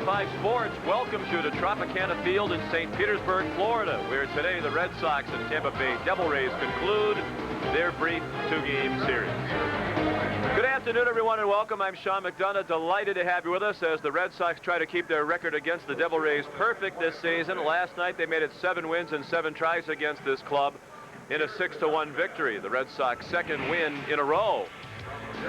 95 Sports welcomes you to Tropicana Field in St. Petersburg, Florida, where today the Red Sox and Tampa Bay Devil Rays conclude their brief two-game series. Good afternoon, everyone, and welcome. I'm Sean McDonough. Delighted to have you with us as the Red Sox try to keep their record against the Devil Rays perfect this season. Last night, they made it 7 wins and 7 tries against this club in a 6-1 victory. The Red Sox' second win in a row.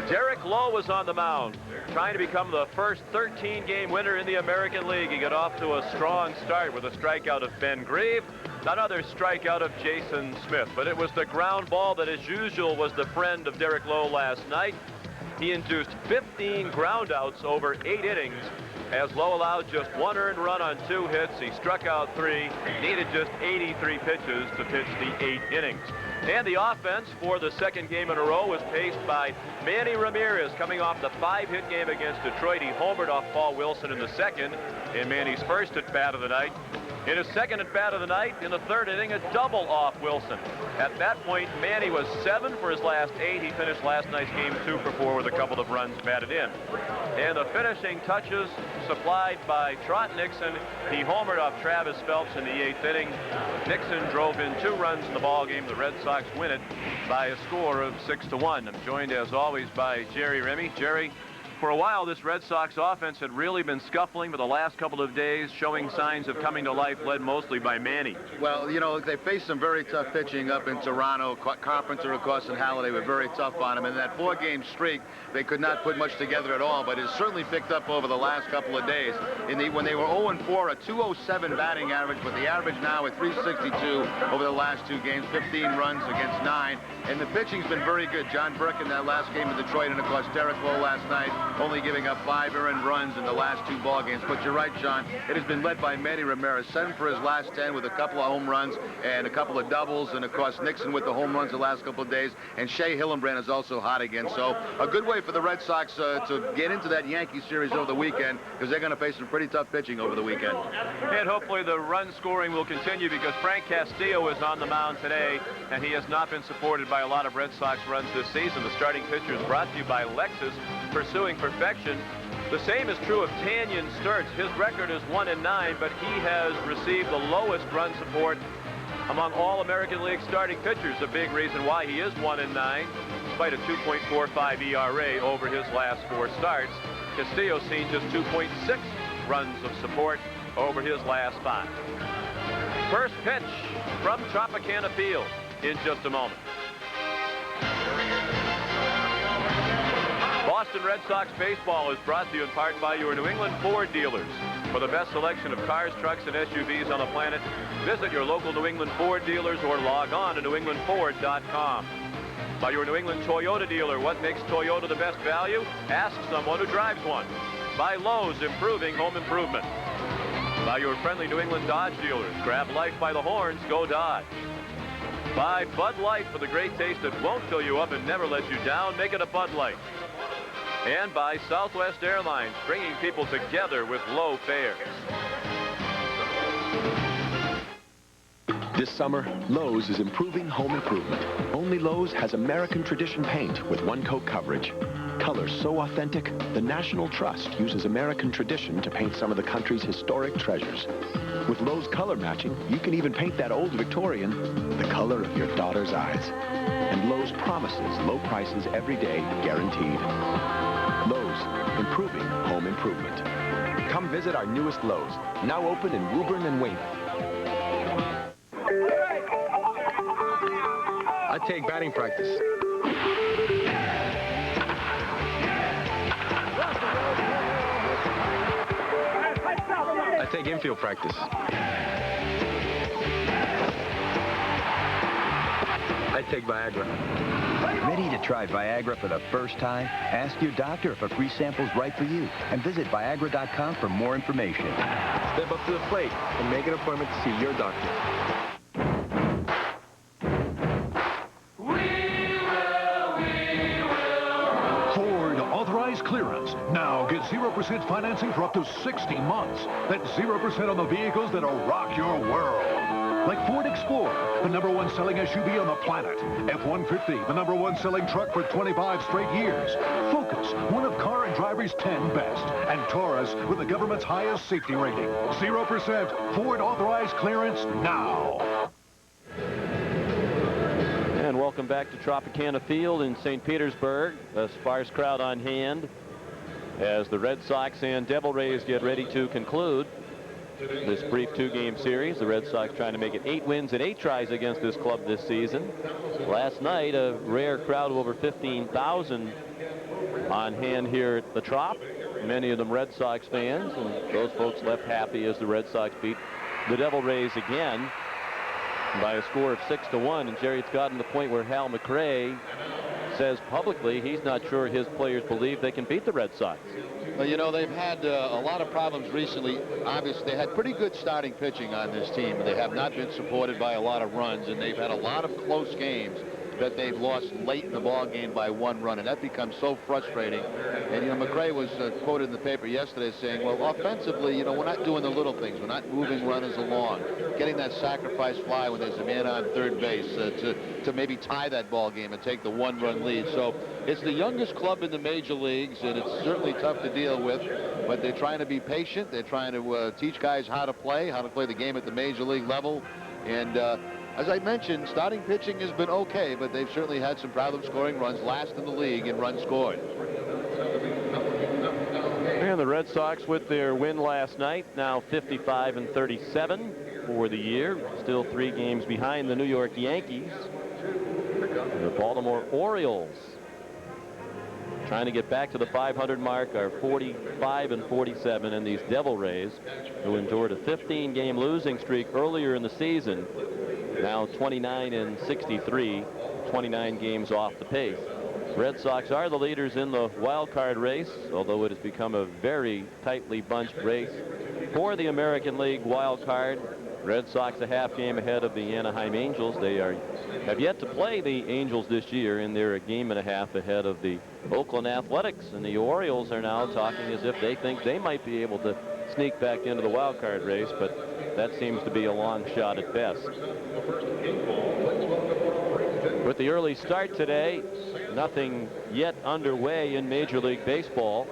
Derek Lowe was on the mound, trying to become the first 13-game winner in the American League. He got off to a strong start with a strikeout of Ben Grieve, another strikeout of Jason Smith. But it was the ground ball that, as usual, was the friend of Derek Lowe last night. He induced 15 groundouts over 8 innings, as Lowe allowed just 1 earned run on 2 hits. He struck out 3, needed just 83 pitches to pitch the 8 innings. And the offense for the second game in a row was paced by Manny Ramirez, coming off the 5-hit game against Detroit. He homered off Paul Wilson in the second in Manny's first at-bat of the night. In his second at-bat of the night, in the 3rd inning, a double off Wilson. At that point, Manny was 7 for his last 8. He finished last night's game 2 for 4 with a couple of runs batted in. And the finishing touches supplied by Trot Nixon. He homered off Travis Phelps in the 8th inning. Nixon drove in 2 runs in the ballgame. The Red Sox win it by a score of 6-1. I'm joined, as always, by Jerry Remy. Jerry, for a while, this Red Sox offense had really been scuffling, but the last couple of days showing signs of coming to life, led mostly by Manny. Well, you know, they faced some very tough pitching up in Toronto. Carpenter, of course, and Halladay were very tough on him. And that 4-game streak, they could not put much together at all, but it certainly picked up over the last couple of days. When they were 0-4, a 207 batting average, but the average now at 362 over the last 2 games, 15 runs against 9. And the pitching's been very good. John Burke in that last game in Detroit, and, of course, Derek Lowe last night, only giving up 5 earned runs in the last 2 ball games. But you're right, John. It has been led by Manny Ramirez, 7 for his last 10 with a couple of home runs and a couple of doubles. And, of course, Nixon with the home runs the last couple of days. And Shea Hillenbrand is also hot again. So a good way for the Red Sox to get into that Yankee series over the weekend, because they're going to face some pretty tough pitching over the weekend. And hopefully the run scoring will continue, because Frank Castillo is on the mound today, and he has not been supported by a lot of Red Sox runs this season. The starting pitcher is brought to you by Lexus, pursuing perfection. The same is true of Tanyan Sturtze. His record is 1-9, but he has received the lowest run support among all American League starting pitchers. A big reason why he is 1-9, despite a 2.45 ERA over his last 4 starts. Castillo's seen just 2.6 runs of support over his last 5. First pitch from Tropicana Field in just a moment. Boston Red Sox baseball is brought to you in part by your New England Ford dealers. For the best selection of cars, trucks, and SUVs on the planet, visit your local New England Ford dealers or log on to newenglandford.com. By your New England Toyota dealer, what makes Toyota the best value? Ask someone who drives one. By Lowe's, improving home improvement. By your friendly New England Dodge dealers, grab life by the horns, go Dodge. By Bud Light, for the great taste that won't fill you up and never let you down, make it a Bud Light. And by Southwest Airlines, bringing people together with low fares. This summer, Lowe's is improving home improvement. Only Lowe's has American tradition paint with one-coat coverage. Colors so authentic, the National Trust uses American tradition to paint some of the country's historic treasures. With Lowe's color matching, you can even paint that old Victorian the color of your daughter's eyes. And Lowe's promises low prices every day, guaranteed. Lowe's, improving home improvement. Come visit our newest Lowe's, now open in Woburn and Weymouth. I take batting practice. I take infield practice. I take Viagra. Ready to try Viagra for the first time? Ask your doctor if a free sample is right for you, and visit Viagra.com for more information. Step up to the plate and make an appointment to see your doctor. Ford authorized clearance. Now get 0% financing for up to 60 months. That's 0% on the vehicles that'll rock your world. like Ford Explorer, the #1 selling SUV on the planet. F-150, the #1 selling truck for 25 straight years. Focus, one of Car and Driver's 10 best. And Taurus with the government's highest safety rating. 0% Ford authorized clearance now. And welcome back to Tropicana Field in St. Petersburg. A sparse crowd on hand as the Red Sox and Devil Rays get ready to conclude this brief 2-game series. The Red Sox trying to make it 8 wins and 8 tries against this club this season. Last night, a rare crowd of over 15,000 on hand here at the Trop. Many of them Red Sox fans, and those folks left happy as the Red Sox beat the Devil Rays again by a score of 6-1. And Jerry, it's gotten to the point where Hal McRae says publicly he's not sure his players believe they can beat the Red Sox. Well, you know, they've had a lot of problems recently. Obviously, they had pretty good starting pitching on this team. They have not been supported by a lot of runs, and they've had a lot of close games that they've lost late in the ball game by 1 run, and that becomes so frustrating. And, you know, McRae was quoted in the paper yesterday saying, well, offensively, you know, we're not doing the little things. We're not moving runners along, getting that sacrifice fly when there's a man on third base to maybe tie that ball game and take the 1-run lead. So it's the youngest club in the major leagues, and it's certainly tough to deal with, but they're trying to be patient. They're trying to teach guys how to play the game at the major league level. And as I mentioned, starting pitching has been okay, but they've certainly had some problems scoring runs, last in the league in runs scored. And the Red Sox with their win last night, now 55-37 for the year. Still 3 games behind the New York Yankees. The Baltimore Orioles trying to get back to the 500 mark are 45-47, and these Devil Rays, who endured a 15-game losing streak earlier in the season, now 29-63, 29 games off the pace. Red Sox are the leaders in the wild card race, although it has become a very tightly bunched race for the American League wild card. Red Sox a half game ahead of the Anaheim Angels. They have yet to play the Angels this year, and they're a game and a half ahead of the Oakland Athletics. And the Orioles are now talking as if they think they might be able to sneak back into the wild card race, but that seems to be a long shot at best. With the early start today, nothing yet underway in Major League Baseball.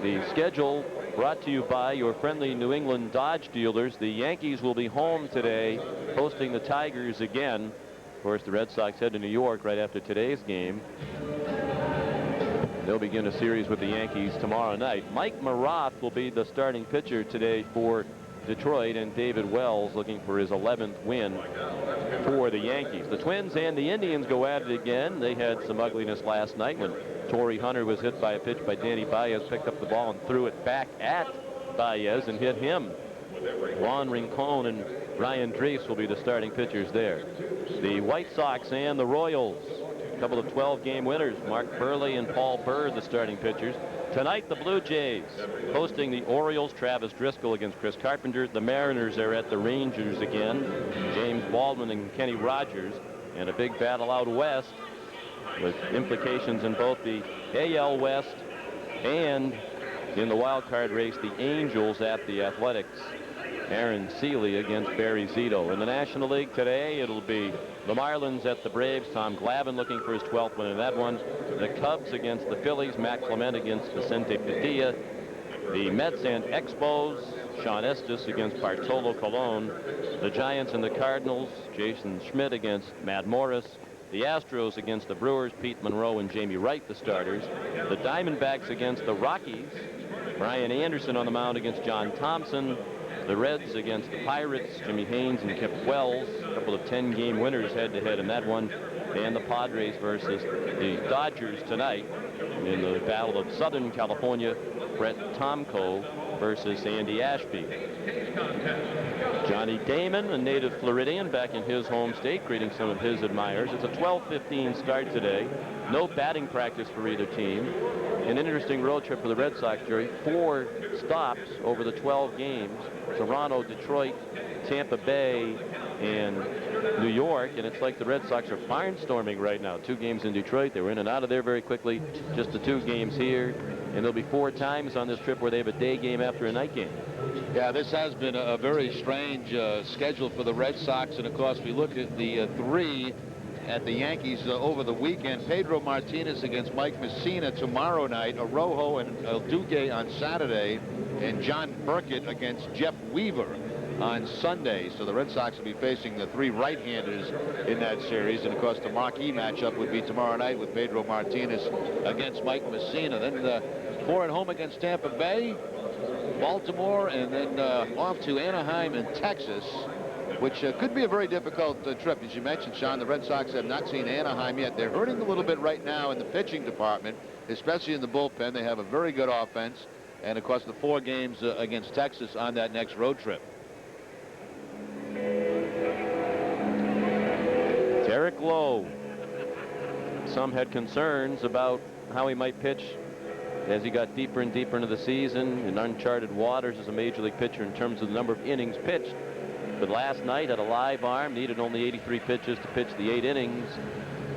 The schedule brought to you by your friendly New England Dodge dealers. The Yankees will be home today, hosting the Tigers again. Of course, the Red Sox head to New York right after today's game. They'll begin a series with the Yankees tomorrow night. Mike Maroth will be the starting pitcher today for Detroit, and David Wells looking for his 11th win for the Yankees. The Twins and the Indians go at it again. They had some ugliness last night when Torrey Hunter was hit by a pitch by Danny Baez, picked up the ball and threw it back at Baez and hit him. Juan Rincon and Ryan Drees will be the starting pitchers there. The White Sox and the Royals, a couple of 12-game winners, Mark Burley and Paul Byrd, the starting pitchers. Tonight, the Blue Jays hosting the Orioles. Travis Driscoll against Chris Carpenter. The Mariners are at the Rangers again. James Baldwin and Kenny Rogers. And a big battle out west with implications in both the AL West and in the wild card race, the Angels at the Athletics. Aaron Seeley against Barry Zito. In the National League today, it'll be the Marlins at the Braves. Tom Glavine looking for his 12th win in that one. The Cubs against the Phillies. Matt Clement against Vicente Padilla. The Mets and Expos. Sean Estes against Bartolo Colon. The Giants and the Cardinals. Jason Schmidt against Matt Morris. The Astros against the Brewers. Pete Monroe and Jamie Wright, the starters. The Diamondbacks against the Rockies. Brian Anderson on the mound against John Thompson. The Reds against the Pirates, Jimmy Haynes and Kip Wells, a couple of 10-game winners head-to-head in that one. And the Padres versus the Dodgers tonight in the Battle of Southern California. Brett Tomko versus Andy Ashby. Johnny Damon, a native Floridian, back in his home state, greeting some of his admirers. It's a 12:15 start today. No batting practice for either team. An interesting road trip for the Red Sox, Jerry. 4 stops over the 12 games. Toronto, Detroit, Tampa Bay, and New York. And it's like the Red Sox are barnstorming right now. 2 games in Detroit. They were in and out of there very quickly. Just the 2 games here. and there'll be 4 times on this trip where they have a day game after a night game. Yeah, this has been a very strange schedule for the Red Sox, and of course we look at the 3 at the Yankees over the weekend. Pedro Martinez against Mike Messina tomorrow night, Arrojo and Alduque on Saturday, and John Burkett against Jeff Weaver on Sunday. So the Red Sox will be facing the 3 right-handers in that series, and of course the marquee matchup would be tomorrow night with Pedro Martinez against Mike Messina. Then 4 at home against Tampa Bay, Baltimore, and then off to Anaheim and Texas, which could be a very difficult trip. As you mentioned, Sean, the Red Sox have not seen Anaheim yet. They're hurting a little bit right now in the pitching department, especially in the bullpen. They have a very good offense, and of course the 4 games against Texas on that next road trip. Derek Lowe. Some had concerns about how he might pitch as he got deeper and deeper into the season in uncharted waters as a major league pitcher in terms of the number of innings pitched. But last night had a live arm, needed only 83 pitches to pitch the 8 innings.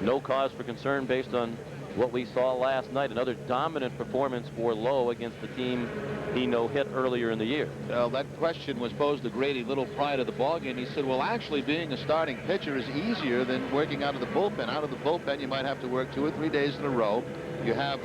No cause for concern based on what we saw last night. Another dominant performance for Lowe against the team he no-hit earlier in the year. Well, that question was posed to Grady Little prior to the ballgame. He said, well, actually being a starting pitcher is easier than working out of the bullpen. Out of the bullpen, you might have to work 2 or 3 days in a row. You have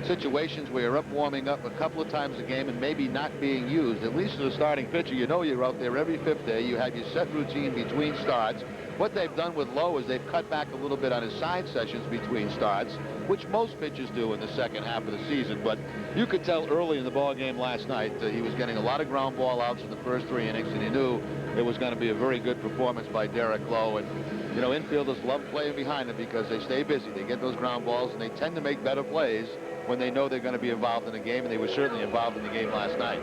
situations where you're up warming up a couple of times a game and maybe not being used. At least as a starting pitcher, you know you're out there every 5th day. You have your set routine between starts. What they've done with Lowe is they've cut back a little bit on his side sessions between starts, which most pitchers do in the second half of the season. But you could tell early in the ball game last night that he was getting a lot of ground ball outs in the first 3 innings, and he knew it was going to be a very good performance by Derek Lowe. And you know, infielders love playing behind him because they stay busy. They get those ground balls, and they tend to make better plays when they know they're going to be involved in the game, and they were certainly involved in the game last night.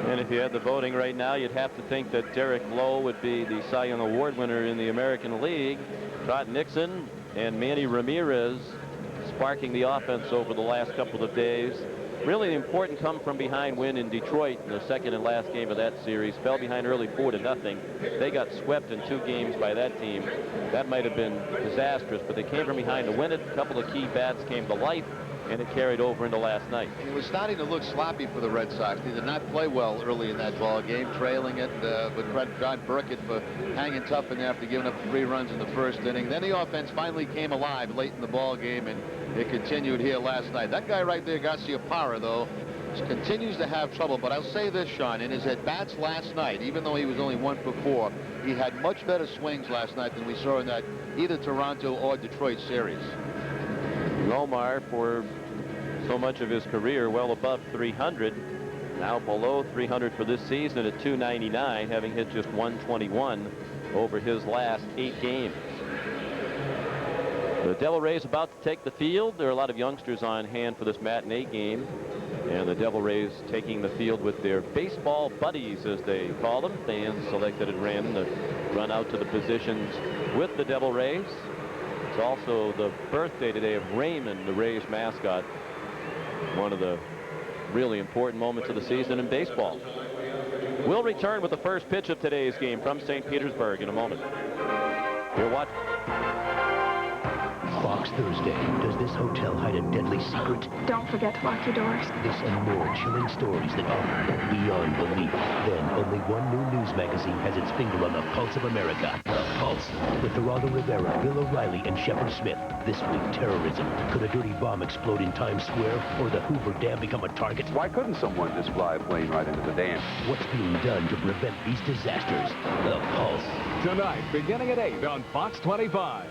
And if you had the voting right now, you'd have to think that Derek Lowe would be the Cy Young Award winner in the American League. Todd Nixon and Manny Ramirez sparking the offense over the last couple of days. Really an important come-from-behind win in Detroit in the second and last game of that series. Fell behind early 4-0. They got swept in 2 games by that team. That might have been disastrous, but they came from behind to win it. A couple of key bats came to life, and it carried over into last night. It was starting to look sloppy for the Red Sox. They did not play well early in that ball game, trailing it with John Burkett for hanging tough in there after giving up 3 runs in the first inning. Then the offense finally came alive late in the ball game, and it continued here last night. That guy right there, Garcia Parra, though, continues to have trouble. But I'll say this, Sean, in his at-bats last night, even though he was only 1 for 4, he had much better swings last night than we saw in that either Toronto or Detroit series. Nomar, for so much of his career, well above 300. Now below 300 for this season at 299, having hit just 121 over his last 8 games. The Devil Rays about to take the field. There are a lot of youngsters on hand for this matinee game. And the Devil Rays taking the field with their baseball buddies, as they call them. Fans selected at random to run out to the positions with the Devil Rays. It's also the birthday today of Raymond, the Rays mascot. One of the really important moments of the season in baseball. We'll return with the first pitch of today's game from St. Petersburg in a moment. You're watching Fox Thursday. Does this hotel hide a deadly secret? Don't forget to lock your doors. This and more chilling stories that are beyond belief. Then only one new news magazine has its finger on the pulse of America. The Pulse. With Geraldo Rivera, Bill O'Reilly, and Shepard Smith. This week, terrorism. Could a dirty bomb explode in Times Square, or the Hoover Dam become a target? Why couldn't someone just fly a plane right into the dam? What's being done to prevent these disasters? The Pulse. Tonight, beginning at 8 on Fox 25.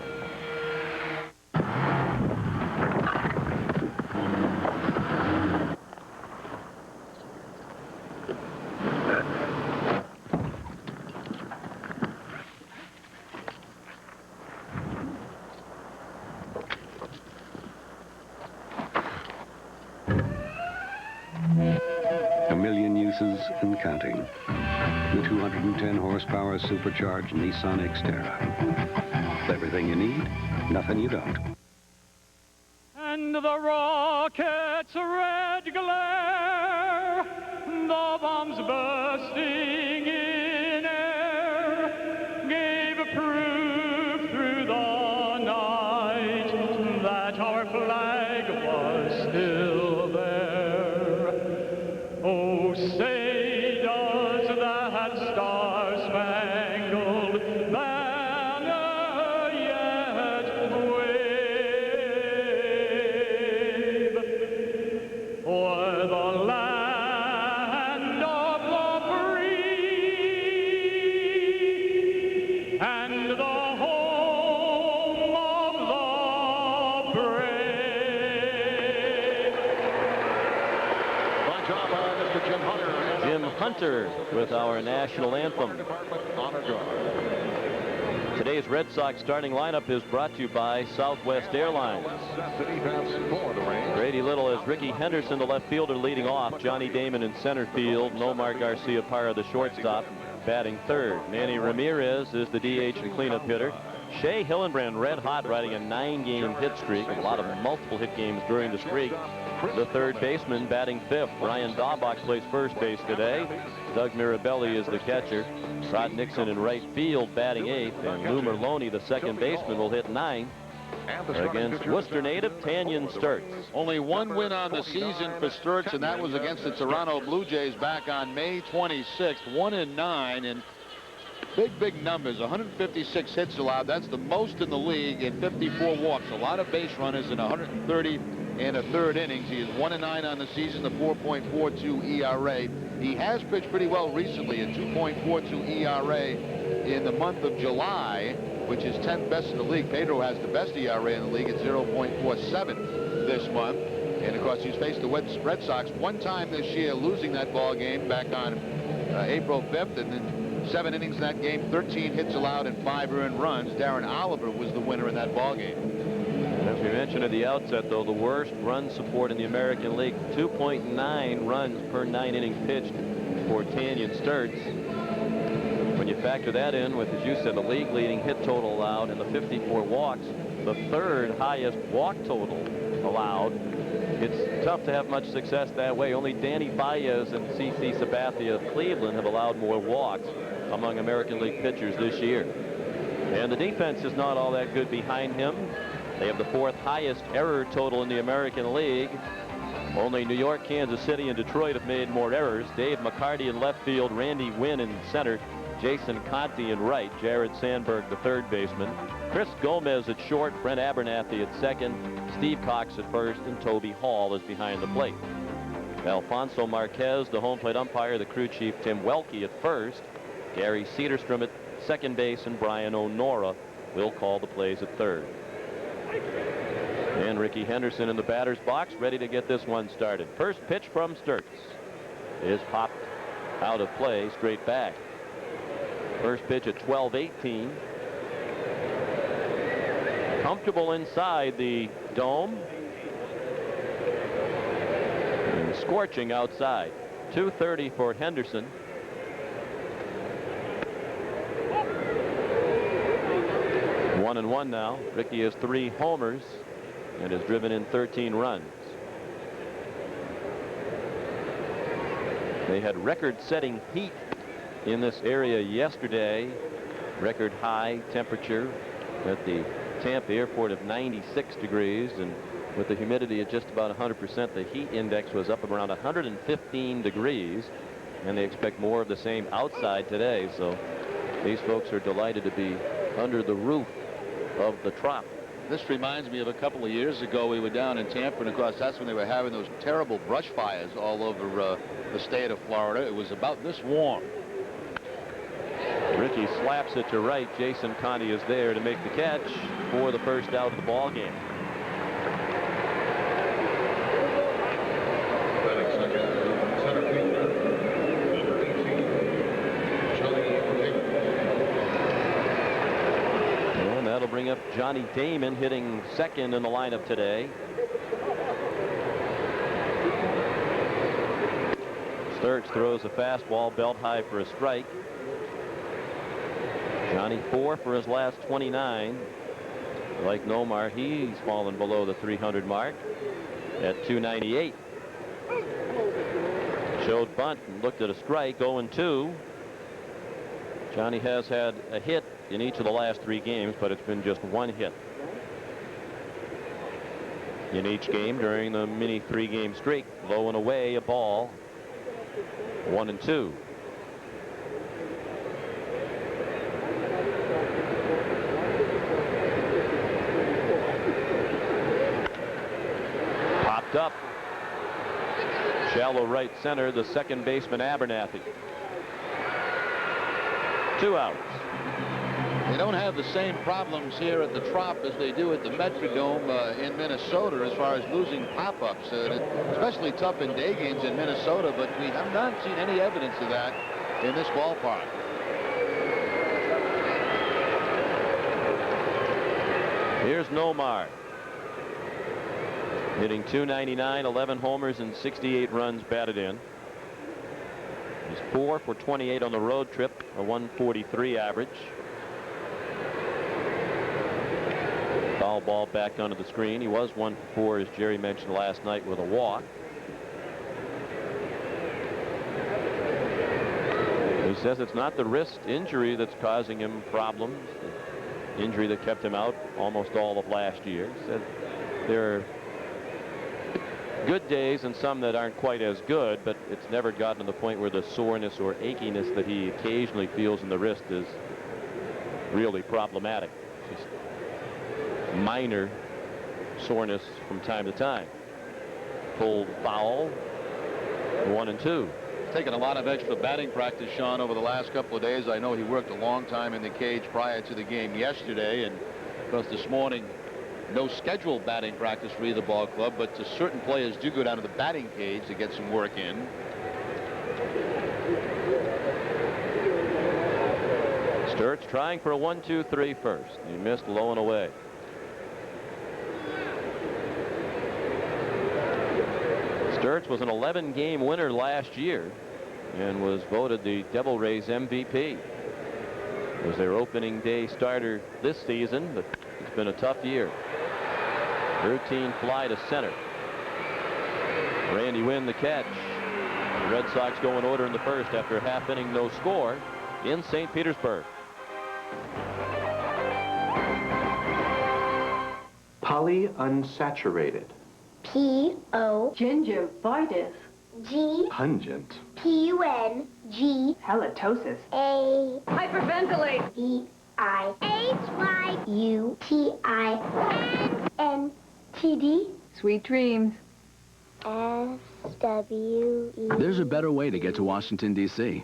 And counting. The 210 horsepower supercharged Nissan Xterra. Everything you need, nothing you don't. And the rocket's red glare, the bombs bursting in air, gave proof through the night that our flag was still there. Say does that star-spangled banner yet wave o'er the land of the free and the home of the brave? Good job by Mr. Jim Hunter. Jim Hunter with our national anthem. Today's Red Sox starting lineup is brought to you by Southwest Airlines. Grady Little as Ricky Henderson, the left fielder, leading off. Johnny Damon in center field. Nomar Garcia Parra, the shortstop, batting third. Manny Ramirez is the DH and cleanup hitter. Shea Hillenbrand red hot, riding a 9-game hit streak. A lot of multiple hit games during the streak. The third baseman batting fifth. Brian Daubach plays first base today. Doug Mirabelli is the catcher. Rod Nixon in right field batting eighth. And Lou Merlone, the second baseman, will hit ninth against Worcester native Tanyan Sturtze. Only one win on the season for Sturtze, and that was against the Toronto Blue Jays back on May 26th. 1-9, and big numbers. 156 hits allowed. That's the most in the league, and 54 walks. A lot of base runners in 130 and a third innings. He is 1-9 on the season, a 4.42 ERA. He has pitched pretty well recently, a 2.42 ERA in the month of July, which is 10th best in the league. Pedro has the best ERA in the league at 0.47 this month. And of course, he's faced the Red Sox one time this year, losing that ball game back on April 5th, and then 7 innings in that game, 13 hits allowed and 5 earned runs. Darren Oliver was the winner in that ball game. As we mentioned at the outset, though, the worst run support in the American League, 2.9 runs per 9 innings pitched for Tanyan Sturtze. When you factor that in with, as you said, the league leading hit total allowed and the 54 walks, the third highest walk total allowed, it's tough to have much success that way. Only Danny Baez and CC Sabathia of Cleveland have allowed more walks among American League pitchers this year. And the defense is not all that good behind him. They have the 4th highest error total in the American League. Only New York, Kansas City, and Detroit have made more errors. Dave McCarty in left field, Randy Wynn in center, Jason Conte in right, Jared Sandberg, the third baseman, Chris Gomez at short, Brent Abernathy at second, Steve Cox at first, and Toby Hall is behind the plate. Alfonso Marquez, the home plate umpire, the crew chief Tim Welke at first, Gary Cedarstrom at second base, and Brian O'Nora will call the plays at third. And Ricky Henderson in the batter's box, ready to get this one started. First pitch from Sturtze is popped out of play, straight back. First pitch at 12-18. Comfortable inside the dome. And scorching outside. 230 for Henderson. One and one now. Ricky has 3 homers and has driven in 13 runs. They had record-setting heat in this area yesterday. Record high temperature at the Tampa airport of 96 degrees, and with the humidity at just about 100%, the heat index was up around 115 degrees, and they expect more of the same outside today. So these folks are delighted to be under the roof of the Trop. This reminds me of a couple of years ago. We were down in Tampa, and of course that's when they were having those terrible brush fires all over the state of Florida. It was about this warm. Ricky slaps it to right. Jason Conte is there to make the catch for the first out of the ball game. And that'll bring up Johnny Damon, hitting second in the lineup today. Sturtze throws a fastball belt high for a strike. Johnny 4 for his last 29. Like Nomar, he's fallen below the 300 mark at 298. Showed bunt and looked at a strike, 0-2. Johnny has had a hit in each of the last 3 games, but it's been just 1 hit in each game during the mini 3-game streak. Low and away, a ball. 1-2. Popped up. Shallow right center, the second baseman Abernathy. 2 outs. They don't have the same problems here at the Trop as they do at the Metrodome in Minnesota as far as losing pop-ups. Especially tough in day games in Minnesota, but we have not seen any evidence of that in this ballpark. Here's Nomar. Hitting .299, 11 homers and 68 runs batted in. He's 4 for 28 on the road trip, a 143 average. Foul ball back onto the screen. He was 1 for 4, as Jerry mentioned last night, with a walk. He says it's not the wrist injury that's causing him problems. The injury that kept him out almost all of last year. He said there are good days and some that aren't quite as good, but it's never gotten to the point where the soreness or achiness that he occasionally feels in the wrist is really problematic. Just minor soreness from time to time. Pulled foul. 1-2. Taken a lot of extra batting practice, Sean, over the last couple of days. I know he worked a long time in the cage prior to the game yesterday, and because this morning no scheduled batting practice for either ball club, but certain players do go down to the batting cage to get some work in. Sturtze trying for a 1-2-3 first. He missed low and away. Sturtze was an 11-game winner last year and was voted the Devil Rays MVP. It was their opening day starter this season, but it's been a tough year. Routine fly to center. Randy Wynn the catch. The Red Sox go in order in the first after a half inning, no score in St. Petersburg. Polyunsaturated. P-O. Gingivitis. G. Pungent. P-U-N-G. Halitosis. A. Hyperventilate. B-I-H-Y-U-T-I-N-N-T-D. Sweet dreams. S-W-E. There's a better way to get to Washington, D.C.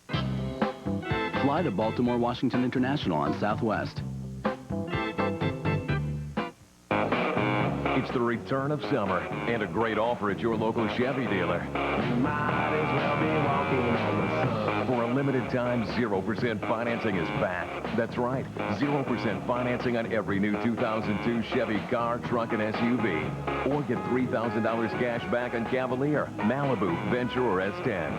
Fly to Baltimore Washington International on Southwest. It's the return of summer and a great offer at your local Chevy dealer. You might as well be walking on the sun. For a limited time, 0% financing is back. That's right, 0% financing on every new 2002 Chevy car, truck, and SUV. Or get $3,000 cash back on Cavalier, Malibu, Venture, or S10.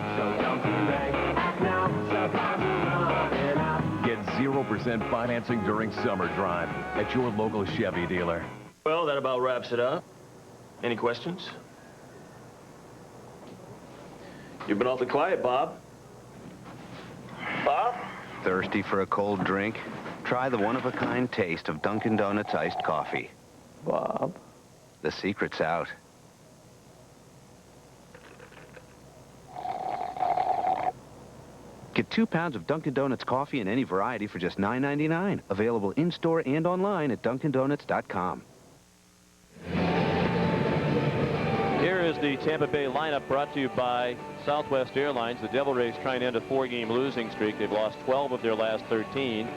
Get 0% financing during summer drive at your local Chevy dealer. Well, that about wraps it up. Any questions? You've been awfully quiet, Bob. Bob? Thirsty for a cold drink? Try the one-of-a-kind taste of Dunkin' Donuts iced coffee. Bob? The secret's out. Get 2 pounds of Dunkin' Donuts coffee in any variety for just $9.99. Available in-store and online at DunkinDonuts.com. Here is the Tampa Bay lineup brought to you by Southwest Airlines. The Devil Rays trying to end a 4-game losing streak. They've lost 12 of their last 13.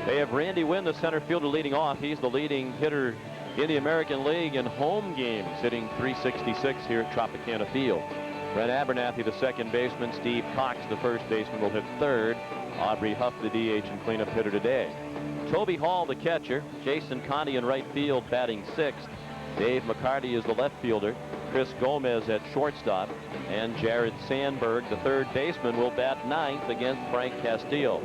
They have Randy Wynn, the center fielder, leading off. He's the leading hitter in the American League in home games, hitting .366 here at Tropicana Field. Brent Abernathy, the second baseman. Steve Cox, the first baseman, will hit third. Aubrey Huff, the DH and cleanup hitter today. Toby Hall, the catcher. Jason Conti in right field, batting sixth. Dave McCarty is the left fielder. Chris Gomez at shortstop. And Jared Sandberg, the third baseman, will bat ninth against Frank Castillo.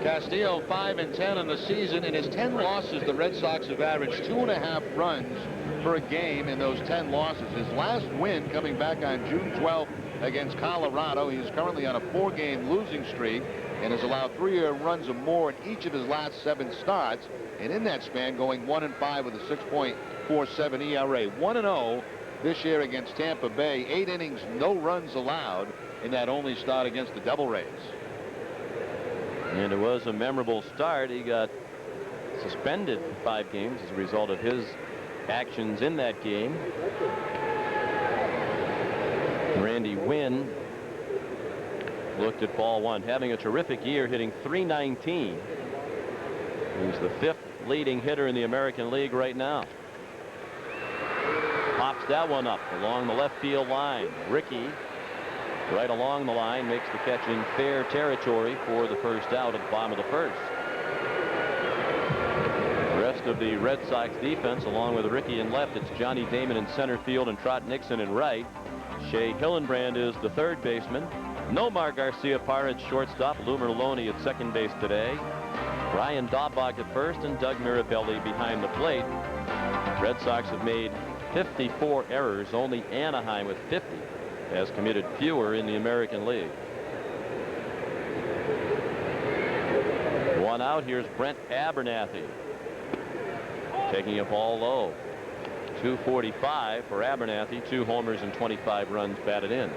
Castillo 5-10 in the season. In his 10 losses, the Red Sox have averaged 2.5 runs per game in those 10 losses. His last win coming back on June 12th against Colorado. He's currently on a 4-game losing streak and has allowed 3 runs or more in each of his last 7 starts. And in that span, going 1-5 with a 6.47 ERA. 1-0 this year against Tampa Bay. 8 innings, no runs allowed. in that only start against the Devil Rays. And it was a memorable start. He got suspended for 5 games as a result of his actions in that game. Randy Wynn looked at ball 1, having a terrific year, hitting .319. He's the 5th leading hitter in the American League right now. Pops that one up along the left field line. Rickey right along the line makes the catch in fair territory for the first out at the bottom of the first. The rest of the Red Sox defense, along with Rickey in left, it's Johnny Damon in center field and Trot Nixon in right. Shea Hillenbrand is the third baseman. Nomar Garcia Parra at shortstop. Lou Merloni at second base today. Ryan Daubach at first and Doug Mirabelli behind the plate. Red Sox have made 54 errors. Only Anaheim with 50 has committed fewer in the American League. One out. Here's Brent Abernathy taking a ball low. 245 for Abernathy. 2 homers and 25 runs batted in.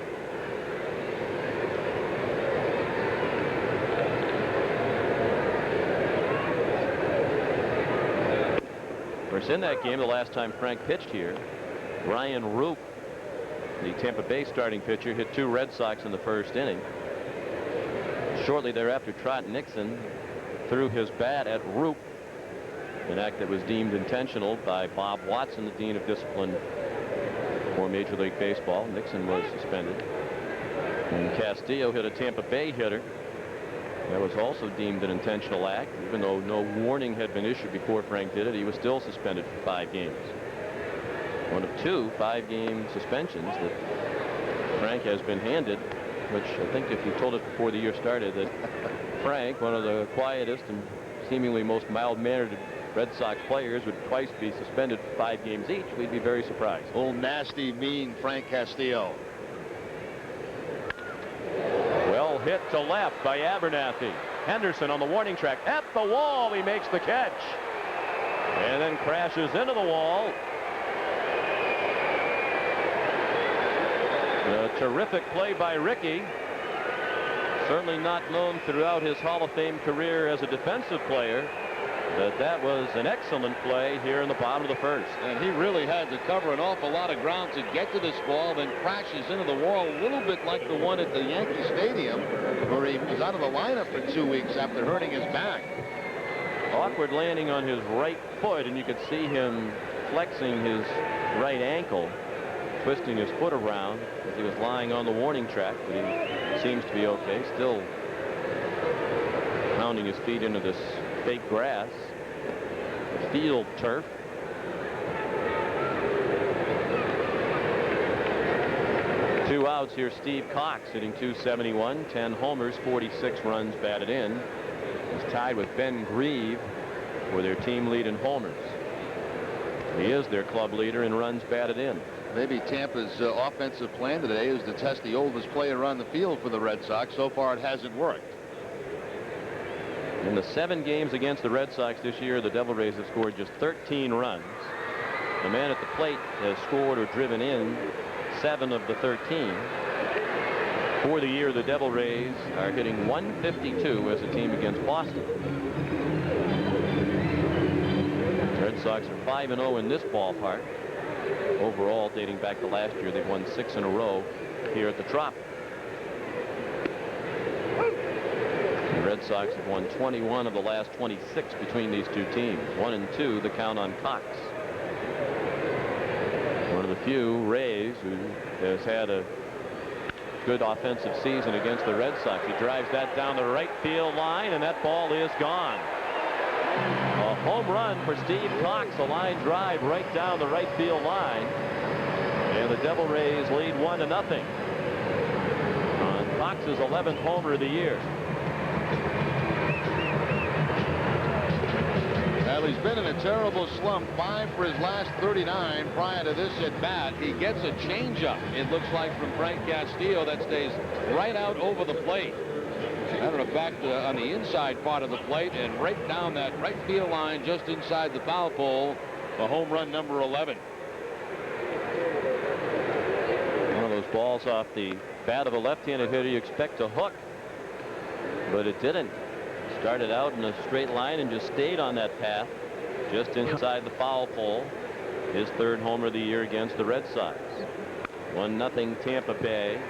Of course, in that game, the last time Frank pitched here, Ryan Roop, the Tampa Bay starting pitcher, hit 2 Red Sox in the first inning. Shortly thereafter, Trot Nixon threw his bat at Roop, an act that was deemed intentional by Bob Watson, the Dean of Discipline for Major League Baseball. Nixon was suspended. And Castillo hit a Tampa Bay hitter. That was also deemed an intentional act. Even though no warning had been issued before Frank did it, he was still suspended for 5 games. One of 2 5-game suspensions that Frank has been handed, which I think if you told us before the year started that Frank, one of the quietest and seemingly most mild-mannered Red Sox players, would twice be suspended for 5 games each, we'd be very surprised. Old nasty, mean Frank Castillo. Well hit to left by Abernathy. Henderson on the warning track at the wall. He makes the catch and then crashes into the wall. A terrific play by Rickey. Certainly not known throughout his Hall of Fame career as a defensive player, but that was an excellent play here in the bottom of the first. And he really had to cover an awful lot of ground to get to this ball, then crashes into the wall, a little bit like the one at the Yankee Stadium, where he was out of the lineup for 2 weeks after hurting his back. Awkward landing on his right foot, and you could see him flexing his right ankle, twisting his foot around as he was lying on the warning track, but he seems to be okay. Still pounding his feet into this fake grass, field turf. Two outs here. Steve Cox hitting .271, 10 homers, 46 runs batted in. He's tied with Ben Grieve for their team lead in homers. He is their club leader in runs batted in. Maybe Tampa's offensive plan today is to test the oldest player on the field for the Red Sox. So far, it hasn't worked. In the 7 games against the Red Sox this year, the Devil Rays have scored just 13 runs. The man at the plate has scored or driven in 7 of the 13. For the year, the Devil Rays are hitting .152 as a team against Boston. The Red Sox are 5-0 in this ballpark. Overall, dating back to last year, they've won 6 in a row here at the Trop. The Red Sox have won 21 of the last 26 between these two teams. 1-2, the count on Cox. One of the few Rays who has had a good offensive season against the Red Sox. He drives that down the right field line, and that ball is gone. A home run for Steve Cox, a line drive right down the right field line. And the Devil Rays lead 1-0 on Cox's 11th homer of the year. Well, he's been in a terrible slump. 5 for his last 39 prior to this at bat. He gets a changeup, it looks like, from Frank Castillo that stays right out over the plate. Matter of fact, on the inside part of the plate and right down that right field line just inside the foul pole for home run number 11. One of those balls off the Bat of a left-handed hitter, you expect to hook, but it didn't. Started out in a straight line and just stayed on that path, just inside the foul pole. His third homer of the year against the Red Sox. 1-0 Tampa Bay.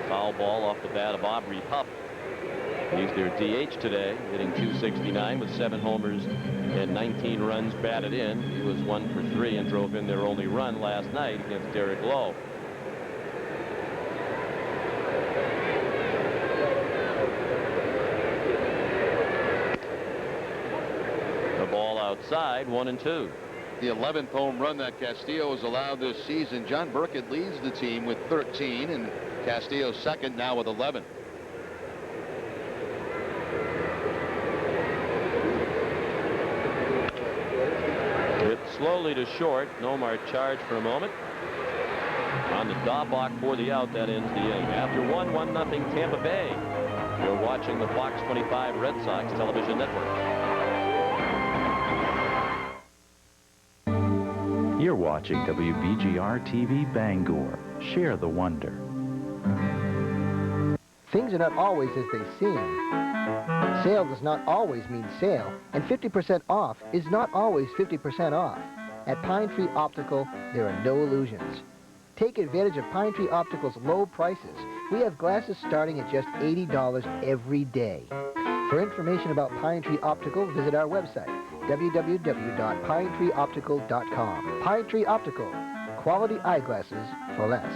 Foul ball off the bat of Aubrey Huff. He's their DH today, hitting .269 with 7 homers and 19 runs batted in. He was 1 for 3 and drove in their only run last night against Derek Lowe. The ball outside, 1-2. The 11th home run that Castillo has allowed this season. John Burkett leads the team with 13, and Castillo second now with 11. Hit slowly to short. Nomar charged for a moment. On the Daubach for the out, that ends the inning. After 1-0 Tampa Bay. You're watching the Fox 25 Red Sox television network. You're watching WBGR-TV Bangor. Share the wonder. Things are not always as they seem. Sale does not always mean sale, and 50% off is not always 50% off. At Pine Tree Optical, there are no illusions. Take advantage of Pine Tree Optical's low prices. We have glasses starting at just $80 every day. For information about Pine Tree Optical, visit our website, www.pinetreeoptical.com. Pine Tree Optical, quality eyeglasses for less.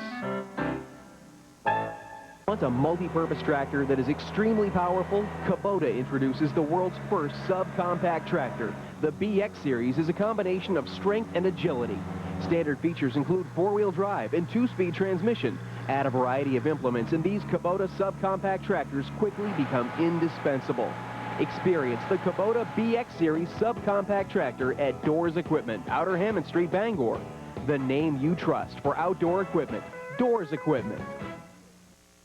Want a multi-purpose tractor that is extremely powerful? Kubota introduces the world's first subcompact tractor. The BX series is a combination of strength and agility. Standard features include 4-wheel drive and 2-speed transmission. Add a variety of implements, and these Kubota subcompact tractors quickly become indispensable. Experience the Kubota BX Series subcompact tractor at Doors Equipment, Outer Hammond Street, Bangor. The name you trust for outdoor equipment. Doors Equipment.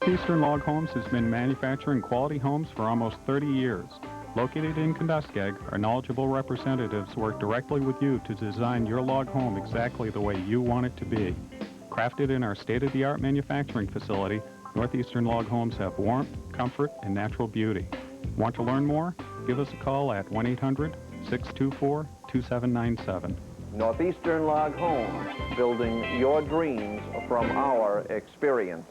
Eastern Log Homes has been manufacturing quality homes for almost 30 years. Located in Kenduskeag, our knowledgeable representatives work directly with you to design your log home exactly the way you want it to be. Crafted in our state-of-the-art manufacturing facility, Northeastern Log Homes have warmth, comfort, and natural beauty. Want to learn more? Give us a call at 1-800-624-2797. Northeastern Log Homes, building your dreams from our experience.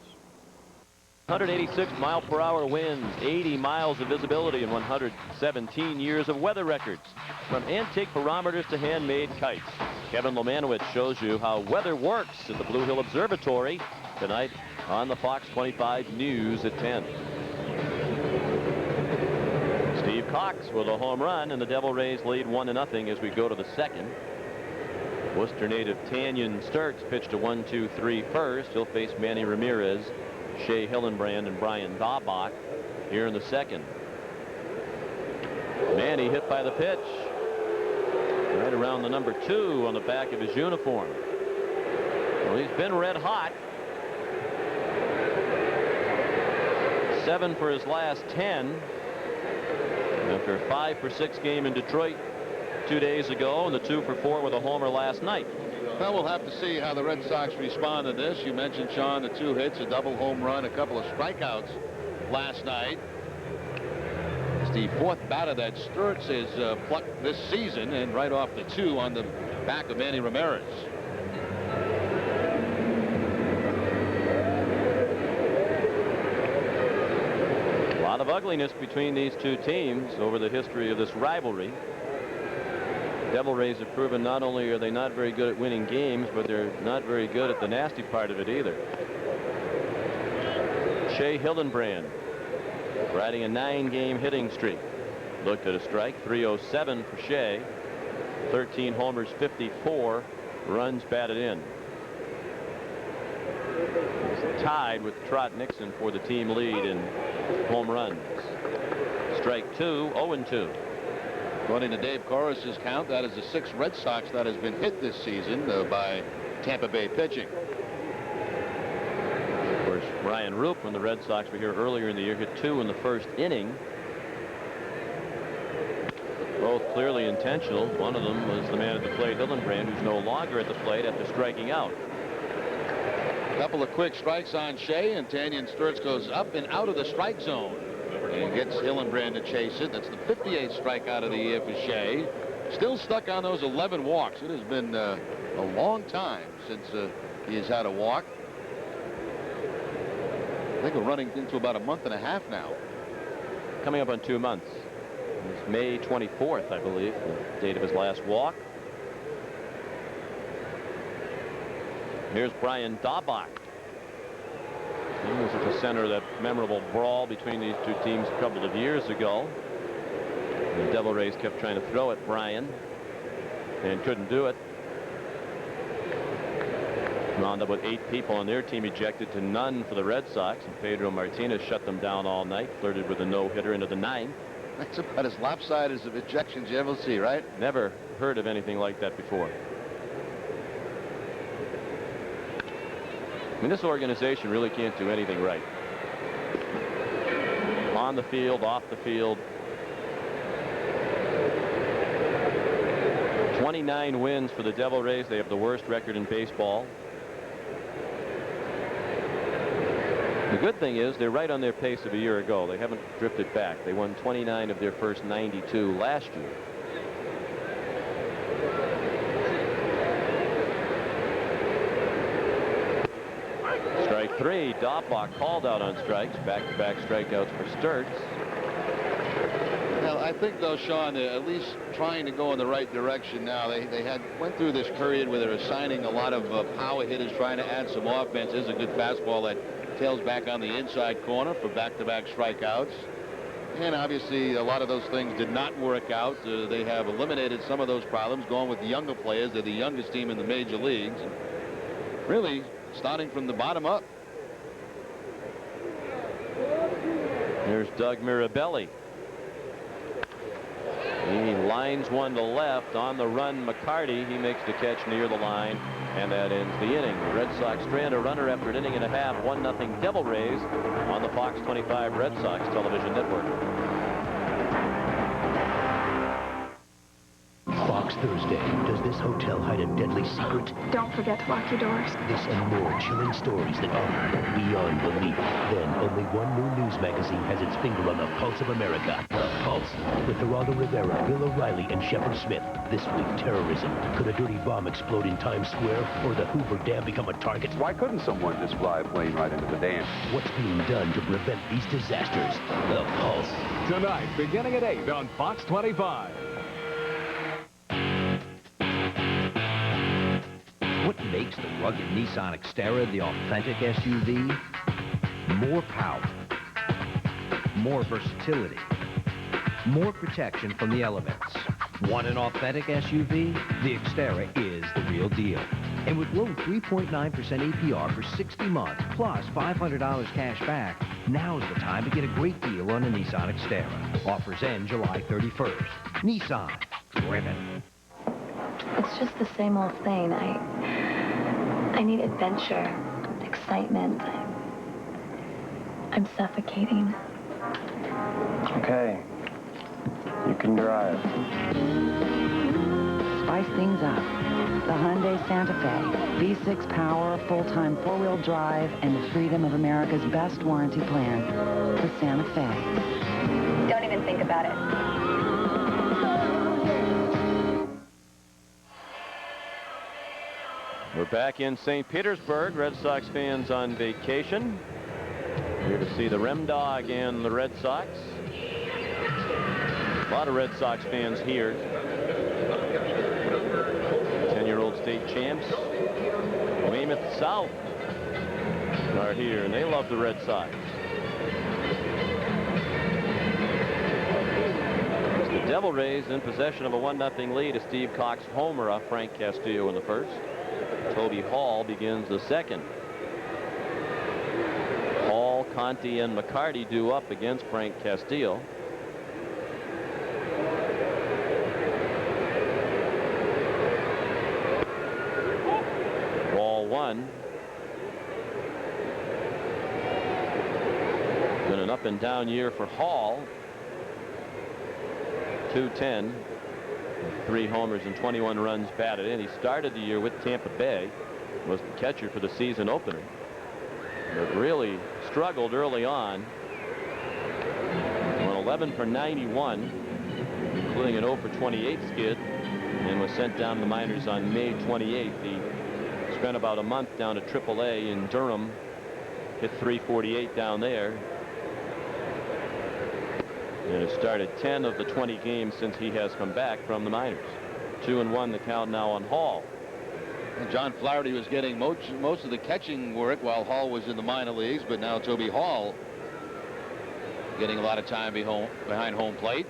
186-mile-per-hour winds, 80 miles of visibility, and 117 years of weather records. From antique barometers to handmade kites, Kevin Lomanowitz shows you how weather works at the Blue Hill Observatory tonight on the Fox 25 News at 10. Steve Cox with a home run, and the Devil Rays lead 1-0 as we go to the second. Worcester native Tanyan Sturtze pitched a 1-2-3 first. He'll face Manny Ramirez, Shea Hillenbrand, and Brian Daubach here in the second. Manny hit by the pitch right around the number 2 on the back of his uniform. Well, he's been red hot. 7 for his last 10 after a 5-for-6 game in Detroit 2 days ago, and the 2-for-4 with a homer last night. Well, we'll have to see how the Red Sox respond to this. You mentioned, Sean, the 2 hits, a double home run, a couple of strikeouts last night. It's the 4th batter that Sturtze has plucked this season, and right off the 2 on the back of Manny Ramirez. A lot of ugliness between these two teams over the history of this rivalry. Devil Rays have proven not only are they not very good at winning games, but they're not very good at the nasty part of it either. Shea Hillenbrand riding a 9-game hitting streak. Looked at a strike. 307 for Shea. 13 homers, 54 runs batted in. He's tied with Trot Nixon for the team lead in home runs. Strike 2, 0-2. According to Dave Corrus's count, that is the 6th Red Sox that has been hit this season by Tampa Bay pitching. Of course, Ryan Roop, when the Red Sox were here earlier in the year, hit 2 in the first inning. Both clearly intentional. One of them was the man at the plate, Hillenbrand, who's no longer at the plate after striking out. Couple of quick strikes on Shea, and Tanyan Sturtze goes up and out of the strike zone and gets Hillenbrand to chase it. That's the 58th strikeout of the year for Shea. Still stuck on those 11 walks. It has been a long time since he has had a walk. I think we're running into about a month and a half now. Coming up on 2 months. It's May 24th, I believe, the date of his last walk. Here's Brian Daubach. He was at the center of that memorable brawl between these two teams a couple of years ago. The Devil Rays kept trying to throw at Brian and couldn't do it. Wound up with 8 people on their team ejected to none for the Red Sox, and Pedro Martinez shut them down all night, flirted with a no-hitter into the 9th. That's about as lopsided as of ejections you ever see, right? Never heard of anything like that before. I mean, this organization really can't do anything right. On the field, off the field. 29 wins for the Devil Rays. They have the worst record in baseball. The good thing is they're right on their pace of a year ago. They haven't drifted back. They won 29 of their first 92 last year. Strike 3. Daubach called out on strikes. Back-to-back strikeouts for Sturtze. Well, I think, though, Sean, they're at least trying to go in the right direction now. They went through this period where they were signing a lot of power hitters, trying to add some offense. There's a good fastball that tails back on the inside corner for back-to-back strikeouts. And obviously, a lot of those things did not work out. They have eliminated some of those problems, going with the younger players. They're the youngest team in the major leagues. Really starting from the bottom up. There's Doug Mirabelli. He lines one to left. On the run, McCarty. He makes the catch near the line, and that ends the inning. The Red Sox strand a runner after an inning and a half. 1-0 Devil Rays on the Fox 25 Red Sox television network. Fox Thursday. Does this hotel hide a deadly secret? Don't forget to lock your doors. This and more chilling stories that are beyond belief. Then only one new news magazine has its finger on the pulse of America. The Pulse. With Geraldo Rivera, Bill O'Reilly, and Shepard Smith. This week, terrorism. Could a dirty bomb explode in Times Square, or the Hoover Dam become a target? Why couldn't someone just fly a plane right into the dam? What's being done to prevent these disasters? The Pulse. Tonight, beginning at 8 on Fox 25. What makes the rugged Nissan Xterra the authentic SUV? More power, more versatility, more protection from the elements. Want an authentic SUV? The Xterra is the real deal. And with low 3.9% APR for 60 months, plus $500 cash back, now's the time to get a great deal on a Nissan Xterra. Offers end July 31st. Nissan. Driven. It's just the same old thing. I need adventure, excitement. I'm suffocating. Okay. You can drive. Spice things up. The Hyundai Santa Fe. V6 power, full-time four-wheel drive, and the freedom of America's best warranty plan. The Santa Fe. Don't even think about it. We're back in St. Petersburg. Red Sox fans on vacation. Here to see the Rem Dog and the Red Sox. A lot of Red Sox fans here. 10-year-old state champs. Weymouth South are here, and they love the Red Sox. The Devil Rays in possession of a 1-0 lead. A Steve Cox homer off Frank Castillo in the first. Toby Hall begins the second. Hall, Conti, and McCarty due up against Frank Castillo. Ball one. Been an up and down year for Hall. 210. 3 homers and 21 runs batted in. He started the year with Tampa Bay. Was the catcher for the season opener. but really struggled early on. Went 11 for 91, including an 0 for 28 skid, and was sent down to the minors on May 28th. He spent about a month down at AAA in Durham, hit .348 down there, and has started 10 of the 20 games since he has come back from the minors. 2-1 the count now on Hall. And John Flaherty was getting most of the catching work while Hall was in the minor leagues, but now Toby Hall getting a lot of time behind home plate.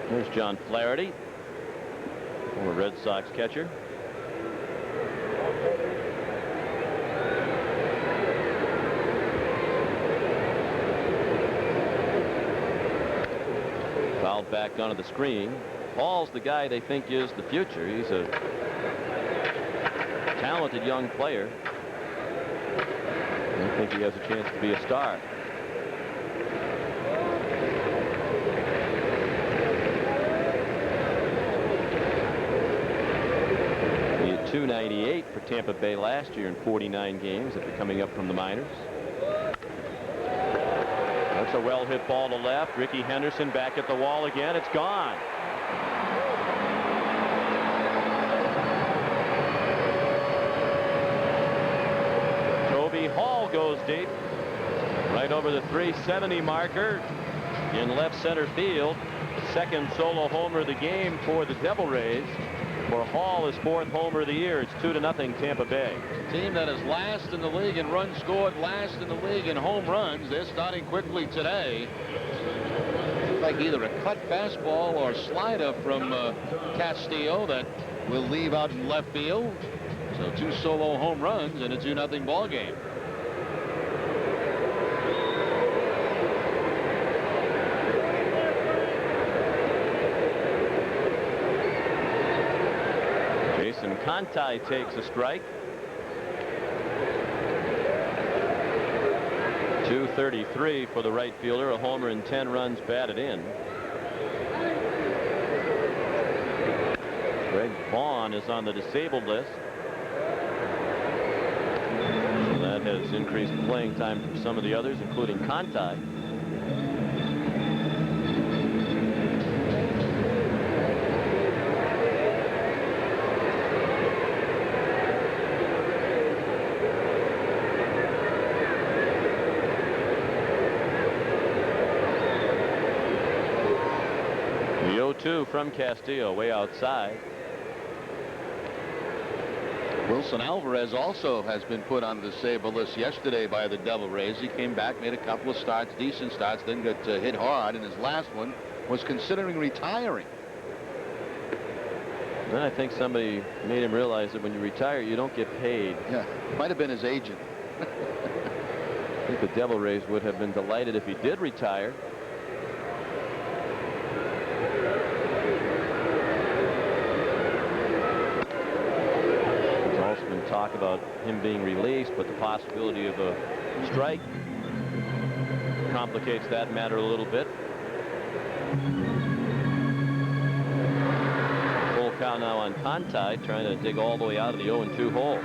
There's John Flaherty, former Red Sox catcher. Fouled back onto the screen. Hall's the guy they think is the future. He's a talented young player. I think he has a chance to be a star. He had .298 for Tampa Bay last year in 49 games after coming up from the minors. That's a well-hit ball to left. Ricky Henderson back at the wall again. It's gone. Toby Hall goes deep, right over the 370 marker in left center field. Second solo homer of the game for the Devil Rays. For Hall, his fourth homer of the year. It's 2-0 Tampa Bay. Team that is last in the league in runs scored, last in the league in home runs. They're starting quickly today. Looks like either a cut fastball or slider from Castillo that will leave out in left field. So 2 solo home runs and a 2-0 ball game. Conti takes a strike. 233 for the right fielder, a homer and 10 runs batted in. Greg Vaughn is on the disabled list. So that has increased playing time for some of the others, including Conti. From Castillo, way outside. Wilson Alvarez also has been put on the disabled list yesterday by the Devil Rays. He came back, made a couple of starts, decent starts, then got hit hard, and his last one was considering retiring. Then I think somebody made him realize that when you retire, you don't get paid. Yeah, might have been his agent. I think the Devil Rays would have been delighted if he did retire. Talk about him being released, but the possibility of a strike complicates that matter a little bit. Full count now on Conti, trying to dig all the way out of the 0-2 hole.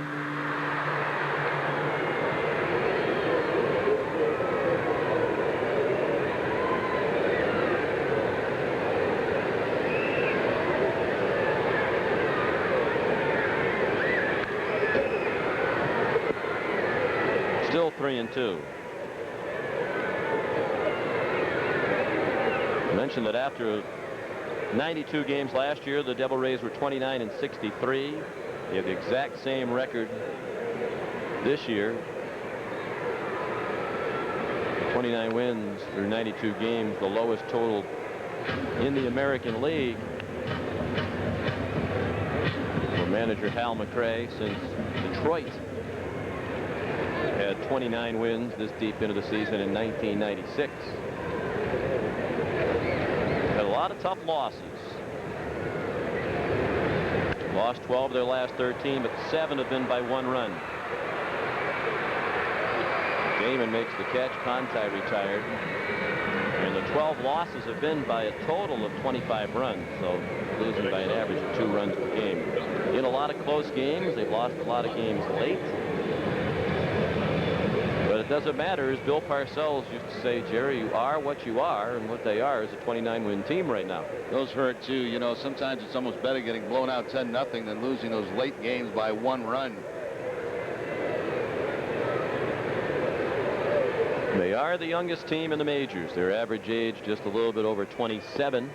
Still 3-2. I mentioned that after 92 games last year, the Devil Rays were 29-63. They have the exact same record this year. 29 wins through 92 games, the lowest total in the American League for manager Hal McRae since Detroit had 29 wins this deep into the season in 1996. Had a lot of tough losses. Lost 12 of their last 13, but 7 have been by 1 run. Damon makes the catch. Conti retired. And the 12 losses have been by a total of 25 runs, so losing by an average of 2 runs per game. In a lot of close games, they've lost a lot of games late. doesn't matter. As Bill Parcells used to say, Jerry, you are what you are, and what they are is a 29-win team right now. Those hurt, too. You know, sometimes it's almost better getting blown out 10-0 than losing those late games by 1 run. They are the youngest team in the majors. Their average age just a little bit over 27.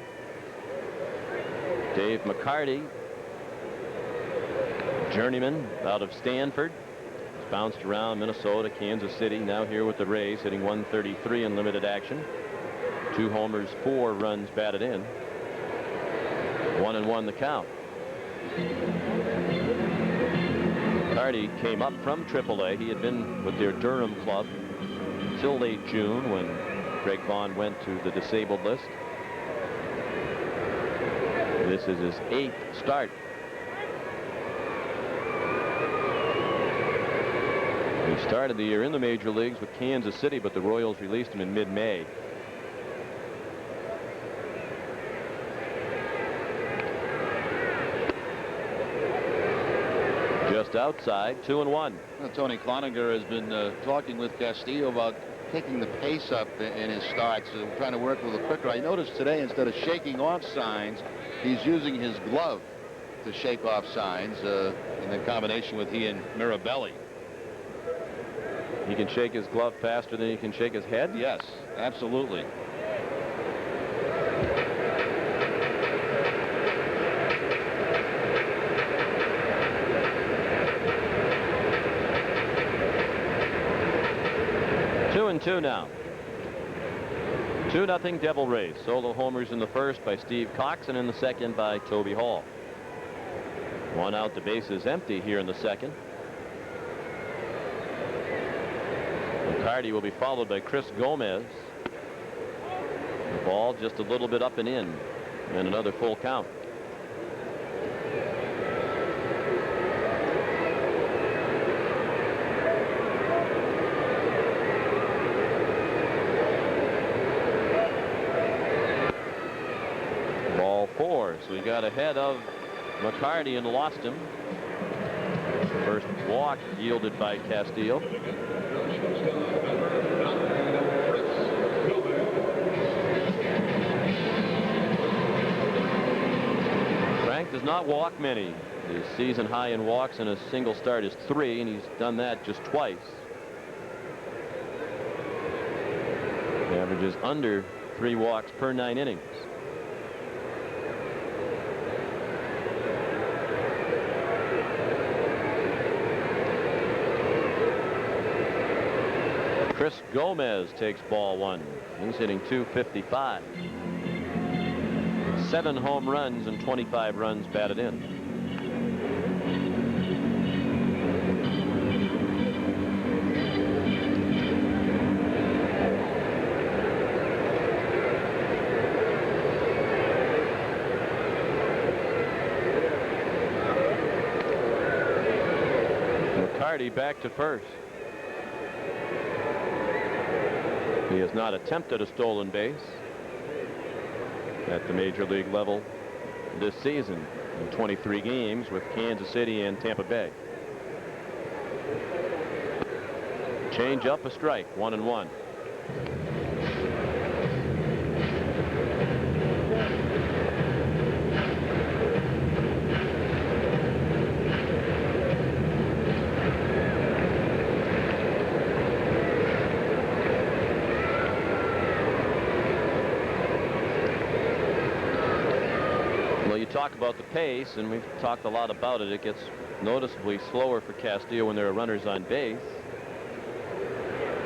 Dave McCarty, journeyman out of Stanford. He's bounced around Minnesota, Kansas City, now here with the Rays, hitting 133 in limited action. 2 homers, 4 runs batted in. 1-1 the count. McCarty came up from AAA. He had been with their Durham club until late June when Greg Vaughn went to the disabled list. This is his 8th start. He started the year in the major leagues with Kansas City, but the Royals released him in mid-May. Just outside, 2-1. Well, Tony Cloninger has been talking with Castillo about taking the pace up in his starts, trying to work a little quicker. I noticed today, instead of shaking off signs, he's using his glove to shake off signs in the combination with he and Mirabelli. He can shake his glove faster than he can shake his head? Yes, absolutely. Two now. 2-0 Devil Rays. Solo homers in the first by Steve Cox and in the second by Toby Hall. 1 out, the bases empty here in the second. McCarty will be followed by Chris Gomez. The ball just a little bit up and in, and another full count. So he got ahead of McCarty and lost him. First walk yielded by Castillo. Frank does not walk many. His season high in walks in a single start is 3, and he's done that just twice. He averages under 3 walks per 9 innings. Chris Gomez takes ball 1. He's hitting .255. 7 home runs and 25 runs batted in. McCarty back to first. He has not attempted a stolen base at the major league level this season in 23 games with Kansas City and Tampa Bay. Change up, a strike, 1-1. Talk about the pace, and we've talked a lot about it. It gets noticeably slower for Castillo when there are runners on base.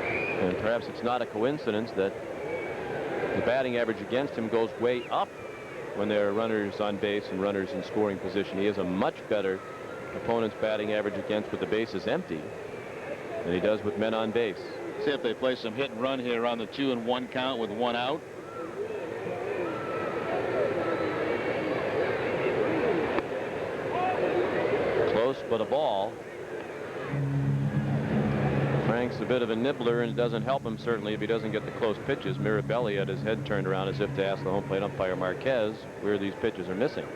And perhaps it's not a coincidence that the batting average against him goes way up when there are runners on base and runners in scoring position. He has a much better opponent's batting average against with the bases empty than he does with men on base. See if they play some hit and run here on the 2-1 count with 1 out. But a ball. Frank's a bit of a nibbler, and it doesn't help him certainly if he doesn't get the close pitches. Mirabelli had his head turned around as if to ask the home plate umpire Marquez where these pitches are missing.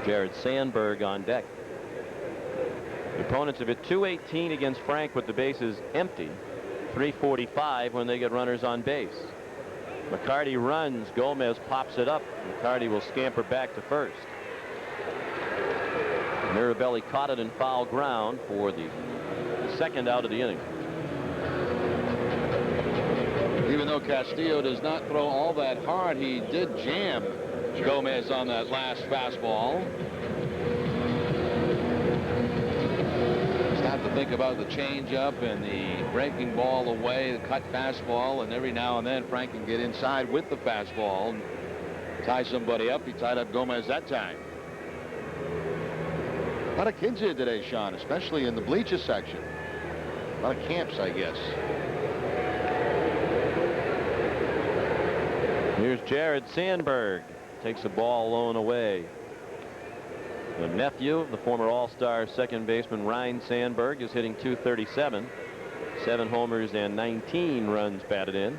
Jared Sandberg on deck. The opponents have hit .218 against Frank with the bases empty. 3:45 when they get runners on base. McCarty runs. Gomez pops it up. McCarty will scamper back to first. Mirabelli caught it in foul ground for the second out of the inning. Even though Castillo does not throw all that hard, he did jam Gomez on that last fastball. Start to think about the changeup and the breaking ball away, the cut fastball, and every now and then Frank can get inside with the fastball and tie somebody up. He tied up Gomez that time. A lot of kids here today, Sean, especially in the bleachers section. A lot of camps, I guess. Here's Jared Sandberg. Takes the ball alone away. The nephew of the former All-Star second baseman Ryne Sandberg is hitting .237. 7 homers and 19 runs batted in.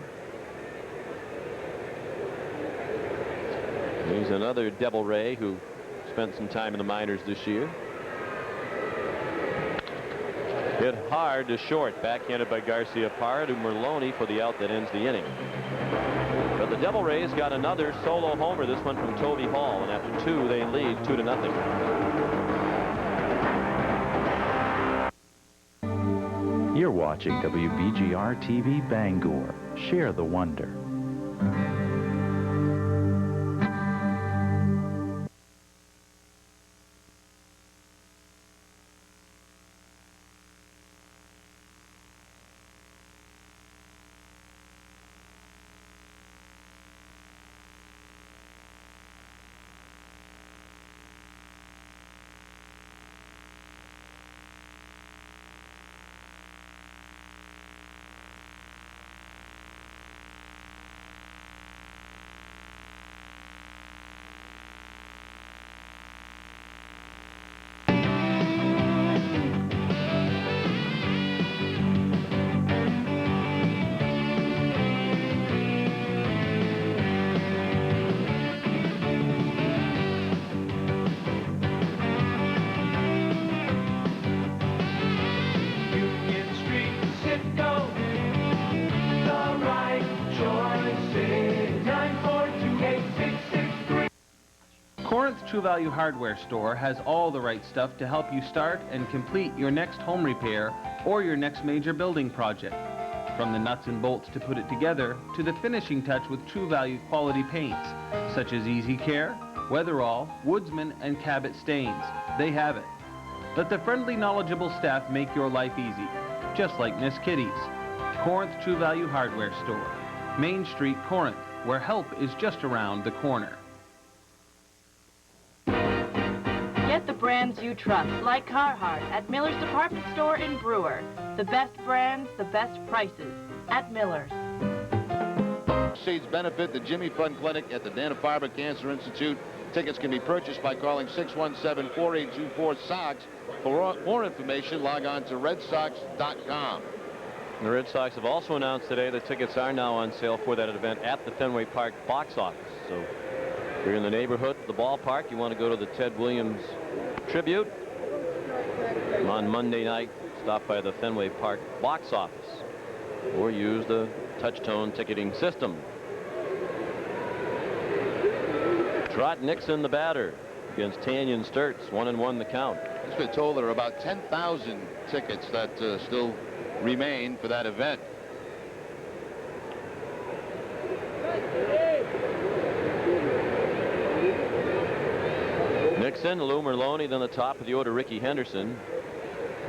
He's another Devil Ray who spent some time in the minors this year. Hit hard to short, backhanded by Garcia Parra to Merlone for the out that ends the inning. But the Devil Rays got another solo homer, this one from Toby Hall, and after 2 they lead 2-0. You're watching WBGR TV Bangor. Share the wonder. True Value Hardware Store has all the right stuff to help you start and complete your next home repair or your next major building project. From the nuts and bolts to put it together to the finishing touch with True Value quality paints such as Easy Care, Weatherall, Woodsman, and Cabot Stains. They have it. Let the friendly, knowledgeable staff make your life easy, just like Miss Kitty's. Corinth True Value Hardware Store, Main Street, Corinth, where help is just around the corner. Get the brands you trust, like Carhartt, at Miller's Department Store in Brewer. The best brands, the best prices, at Miller's. Seeds benefit the Jimmy Fund Clinic at the Dana-Farber Cancer Institute. Tickets can be purchased by calling 617-4824-SOX. For more information, log on to redsox.com. The Red Sox have also announced today that tickets are now on sale for that event at the Fenway Park box office. So if you're in the neighborhood of the ballpark, you want to go to the Ted Williams tribute on Monday night, stop by the Fenway Park box office or use the touch-tone ticketing system. Trot Nixon, the batter, against Tanyan Sturtze, 1-1 the count. I've been told there are about 10,000 tickets that still remain for that event. Nixon, Lou Merlone, then the top of the order, Ricky Henderson.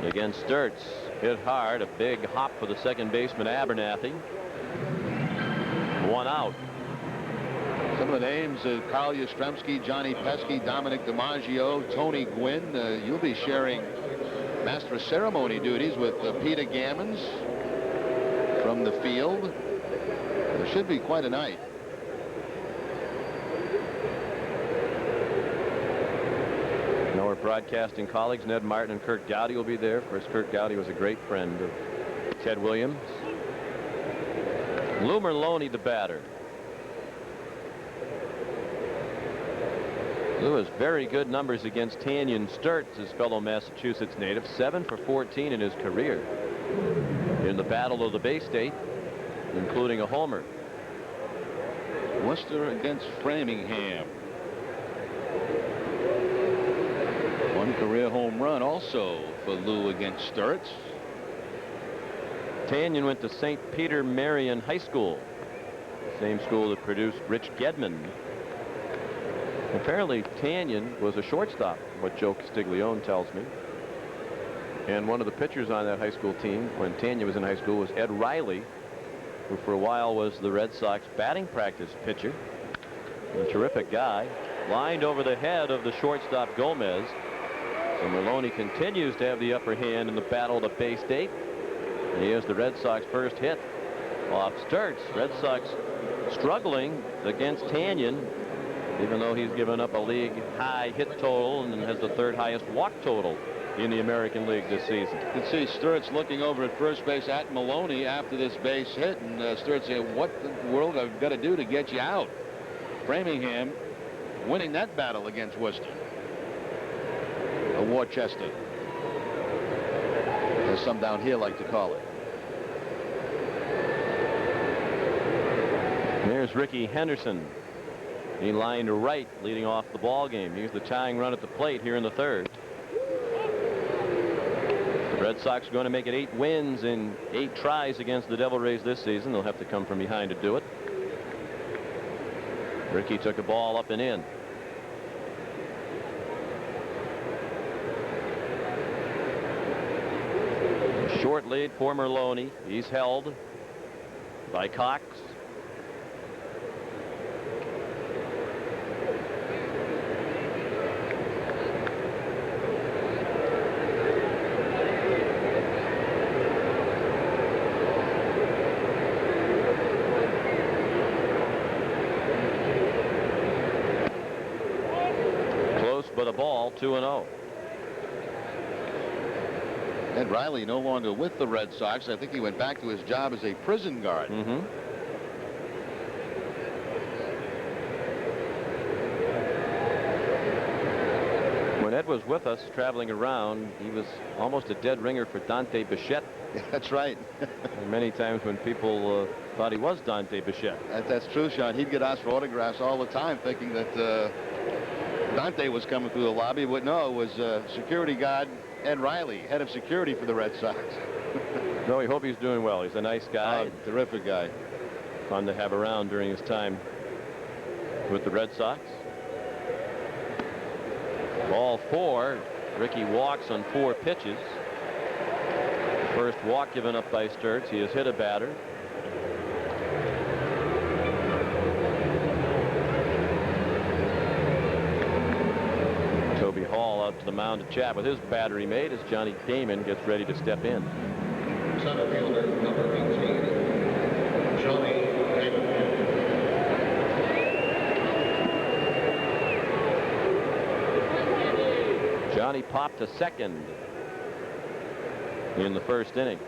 Against Sturtze, hit hard, a big hop for the second baseman, Abernathy. 1 out. Some of the names, Carl Yastrzemski, Johnny Pesky, Dominic DiMaggio, Tony Gwynn. You'll be sharing master of ceremony duties with Peter Gammons from the field. It should be quite a night. Our broadcasting colleagues, Ned Martin and Kurt Gowdy, will be there. Of course, Kurt Gowdy was a great friend of Ted Williams. Lou Merlone, the batter. Lou has very good numbers against Tanyan Sturtze, his fellow Massachusetts native. 7 for 14 in his career. in the Battle of the Bay State, including a homer. Worcester against Framingham. One career home run also for Lou against Sturtze. Tanyan went to St. Peter Marian High School, the same school that produced Rich Gedman. Apparently Tanyan was a shortstop, what Joe Castiglione tells me. And one of the pitchers on that high school team when Tanyan was in high school was Ed Riley, who for a while was the Red Sox batting practice pitcher. A terrific guy. Lined over the head of the shortstop Gomez. So Maloney continues to have the upper hand in the Battle of the Bay State. And he has the Red Sox first hit off Sturtze. Red Sox struggling against Tanyan, even though he's given up a league high hit total and has the third highest walk total in the American League this season. You can see Sturtze looking over at first base at Maloney after this base hit, and Sturtze saying, what the world I've got to do to get you out. Framingham winning that battle against Worcester. Or Worcester, as some down here like to call it. There's Ricky Henderson. He lined right, leading off the ball game. He's the tying run at the plate here in the third. The Red Sox are going to make it 8 wins in 8 tries against the Devil Rays this season. They'll have to come from behind to do it. Ricky took a ball up and in. A short lead for Maloney. He's held by Cox. But a ball, 2-0. Ed Riley no longer with the Red Sox. I think he went back to his job as a prison guard. When Ed was with us traveling around, he was almost a dead ringer for Dante Bichette. That's right. And many times when people thought he was Dante Bichette. That's true, Sean. He'd get asked for autographs all the time, thinking that Dante was coming through the lobby, but no, it was security guard Ed Riley, head of security for the Red Sox. No, we hope he's doing well. He's a nice guy. Oh, terrific guy. Fun to have around during his time with the Red Sox. Ball 4. Ricky walks on 4 pitches. First walk given up by Sturtze. He has hit a batter. Toby Hall out to the mound to chat with his battery mate as Johnny Damon gets ready to step in. Center fielder, number 18, Johnny Damon. Johnny popped to second in the first inning.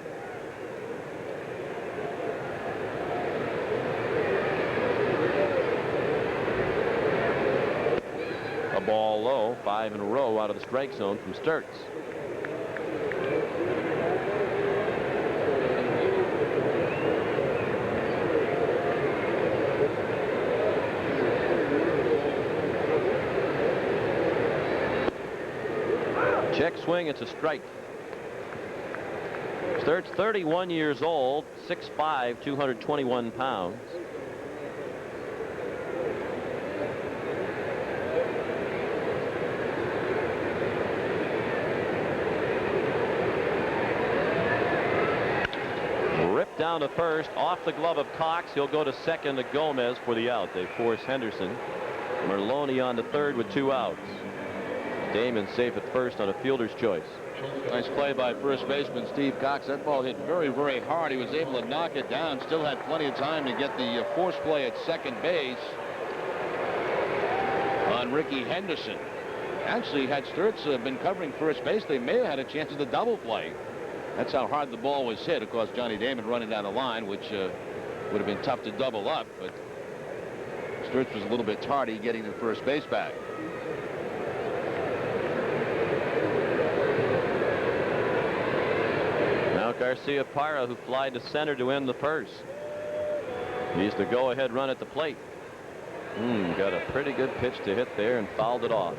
A ball low, 5 in a row out of the strike zone from Sturtze. Check swing, it's a strike. Sturtze, 31 years old, 6'5", 221 pounds. Ripped down to first, off the glove of Cox. He'll go to second to Gomez for the out. They force Henderson. Maloney on to third with 2 outs. Damon safe at first on a fielder's choice. Nice play by first baseman Steve Cox. That ball hit very, very hard. He was able to knock it down. Still had plenty of time to get the force play at second base on Ricky Henderson. Actually, had Sturtze been covering first base, they may have had a chance of the double play. That's how hard the ball was hit. Of course, Johnny Damon running down the line, which would have been tough to double up, but Sturtze was a little bit tardy getting the first base back. Garcia Parra, who flied to center to end the first. He's the go-ahead run at the plate. Got a pretty good pitch to hit there and fouled it off.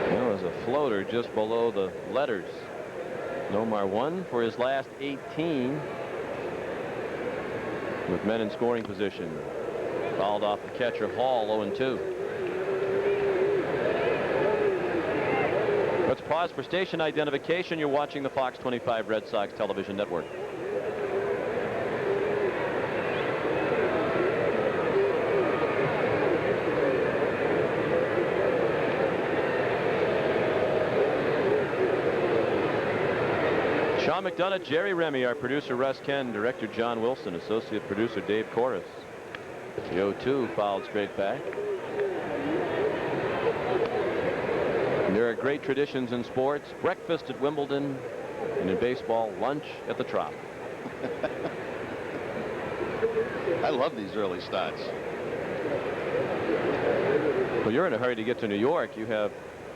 There was a floater just below the letters. Nomar 1 for his last 18 with men in scoring position. Fouled off the catcher Hall, 0-2. Let's pause for station identification. You're watching the Fox 25 Red Sox television network. Sean McDonough, Jerry Remy, our producer Russ Ken, director John Wilson, associate producer Dave Corris. The 0-2 fouled straight back. And there are great traditions in sports. Breakfast at Wimbledon, and in baseball, lunch at the Trop. I love these early starts. Well, you're in a hurry to get to New York. You have,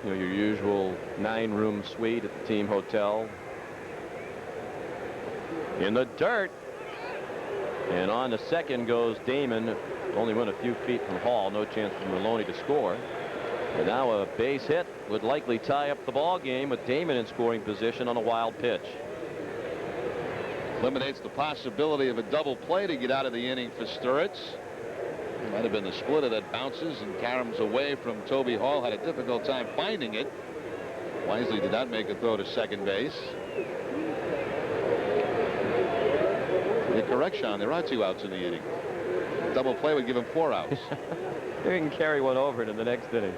your usual 9-room suite at the team hotel. In the dirt. And on to second goes Damon. Only went a few feet from Hall. No chance for Maloney to score. And now a base hit would likely tie up the ball game with Damon in scoring position on a wild pitch. Eliminates the possibility of a double play to get out of the inning for Sturtze. It might have been the splitter that bounces and caroms away from Toby Hall. Had a difficult time finding it. Wisely did not make a throw to second base. You're correct, Sean. There are 2 outs in the inning. Double play would give him 4 outs. They can carry one over in the next inning.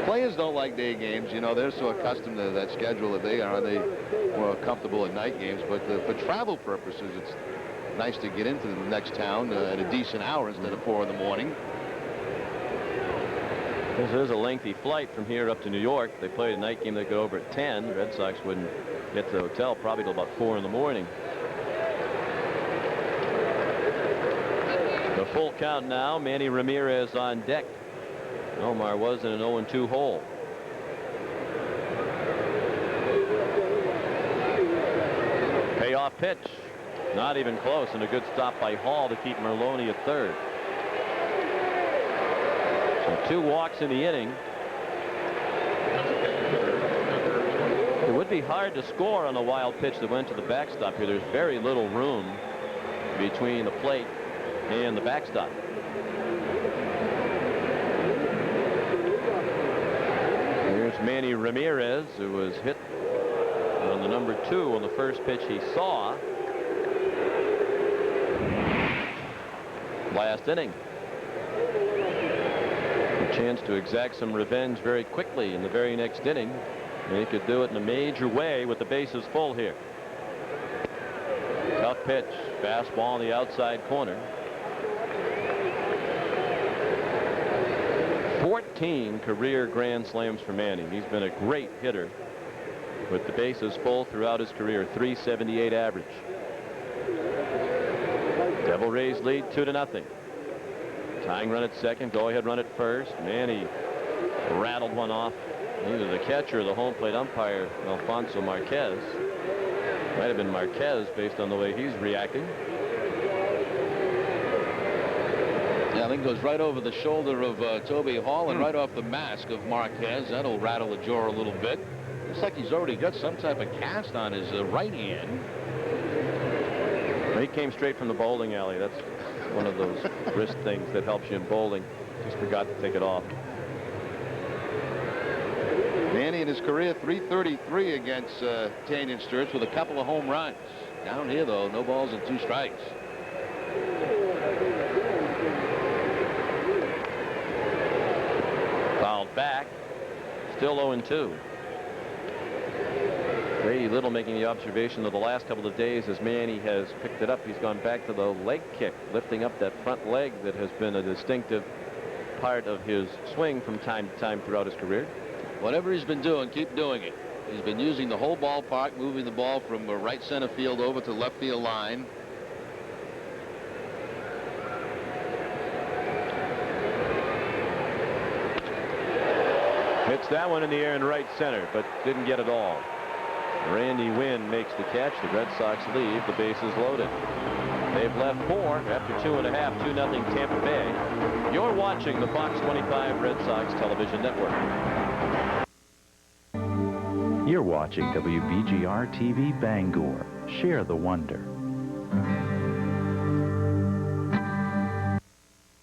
Players don't like day games. They're so accustomed to that schedule that they are. They more comfortable at night games. But for travel purposes, it's nice to get into the next town at a decent hour instead of 4 in the morning. This is a lengthy flight from here up to New York. They played a night game that got over at 10. The Red Sox wouldn't get to the hotel probably till about 4 in the morning. The full count now. Manny Ramirez on deck. Omar was in an 0-2 hole. Payoff pitch. Not even close, and a good stop by Hall to keep Merloni at third. So 2 walks in the inning. It would be hard to score on a wild pitch that went to the backstop here. There's very little room between the plate and the backstop. Here's Manny Ramirez, who was hit on the number 2 on the first pitch he saw last inning. A chance to exact some revenge very quickly in the very next inning. And he could do it in a major way with the bases full here. Tough pitch. Fastball on the outside corner. 14 career grand slams for Manny. He's been a great hitter with the bases full throughout his career. .378 average. Devil Rays lead 2-0. Tying run at second. Go ahead run at first. Manny rattled one off. Either the catcher or the home plate umpire, Alfonso Marquez. Might have been Marquez based on the way he's reacting. Yeah, I think it goes right over the shoulder of Toby Hall and right off the mask of Marquez. That'll rattle the jaw a little bit. Looks like he's already got some type of cast on his right hand. He came straight from the bowling alley. That's one of those wrist things that helps you in bowling. Just forgot to take it off. Manny in his career .333 against Tanyan Sturtze with a couple of home runs. Down here, though, no balls and 2 strikes. Fouled back. Still 0-2. Grady Little making the observation of the last couple of days as Manny has picked it up. He's gone back to the leg kick, lifting up that front leg that has been a distinctive part of his swing from time to time throughout his career. Whatever he's been doing, keep doing it. He's been using the whole ballpark, moving the ball from right center field over to left field line. Hits that one in the air in right center, but didn't get it all. Randy Wynn makes the catch. The Red Sox leave. The bases loaded. They've left 4 after 2.5. 2-0 Tampa Bay. You're watching the Fox 25 Red Sox television network. You're watching WBGR TV Bangor. Share the wonder.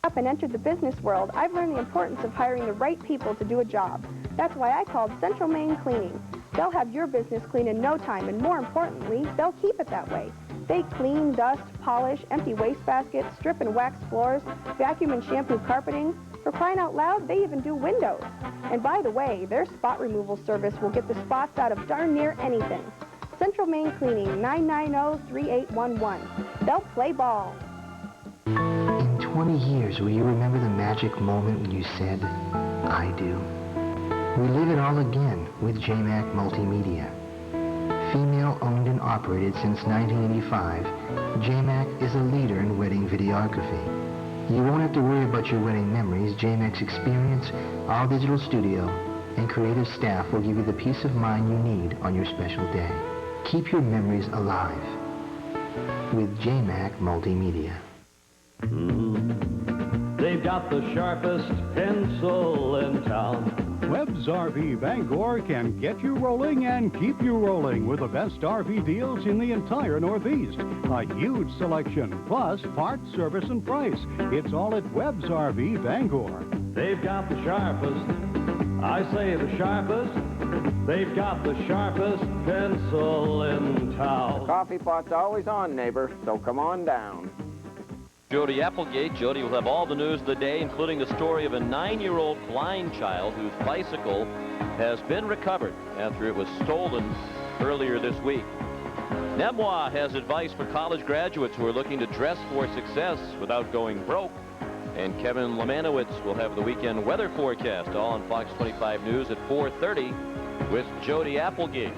Up and entered the business world, I've learned the importance of hiring the right people to do a job. That's why I called Central Maine Cleaning. They'll have your business clean in no time, and more importantly, they'll keep it that way. They clean, dust, polish, empty wastebaskets, strip and wax floors, vacuum and shampoo carpeting. For crying out loud, they even do windows. And by the way, their spot removal service will get the spots out of darn near anything. Central Maine Cleaning, 990-3811. They'll play ball. In 20 years, will you remember the magic moment when you said, I do? Relive it all again with JMAC Multimedia. Female owned and operated since 1985, JMAC is a leader in wedding videography. You won't have to worry about your wedding memories. JMAC's experience, our digital studio, and creative staff will give you the peace of mind you need on your special day. Keep your memories alive with JMAC Multimedia. They've got the sharpest pencil in town. Webb's RV Bangor can get you rolling and keep you rolling with the best RV deals in the entire Northeast. A huge selection, plus parts, service, and price. It's all at Webb's RV Bangor. They've got the sharpest, I say the sharpest. They've got the sharpest pencil in town. The coffee pot's always on, neighbor, so come on down. Jody Applegate. Jody will have all the news of the day, including the story of a 9-year-old blind child whose bicycle has been recovered after it was stolen earlier this week. Nemois has advice for college graduates who are looking to dress for success without going broke. And Kevin Lemanowitz will have the weekend weather forecast, all on Fox 25 News at 4:30 with Jody Applegate.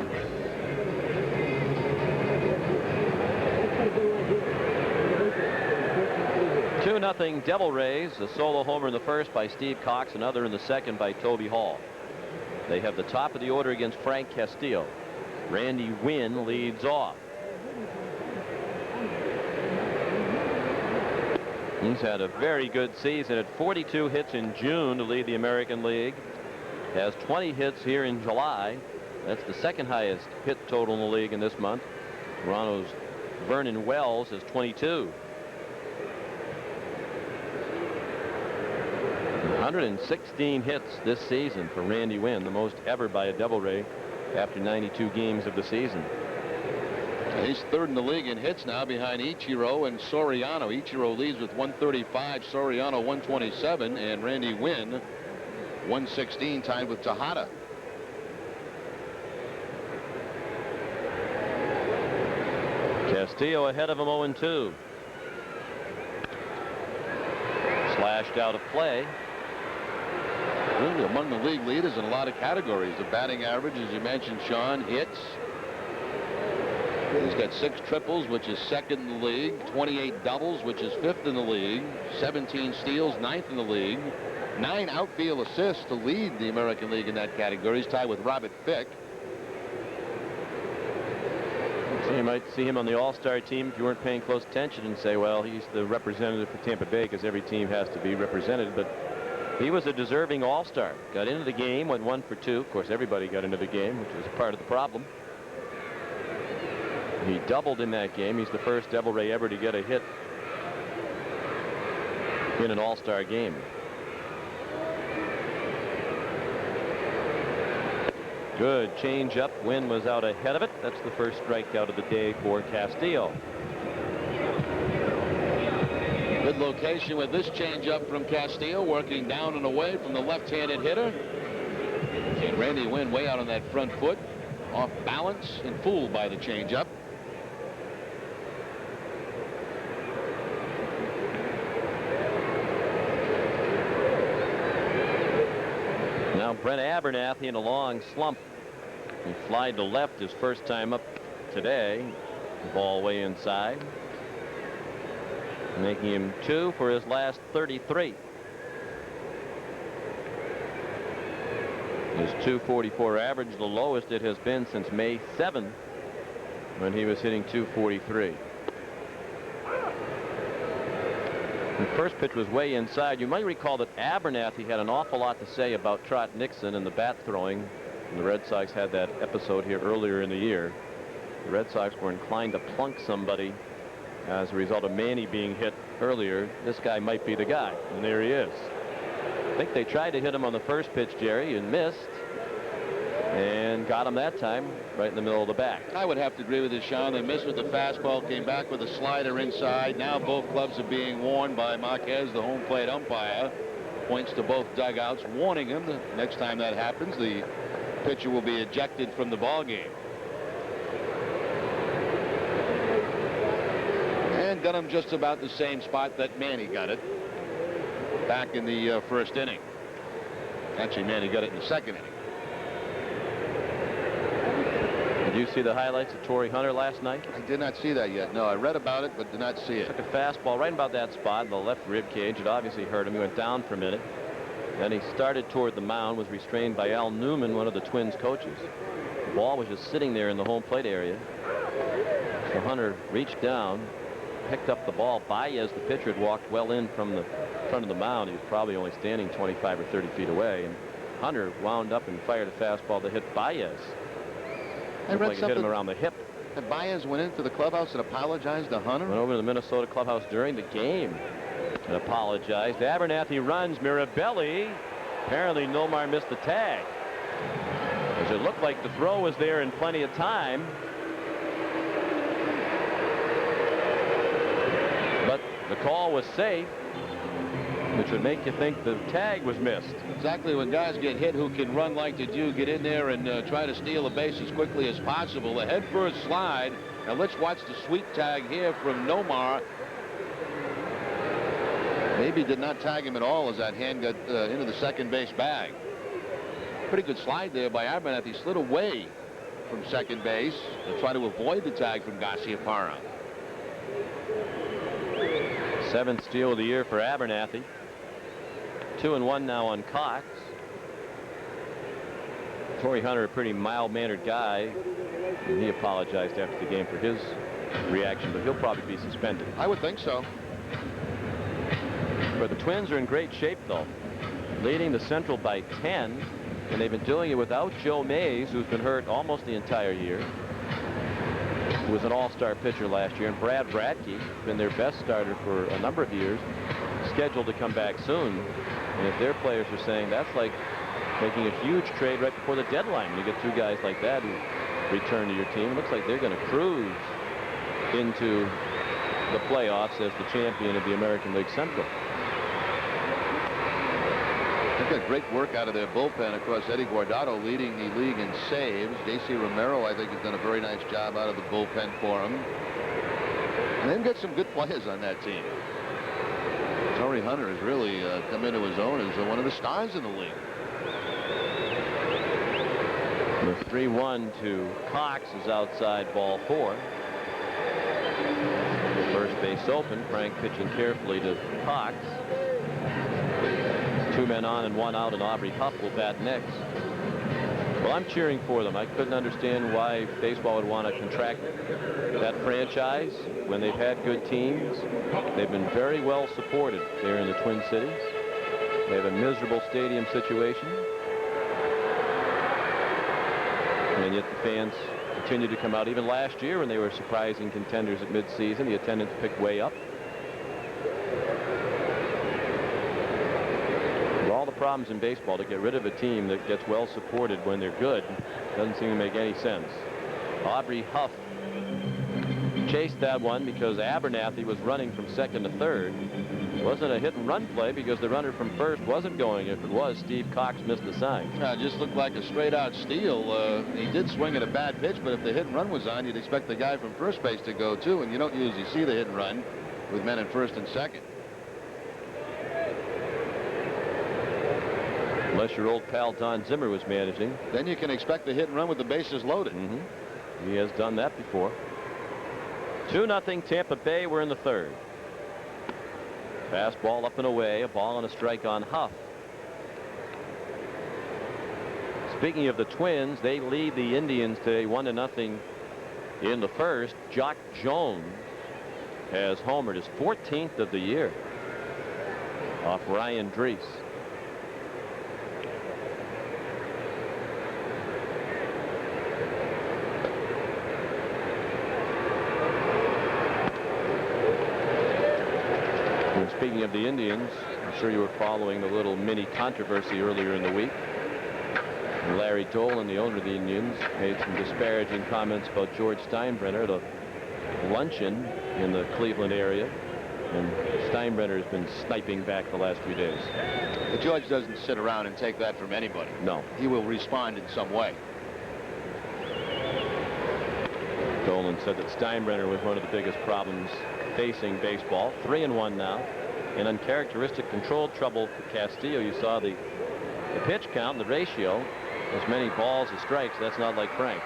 2-0 Devil Rays. A solo homer in the first by Steve Cox, another in the second by Toby Hall. They have the top of the order against Frank Castillo. Randy Wynn leads off. He's had a very good season at 42 hits in June to lead the American League. Has 20 hits here in July. That's the second highest hit total in the league in this month. Toronto's Vernon Wells has 22. 116 hits this season for Randy Wynn, the most ever by a Devil Ray after 92 games of the season. He's third in the league in hits now behind Ichiro and Soriano. Ichiro leads with 135, Soriano 127, and Randy Wynn 116, tied with Tejada. Castillo ahead of him 0-2. Slashed out of play. Really among the league leaders in a lot of categories. The batting average, as you mentioned, Sean, hits. He's got 6 triples, which is second in the league, 28 doubles, which is 5th in the league, 17 steals, 9th in the league, 9 outfield assists to lead the American League in that category. He's tied with Robert Fick. So you might see him on the All-Star team if you weren't paying close attention and say, well, he's the representative for Tampa Bay because every team has to be represented. But he was a deserving All-Star. Got into the game, went 1 for 2. Of course, everybody got into the game, which was part of the problem. He doubled in that game. He's the first Devil Ray ever to get a hit in an All-Star game. Good change-up. Wynn was out ahead of it. That's the first strikeout of the day for Castillo. Good location with this change-up from Castillo, working down and away from the left-handed hitter. And Randy Wynn way out on that front foot, off balance and fooled by the change-up. Now Brent Abernathy in a long slump. He flied to left his first time up today. Ball way inside, making him 2 for his last 33. His .244 average, the lowest it has been since May 7th, when he was hitting .243. The first pitch was way inside. You might recall that Abernathy had an awful lot to say about Trot Nixon and the bat throwing. And the Red Sox had that episode here earlier in the year. The Red Sox were inclined to plunk somebody as a result of Manny being hit earlier. This guy might be the guy, and there he is. I think they tried to hit him on the first pitch, Jerry, and missed, and got him that time right in the middle of the back. I would have to agree with you, Sean. They missed with the fastball, came back with a slider inside. Now both clubs are being warned by Marquez, the home plate umpire. Points to both dugouts, warning him that next time that happens, the pitcher will be ejected from the ball game. And got him just about the same spot that Manny got it back in the first inning. Actually, Manny got it in the second inning. Did you see the highlights of Torrey Hunter last night? I did not see that yet. No, I read about it, but did not see it. Took a fastball right about that spot in the left rib cage. It obviously hurt him. He went down for a minute. Then he started toward the mound, was restrained by Al Newman, one of the Twins coaches. The ball was just sitting there in the home plate area. So Hunter reached down, picked up the ball. Baez, the pitcher, had walked well in from the front of the mound. He was probably only standing 25 or 30 feet away. And Hunter wound up and fired a fastball that hit Baez. I read like it hit him around the hip. And Baez went into the clubhouse and apologized to Hunter. Went over to the Minnesota clubhouse during the game and apologized. Abernathy runs. Mirabelli. Apparently Nomar missed the tag, as it looked like the throw was there in plenty of time. But the call was safe, which would make you think the tag was missed. Exactly. When guys get hit who can run like they do, get in there and try to steal a base as quickly as possible. The head first slide. Now let's watch the sweep tag here from Nomar. Maybe did not tag him at all as that hand got into the second base bag. Pretty good slide there by Abernathy. Slid away from second base to try to avoid the tag from Garciaparra. 7th steal of the year for Abernathy. 2-1 now on Cox. Torrey Hunter, a pretty mild-mannered guy, and he apologized after the game for his reaction, but he'll probably be suspended. I would think so. But the Twins are in great shape, though, leading the Central by 10, and they've been doing it without Joe Mays, who's been hurt almost the entire year, who was an all-star pitcher last year, and Brad Bradke, been their best starter for a number of years, scheduled to come back soon. And if their players are saying that's like making a huge trade right before the deadline, when you get two guys like that who return to your team, it looks like they're going to cruise into the playoffs as the champion of the American League Central. They've got great work out of their bullpen. Of course, Eddie Guardado leading the league in saves. J.C. Romero, I think, has done a very nice job out of the bullpen for him. And they've got some good players on that team. Torrey Hunter has really come into his own as one of the stars in the league. The 3-1 to Cox is outside ball 4. First base open. Frank pitching carefully to Cox. 2 men on and 1 out, and Aubrey Huff will bat next. Well, I'm cheering for them. I couldn't understand why baseball would want to contract that franchise when they've had good teams. They've been very well supported there in the Twin Cities. They have a miserable stadium situation, and yet the fans continue to come out. Even last year, when they were surprising contenders at midseason, the attendance picked way up. All the problems in baseball, to get rid of a team that gets well supported when they're good doesn't seem to make any sense. Aubrey Huff chased that one because Abernathy was running from second to third. It wasn't a hit and run play because the runner from first wasn't going. If it was, Steve Cox missed the sign. It just looked like a straight out steal. He did swing at a bad pitch, but if the hit and run was on, you'd expect the guy from first base to go too, and you don't usually see the hit and run with men in first and second. Unless your old pal Don Zimmer was managing. Then you can expect the hit and run with the bases loaded. He has done that before. 2-0 Tampa Bay. We're in the third. Fastball up and away. A ball and a strike on Huff. Speaking of the Twins, they lead the Indians today 1-0 in the first. Jock Jones has homered, his 14th of the year, off Ryan Drees. And speaking of the Indians, I'm sure you were following the little mini controversy earlier in the week. Larry Dolan, the owner of the Indians, made some disparaging comments about George Steinbrenner at a luncheon in the Cleveland area, and Steinbrenner has been sniping back the last few days. But George doesn't sit around and take that from anybody. No. He will respond in some way. Dolan said that Steinbrenner was one of the biggest problems facing baseball. 3-1 now. In uncharacteristic control trouble for Castillo. You saw the pitch count, the ratio, as many balls as strikes. That's not like Frank.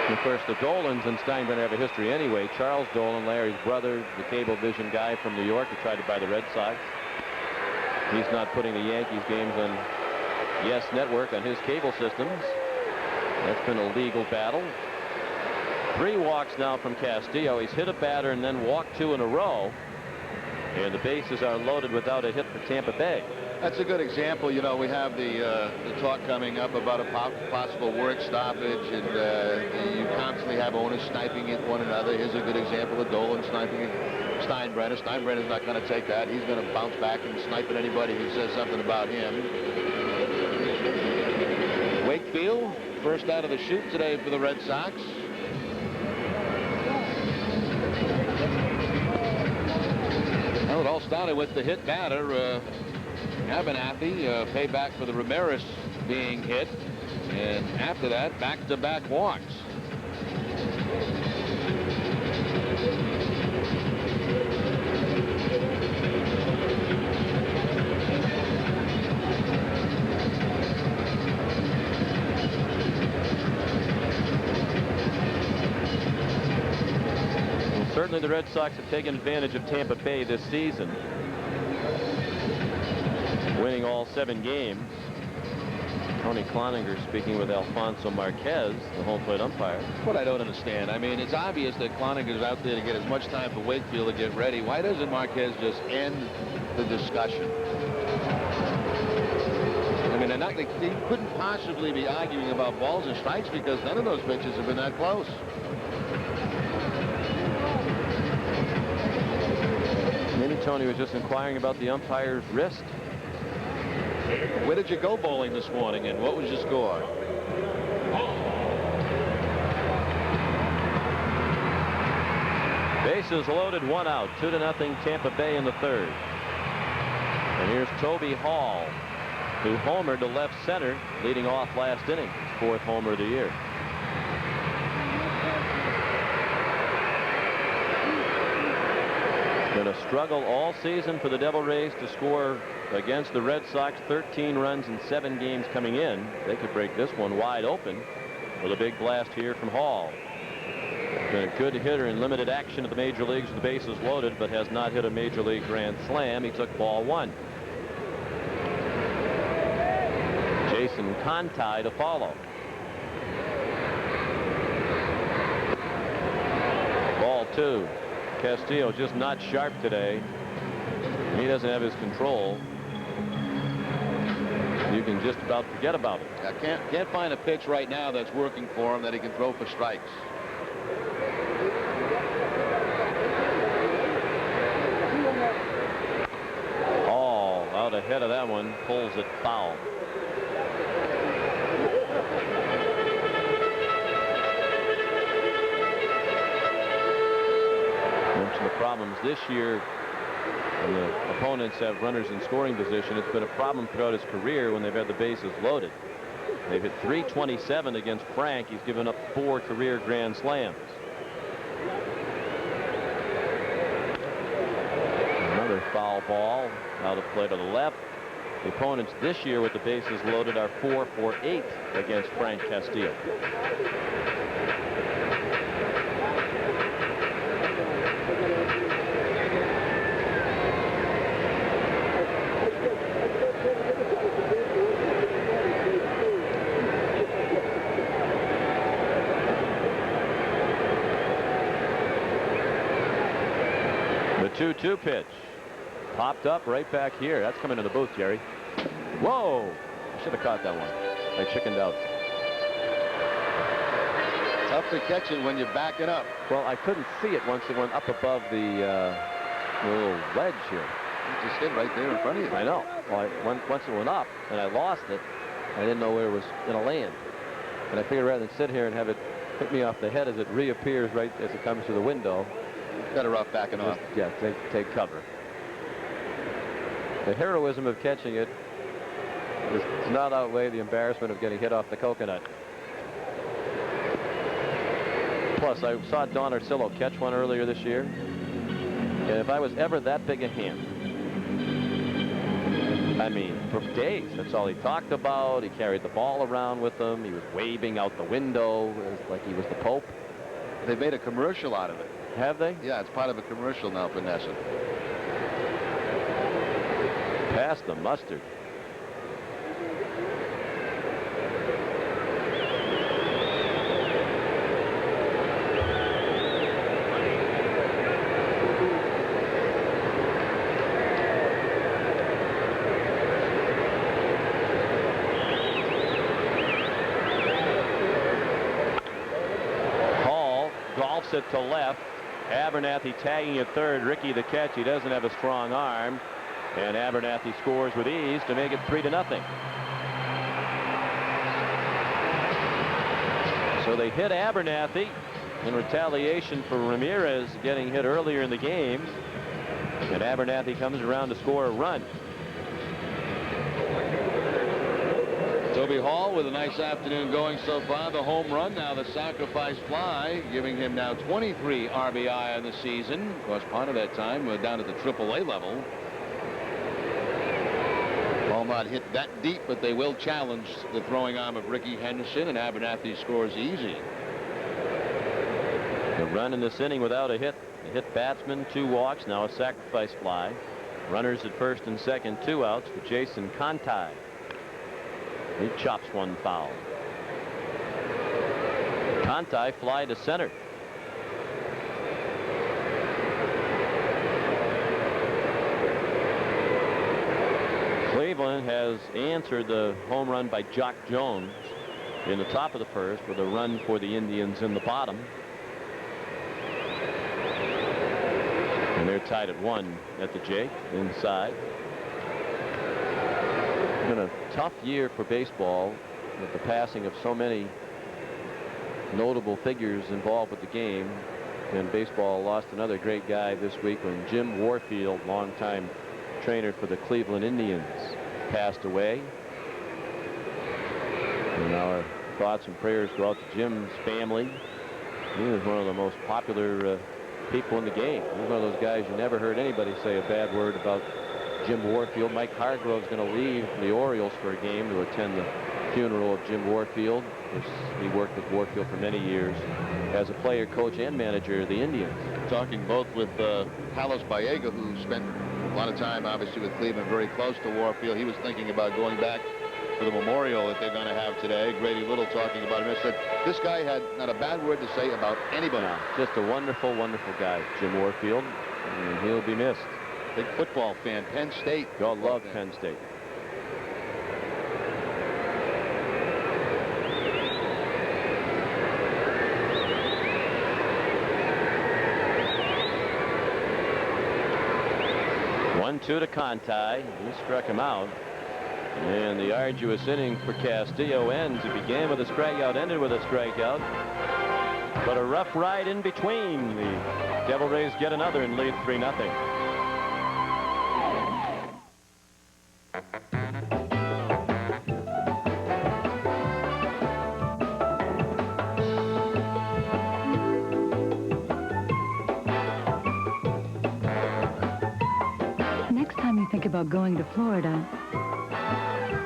Of course, the Dolans and Steinbrenner have a history anyway. Charles Dolan, Larry's brother, the cable vision guy from New York who tried to buy the Red Sox. He's not putting the Yankees games on Yes Network on his cable systems. That's been a legal battle. 3 walks now from Castillo. He's hit a batter and then walked 2 in a row. And the bases are loaded without a hit for Tampa Bay. That's a good example. You know, we have the talk coming up about a possible work stoppage, and you constantly have owners sniping at one another. Here's a good example of Dolan sniping at Steinbrenner. Steinbrenner's not going to take that. He's going to bounce back and snipe at anybody who says something about him. Wakefield, first out of the chute today for the Red Sox. Well, it all started with the hit batter, Abernathy, payback for the Ramirez being hit, and after that, back-to-back walks. Well, certainly the Red Sox have taken advantage of Tampa Bay this season, winning all 7 games. Tony Cloninger speaking with Alfonso Marquez, the home plate umpire. What I don't understand, I mean, it's obvious that Cloninger's out there to get as much time for Wakefield to get ready. Why doesn't Marquez just end the discussion? I mean, they couldn't possibly be arguing about balls and strikes because none of those pitches have been that close. Maybe Tony was just inquiring about the umpire's wrist. Where did you go bowling this morning, and what was your score? Bases loaded, 1 out, 2-0 Tampa Bay in the third. And here's Toby Hall, who homered to left center, leading off last inning, 4th homer of the year. Been a struggle all season for the Devil Rays to score against the Red Sox. 13 runs in 7 games coming in. They could break this one wide open with a big blast here from Hall. Been a good hitter in limited action at the major leagues with the bases loaded, but has not hit a major league grand slam. He took ball 1. Jason Conti to follow. Ball 2. Castillo just not sharp today. He doesn't have his control. You can just about forget about it. I can't find a pitch right now that's working for him that he can throw for strikes. All out ahead of that one, pulls it foul. The problems this year when the opponents have runners in scoring position. It's been a problem throughout his career when they've had the bases loaded. They've hit .327 against Frank. He's given up 4 career grand slams. Another foul ball out of play to the left. The opponents this year with the bases loaded are 4 for 8 against Frank Castillo. 2-2 pitch. Popped up right back here. That's coming to the booth, Jerry. Whoa! I should have caught that one. I chickened out. Tough to catch it when you're backing up. Well, I couldn't see it once it went up above the little ledge here. It just hit right there in front of you. I know. Well, once it went up and I lost it, I didn't know where it was going to land. And I figured rather than sit here and have it hit me off the head as it reappears right as it comes to the window. Better off backing off. Yeah, take cover. The heroism of catching it does not outweigh the embarrassment of getting hit off the coconut. Plus, I saw Don Orsillo catch one earlier this year. And if I was ever that big a hand, I mean, for days, that's all he talked about. He carried the ball around with him. He was waving out the window like he was the Pope. They made a commercial out of it. Have they? Yeah, it's part of a commercial now for Nessa. Past the mustard. Hall golfs it to left. Abernathy tagging at third. Ricky the catch. He doesn't have a strong arm. And Abernathy scores with ease to make it 3-0. So they hit Abernathy in retaliation for Ramirez getting hit earlier in the game. And Abernathy comes around to score a run. Toby Hall with a nice afternoon going so far. The home run, now the sacrifice fly, giving him now 23 RBI on the season. Of course, part of that time we're down at the AAA level. Ball not hit that deep, but they will challenge the throwing arm of Ricky Henderson, and Abernathy scores easy. The run in this inning without a hit. A hit batsman, 2 walks, now a sacrifice fly. Runners at first and second, 2 outs for Jason Conti. He chops one foul. Conti fly to center. Cleveland has answered the home run by Jock Jones in the top of the first with a run for the Indians in the bottom. And they're tied at 1 at the Jake inside. It's been a tough year for baseball with the passing of so many notable figures involved with the game. And baseball lost another great guy this week when Jim Warfield, longtime trainer for the Cleveland Indians, passed away. And our thoughts and prayers go out to Jim's family. He was one of the most popular people in the game. He was one of those guys you never heard anybody say a bad word about Jim Warfield. Mike Hargrove's going to leave the Orioles for a game to attend the funeral of Jim Warfield. He worked with Warfield for many years as a player, coach, and manager of the Indians. Talking both with Carlos Baega, who spent a lot of time, obviously, with Cleveland, very close to Warfield. He was thinking about going back for the memorial that they're going to have today. Grady Little talking about him. He said, this guy had not a bad word to say about anybody. No, just a wonderful, wonderful guy, Jim Warfield. And he'll be missed. Big football fan. Penn State. God love Penn State. One-two to Conti. He struck him out. And the arduous inning for Castillo ends. It began with a strikeout, ended with a strikeout. But a rough ride in between. The Devil Rays get another and lead 3-0. Next time you think about going to Florida,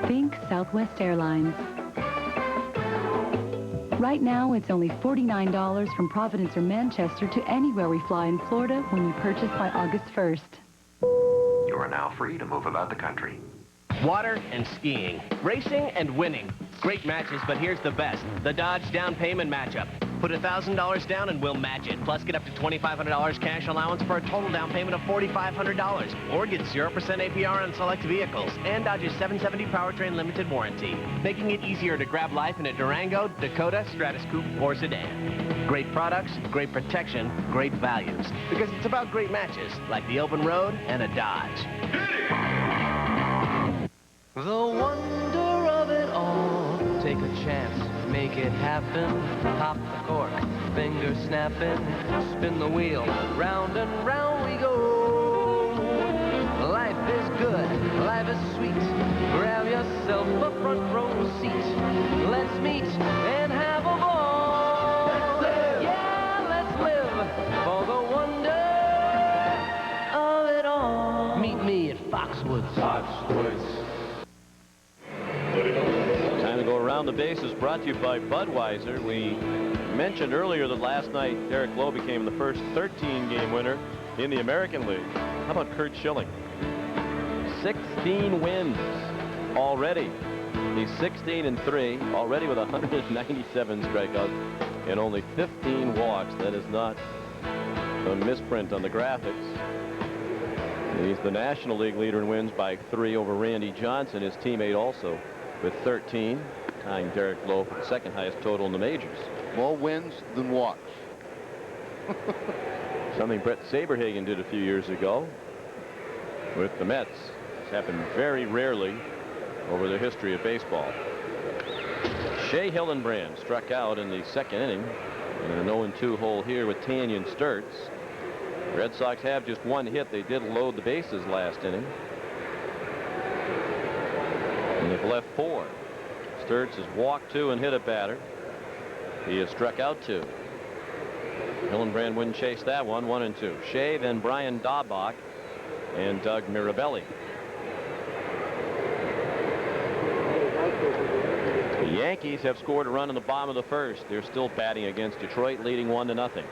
think Southwest Airlines. Right now, it's only $49 from Providence or Manchester to anywhere we fly in Florida when you purchase by August 1st. You are now free to move about the country. Water and skiing, racing and winning. Great matches, but here's the best. The Dodge down payment matchup. Put $1,000 down and we'll match it. Plus, get up to $2,500 cash allowance for a total down payment of $4,500. Or get 0% APR on select vehicles and Dodge's 770 powertrain limited warranty, making it easier to grab life in a Durango, Dakota, Stratus Coupe, or sedan. Great products, great protection, great values. Because it's about great matches, like the open road and a Dodge. The wonder of it all. Take a chance, make it happen. Pop the cork, finger snapping. Spin the wheel, round and round we go. Life is good, life is sweet. Grab yourself a front row seat. Let's meet and have a ball. Let's live. Yeah, let's live for the wonder of it all. Meet me at Foxwoods. Time to go around the bases, brought to you by Budweiser. We mentioned earlier that last night Derek Lowe became the first 13-game winner in the American League. How about Kurt Schilling? 16 wins already. He's 16-3, already with 197 strikeouts and only 15 walks. That is not a misprint on the graphics. He's the National League leader in wins by 3 over Randy Johnson, his teammate also with 13, tying Derek Lowe for the second highest total in the majors. More wins than walks. Something Brett Saberhagen did a few years ago with the Mets. It's happened very rarely over the history of baseball. Shea Hillenbrand struck out in the second inning in an 0-2 hole here with Tanyan Sturtze. Red Sox have just one hit. They did load the bases last inning. And they've left 4. Sturtze has walked 2 and hit a batter. He has struck out 2. Hillenbrand wouldn't chase that one. 1-2. Shea, then Brian Daubach and Doug Mirabelli. The Yankees have scored a run in the bottom of the first. They're still batting against Detroit, leading 1-0.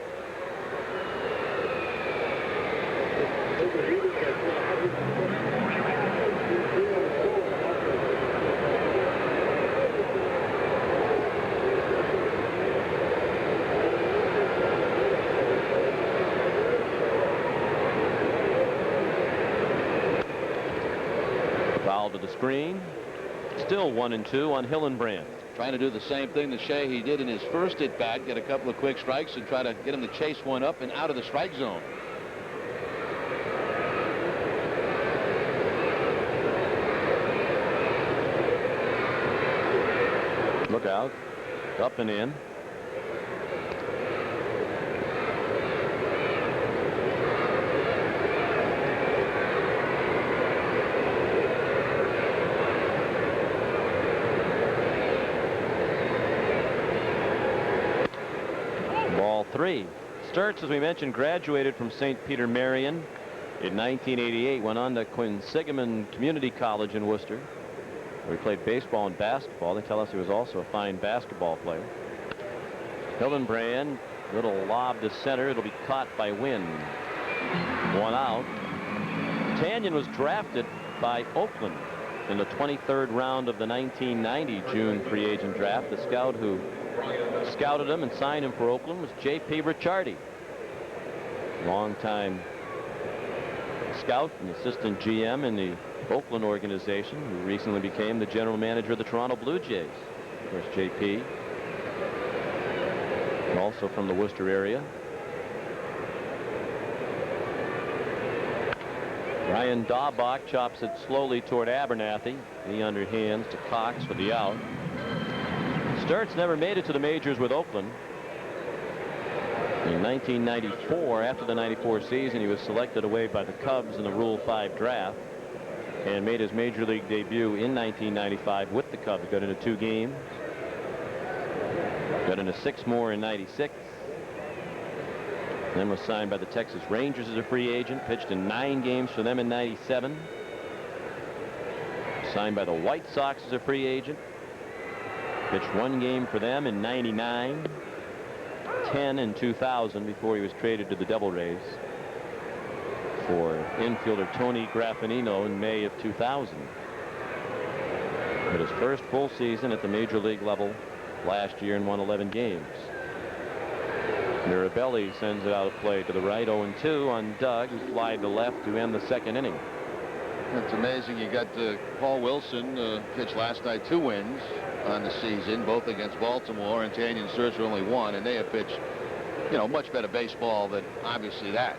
Foul to the screen. Still 1-2 on Hillenbrand. Trying to do the same thing that Shea he did in his first at bat, get a couple of quick strikes and try to get him to chase one up and out of the strike zone. Look out. Up and in. Ball 3. Sturtze, as we mentioned, graduated from St. Peter Marion in 1988. Went on to Quinsigamond Community College in Worcester, where he played baseball and basketball. They tell us he was also a fine basketball player. Hillenbrand, little lob to center. It'll be caught by Wynn. 1 out. Tanyan was drafted by Oakland in the 23rd round of the 1990 June free agent draft. The scout who scouted him and signed him for Oakland was J.P. Ricciardi, longtime scout and assistant GM in the Oakland organization, who recently became the general manager of the Toronto Blue Jays. Of course, J.P. also from the Worcester area. Brian Daubach chops it slowly toward Abernathy. He underhands to Cox for the out. Sturtze never made it to the majors with Oakland. In 1994, after the 94 season, he was selected away by the Cubs in the Rule 5 draft and made his major league debut in 1995 with the Cubs. Got into 2 games. Got into 6 more in 96. Then was signed by the Texas Rangers as a free agent. Pitched in 9 games for them in 97. Signed by the White Sox as a free agent. Pitched 1 game for them in 99. 10 in 2000 before he was traded to the Devil Rays for infielder Tony Graffinino in May of 2000. But his first full season at the major league level last year and won 11 games. Mirabelli sends it out of play to the right. 0-2 on Doug, who's flied to left to end the second inning. It's amazing. You got Paul Wilson pitched last night, 2 wins on the season, both against Baltimore, and Tanyan and Sturtze only 1, and they have pitched, you know, much better baseball than obviously that.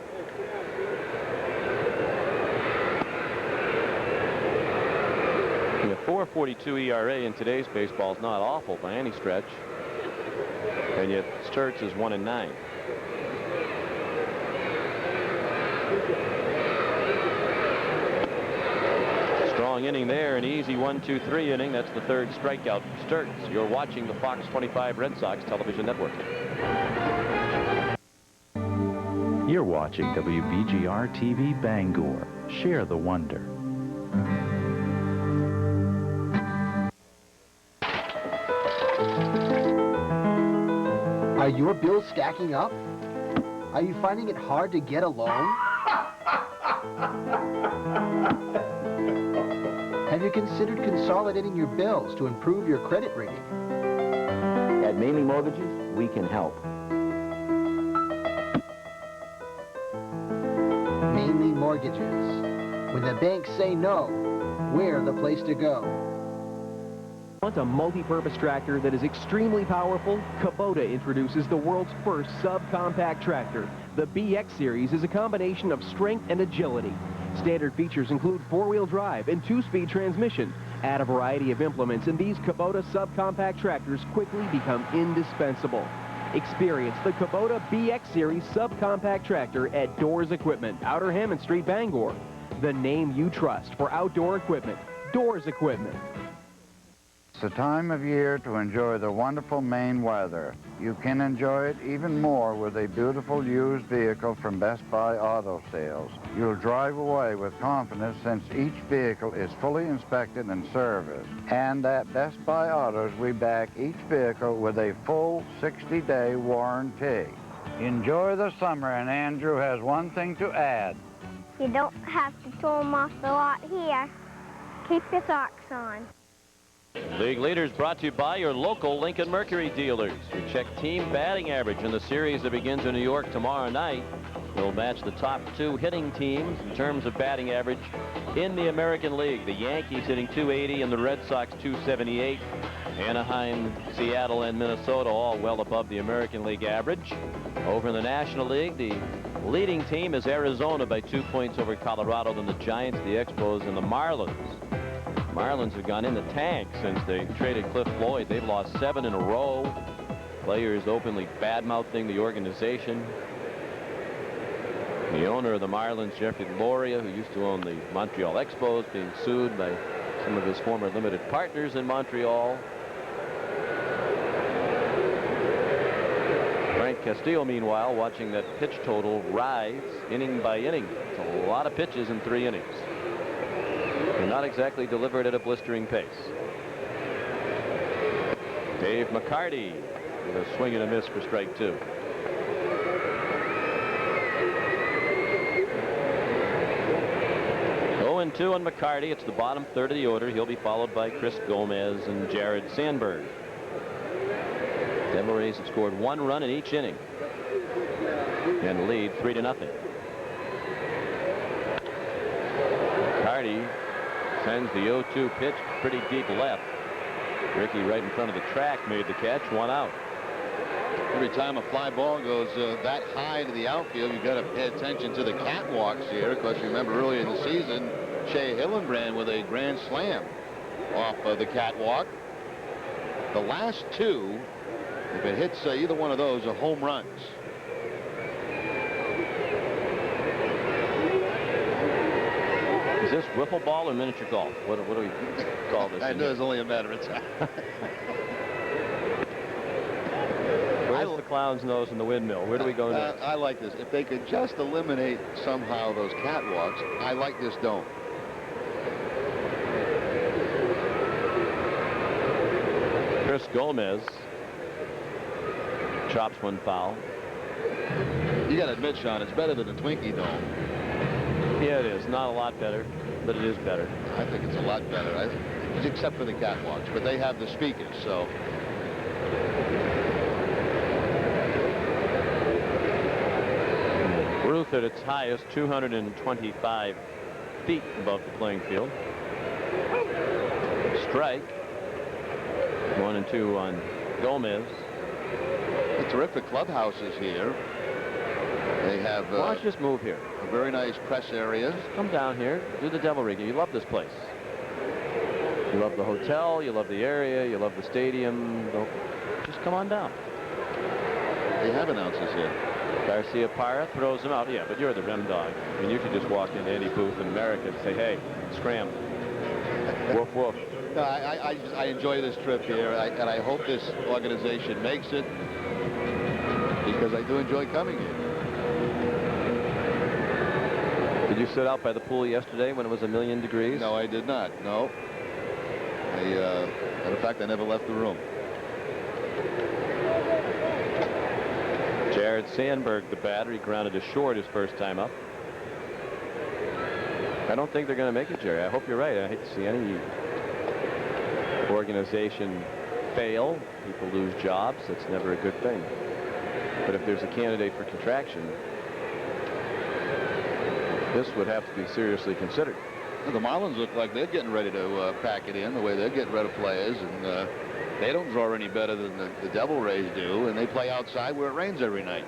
A 4.42 ERA in today's baseball is not awful by any stretch, and yet Sturtze is 1-9. Strong inning there, an easy 1-2-3 inning. That's the 3rd strikeout for Sturtze. You're watching the Fox 25 Red Sox television network. You're watching WBGR TV Bangor. Share the wonder. Are your bills stacking up? Are you finding it hard to get a loan? Have you considered consolidating your bills to improve your credit rating? At Mainly Mortgages, we can help. Mainly Mortgages. When the banks say no, we're the place to go. Want a multi-purpose tractor that is extremely powerful? Kubota introduces the world's first subcompact tractor. The BX series is a combination of strength and agility. Standard features include 4-wheel drive and 2-speed transmission. Add a variety of implements and these Kubota subcompact tractors quickly become indispensable. Experience the Kubota BX series subcompact tractor at Doors Equipment, Outer Hammond Street, Bangor. The name you trust for outdoor equipment. Doors Equipment. It's the time of year to enjoy the wonderful Maine weather. You can enjoy it even more with a beautiful used vehicle from Best Buy Auto Sales. You'll drive away with confidence since each vehicle is fully inspected and serviced. And at Best Buy Autos, we back each vehicle with a full 60-day warranty. Enjoy the summer, and Andrew has one thing to add. You don't have to tow them off the lot here. Keep your socks on. League Leaders brought to you by your local Lincoln Mercury dealers. We check team batting average in the series that begins in New York tomorrow night. We'll match the top 2 hitting teams in terms of batting average in the American League. The Yankees hitting .280 and the Red Sox .278. Anaheim, Seattle, and Minnesota all well above the American League average. Over in the National League, the leading team is Arizona by 2 points over Colorado, then the Giants, the Expos, and the Marlins. Marlins have gone in the tank since they traded Cliff Floyd. They've lost 7 in a row. Players openly bad-mouthing the organization. The owner of the Marlins, Jeffrey Loria, who used to own the Montreal Expos, being sued by some of his former limited partners in Montreal. Frank Castillo, meanwhile, watching that pitch total rise inning by inning. It's a lot of pitches in 3 innings. And not exactly delivered at a blistering pace. Dave McCarty with a swing and a miss for strike 2. And 2 on McCarty. It's the bottom third of the order. He'll be followed by Chris Gomez and Jared Sandberg. Devil Rays have scored 1 run in each inning and lead 3-0. McCarty sends the 0-2 pitch pretty deep left. Ricky right in front of the track made the catch. 1 out. Every time a fly ball goes that high to the outfield, you've got to pay attention to the catwalks here. Of course, you remember earlier in the season, Shea Hillenbrand with a grand slam off the catwalk. The last 2, if it hits either one of those, are home runs. Is this wiffle ball or miniature golf? What do we call this? I know it's only a matter of time. Where's the clown's nose in the windmill? Where do we go next? I like this. If they could just eliminate somehow those catwalks, I like this dome. Chris Gomez chops one foul. You got to admit, Sean, it's better than the Twinkie Dome. Yeah, it is. Not a lot better, but it is better. I think it's a lot better, except for the catwalks, but they have the speakers, so. booth at its highest, 225 feet above the playing field. Strike. 1-2 on Gomez. The terrific clubhouses here. They have Watch this move here. A very nice press area. Just come down here, do the devil rig. You love this place. You love the hotel, you love the area, you love the stadium. Just come on down. They have announcers here. Garcia Parra throws him out. Yeah, but you're the Rem dog. I mean, you could just walk into any booth in America and say, hey, scram. Woof, woof. No, I enjoy this trip here, and I hope this organization makes it, because I do enjoy coming here. Did you sit out by the pool yesterday when it was 1,000,000 degrees? No, I did not. No. Matter of fact, I never left the room. Jared Sandberg, the batter, he grounded to short his first time up. I don't think they're going to make it, Jerry. I hope you're right. I hate to see any organization fail. People lose jobs. That's never a good thing. But if there's a candidate for contraction, this would have to be seriously considered. Well, the Marlins look like they're getting ready to pack it in the way they're getting rid of players, and they don't draw any better than the Devil Rays do, and they play outside where it rains every night.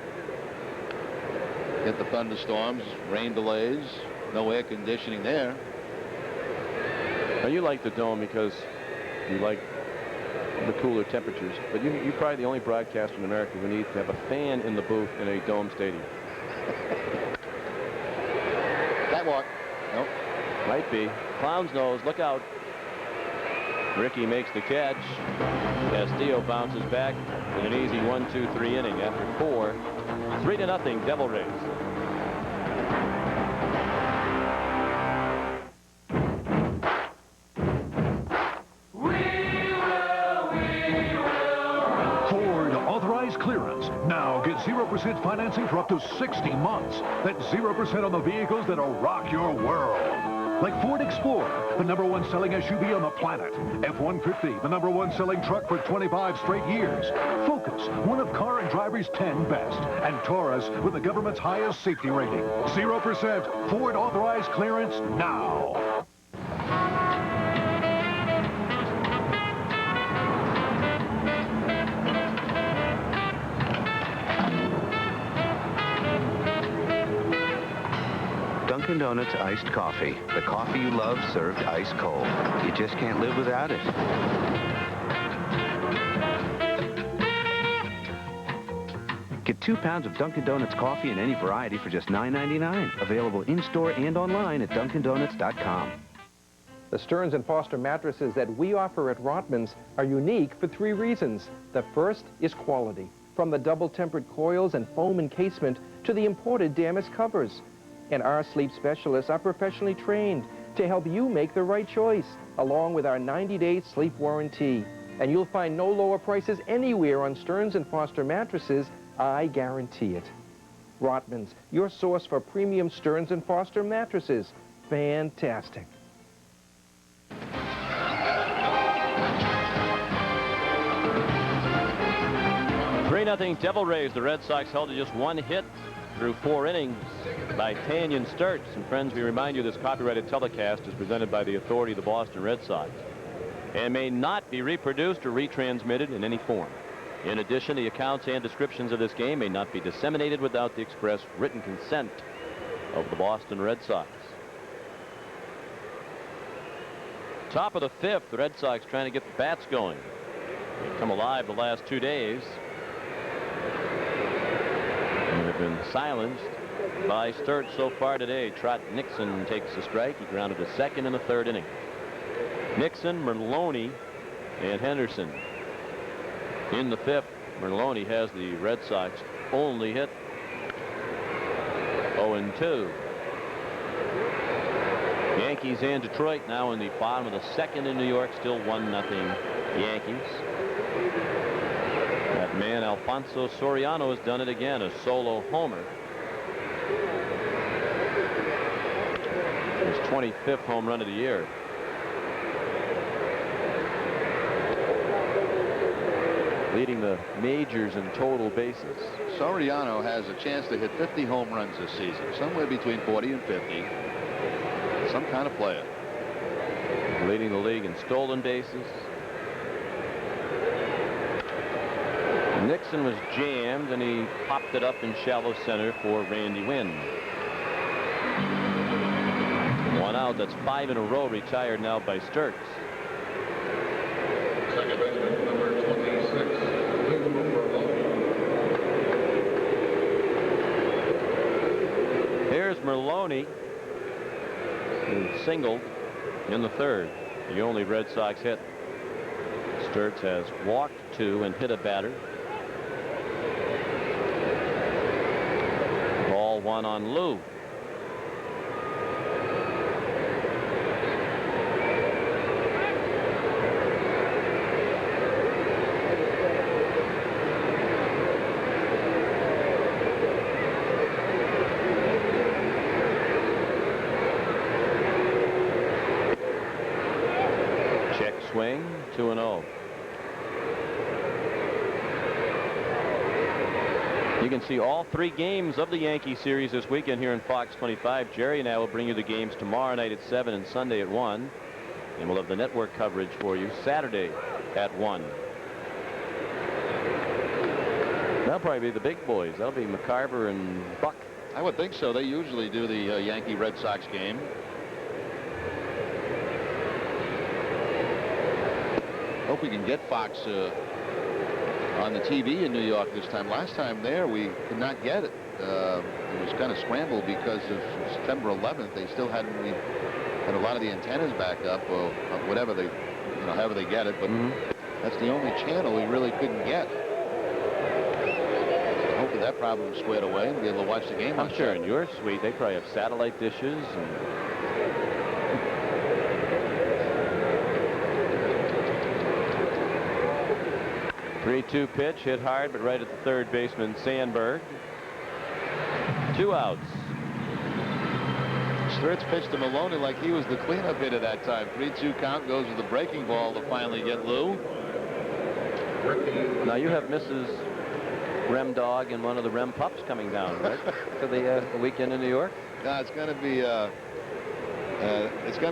Get the thunderstorms, rain delays, no air conditioning there. Now, you like the Dome because you like the cooler temperatures, but you're probably the only broadcaster in America who needs to have a fan in the booth in a Dome stadium. That walk. Nope. Might be. Clown's nose, look out. Ricky makes the catch. Castillo bounces back in an easy 1-2-3 inning after 4. 3-0 Devil Rays. Ford authorized clearance. Now get 0% financing for up to 60 months. That's 0% on the vehicles that'll rock your world. Like Ford Explorer, the #1 selling SUV on the planet. F-150, the #1 selling truck for 25 straight years. Focus, one of Car and Driver's 10 best. And Taurus with the government's highest safety rating. 0% Ford authorized clearance now. Dunkin' Donuts iced coffee. The coffee you love served ice cold. You just can't live without it. Get 2 pounds of Dunkin' Donuts coffee in any variety for just $9.99. Available in-store and online at DunkinDonuts.com. The Stearns & Foster mattresses that we offer at Rotman's are unique for 3 reasons. The first is quality. From the double-tempered coils and foam encasement to the imported damask covers. And our sleep specialists are professionally trained to help you make the right choice, along with our 90-day sleep warranty. And you'll find no lower prices anywhere on Stearns & Foster mattresses. I guarantee it. Rotman's, your source for premium Stearns & Foster mattresses. Fantastic. 3-0 Devil Rays. The Red Sox held to just 1 hit through 4 innings by Tanyan Sturtze. And friends, we remind you this copyrighted telecast is presented by the authority of the Boston Red Sox and may not be reproduced or retransmitted in any form. In addition, the accounts and descriptions of this game may not be disseminated without the express written consent of the Boston Red Sox. Top of the 5th, the Red Sox trying to get the bats going. They've come alive the last 2 days. And have been silenced by Sturtze so far today. Trot Nixon takes the strike. He grounded to second in the 3rd inning. Nixon, Merlone, and Henderson. In the 5th, Merlone has the Red Sox only hit. 0-2. Yankees and Detroit now in the bottom of the 2nd in New York. Still 1-0 Yankees. That man, Alfonso Soriano, has done it again. A solo homer. His 25th home run of the year. leading the majors in total bases. Soriano has a chance to hit 50 home runs this season, somewhere between 40 and 50. Some kind of player. Leading the league in stolen bases. Nixon was jammed, and he popped it up in shallow center for Randy Wynn. One out. That's 5 in a row retired now by Sturtze. Second baseman, number 26, Here's Merlone, who singled in the third. The only Red Sox hit. Sturtze has walked 2 and hit a batter. Ball 1 on Lou. Swing, 2-0. You can see all 3 games of the Yankee series this weekend here in Fox 25. Jerry and I will bring you the games tomorrow night at 7 and Sunday at 1. And we'll have the network coverage for you Saturday at 1. That'll probably be the big boys. That'll be McCarver and Buck. I would think so. They usually do the Yankee Red Sox game. Hope we can get Fox on the TV in New York this time. Last time there, we could not get it. It was kind of scrambled because of September 11th. They still hadn't had a lot of the antennas back up, or whatever they, however they get it. But that's the only channel we really couldn't get. So hopefully that problem is squared away and be able to watch the game. I'm sure in your suite they probably have satellite dishes. 3-2 pitch, hit hard, but right at the third baseman, Sandberg. 2 outs. Sturtze pitched to Maloney like he was the cleanup hitter that time. 3-2 count, goes with the breaking ball to finally get Lou. Now you have Mrs. Rem Dog and one of the Rem Pups coming down, right? For the weekend in New York? No, it's going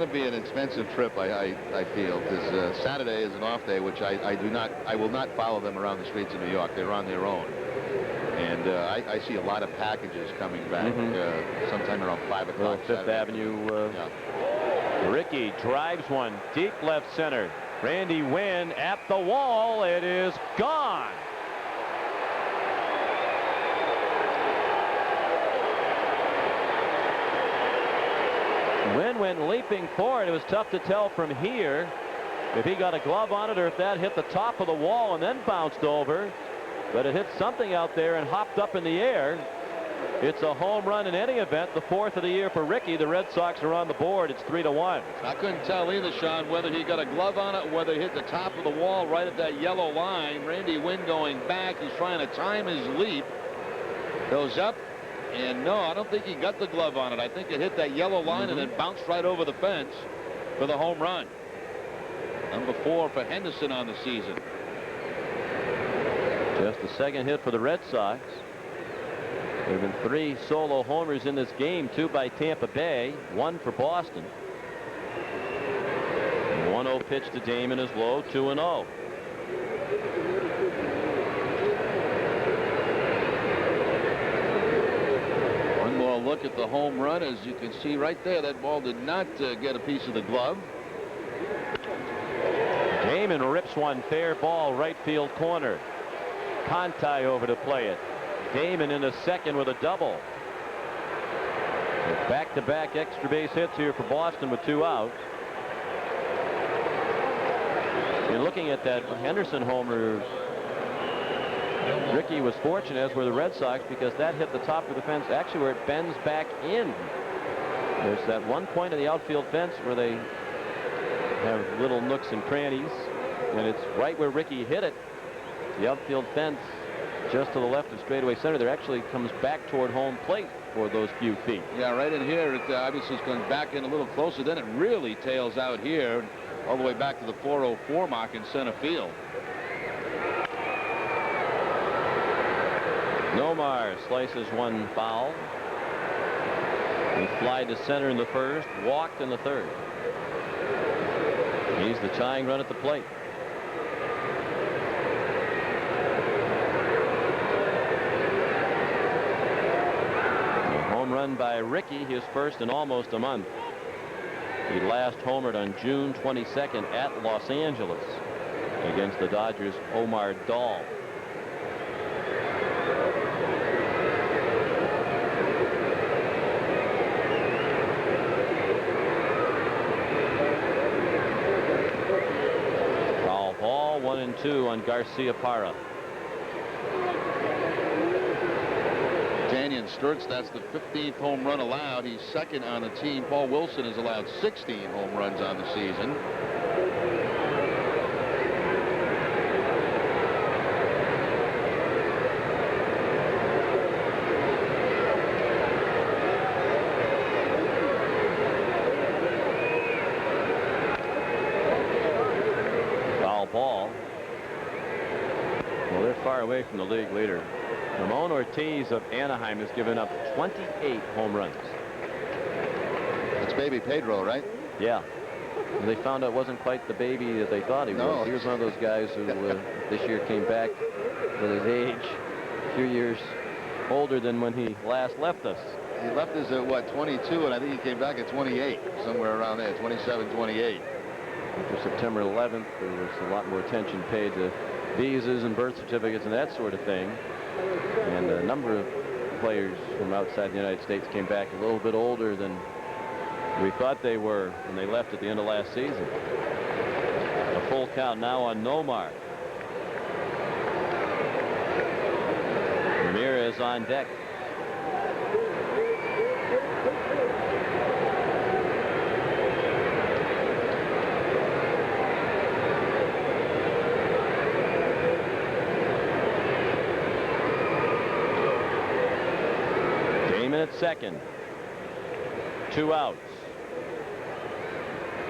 to be an expensive trip, I feel, because Saturday is an off day, which I will not follow them around the streets of New York. They're on their own. And I see a lot of packages coming back sometime around 5 o'clock. Fifth Avenue. Ricky drives one deep left center. Randy Wynn at the wall. It is gone. Wynn went leaping for it. It was tough to tell from here if he got a glove on it or if that hit the top of the wall and then bounced over. But it hit something out there and hopped up in the air. It's a home run in any event, the 4th of the year for Ricky. The Red Sox are on the board. It's 3-1. I couldn't tell either, Sean, whether he got a glove on it or whether he hit the top of the wall right at that yellow line. Randy Wynn going back. He's trying to time his leap. Goes up. And no, I don't think he got the glove on it. I think it hit that yellow line and then bounced right over the fence for the home run. Number 4 for Henderson on the season. Just the second hit for the Red Sox. There have been 3 solo homers in this game, 2 by Tampa Bay, 1 for Boston. 1-0 pitch to Damon is low, 2-0. One more look at the home run. As you can see right there, that ball did not get a piece of the glove. Damon rips one fair ball right field corner. Conti over to play it. Damon in the second with a double. Back-to-back extra base hits here for Boston with 2 outs. You're looking at that Henderson homer. Ricky was fortunate, as were the Red Sox, because that hit the top of the fence, actually where it bends back in. There's that one point of the outfield fence where they have little nooks and crannies, and it's right where Ricky hit it. The outfield fence just to the left of straightaway center. There actually comes back toward home plate for those few feet. Yeah, right in here. It obviously is going back in a little closer. Then it really tails out here all the way back to the 404 mark in center field. Nomar slices one foul. He flied to center in the first, walked in the third. He's the tying run at the plate. A home run by Ricky, his first in almost a month. He last homered on June 22nd at Los Angeles against the Dodgers' Omar Dahl. Foul ball, 1-2 on Garcia Parra. Tanyan Sturtze, that's the 15th home run allowed. He's second on the team. Paul Wilson has allowed 16 home runs on the season. Foul ball. Well, they're far away from the league leader. Ramon Ortiz of Anaheim has given up 28 home runs. It's baby Pedro, right? Yeah. And they found out it wasn't quite the baby that they thought he was. He was one of those guys who this year came back with his age a few years older than when he last left us. He left us at, what, 22, and I think he came back at 28, somewhere around there, 27, 28. After September 11th, there was a lot more attention paid to visas and birth certificates and that sort of thing. And a number of players from outside the United States came back a little bit older than we thought they were when they left at the end of last season. A full count now on Nomar. Ramirez on deck. At second. 2 outs.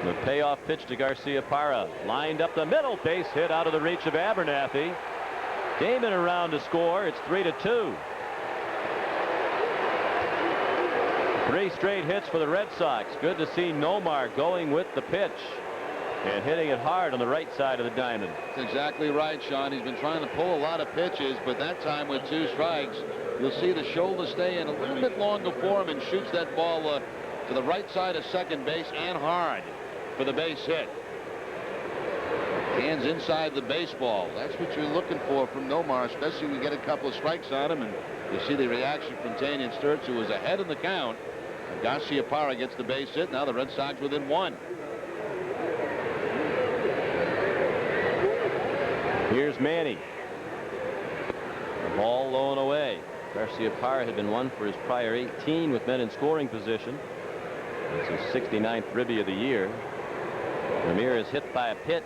The payoff pitch to Garcia Parra. Lined up the middle, base hit out of the reach of Abernathy. Damon around to score. It's 3-2. 3 straight hits for the Red Sox. Good to see Nomar going with the pitch and hitting it hard on the right side of the diamond. That's exactly right, Sean. He's been trying to pull a lot of pitches, but that time with 2 strikes, you'll see the shoulder stay in a little bit longer for him and shoots that ball to the right side of second base and hard for the base hit. Hands inside the baseball. That's what you're looking for from Nomar, especially when you get a couple of strikes on him, and you see the reaction from Tanyan Sturtze, who was ahead in the count. And Garcia Parra gets the base hit. Now the Red Sox within 1. Here's Manny. The ball low and away. Garcia Parra had been 1 for his prior 18 with men in scoring position. It's his 69th ribby of the year. Ramirez hit by a pitch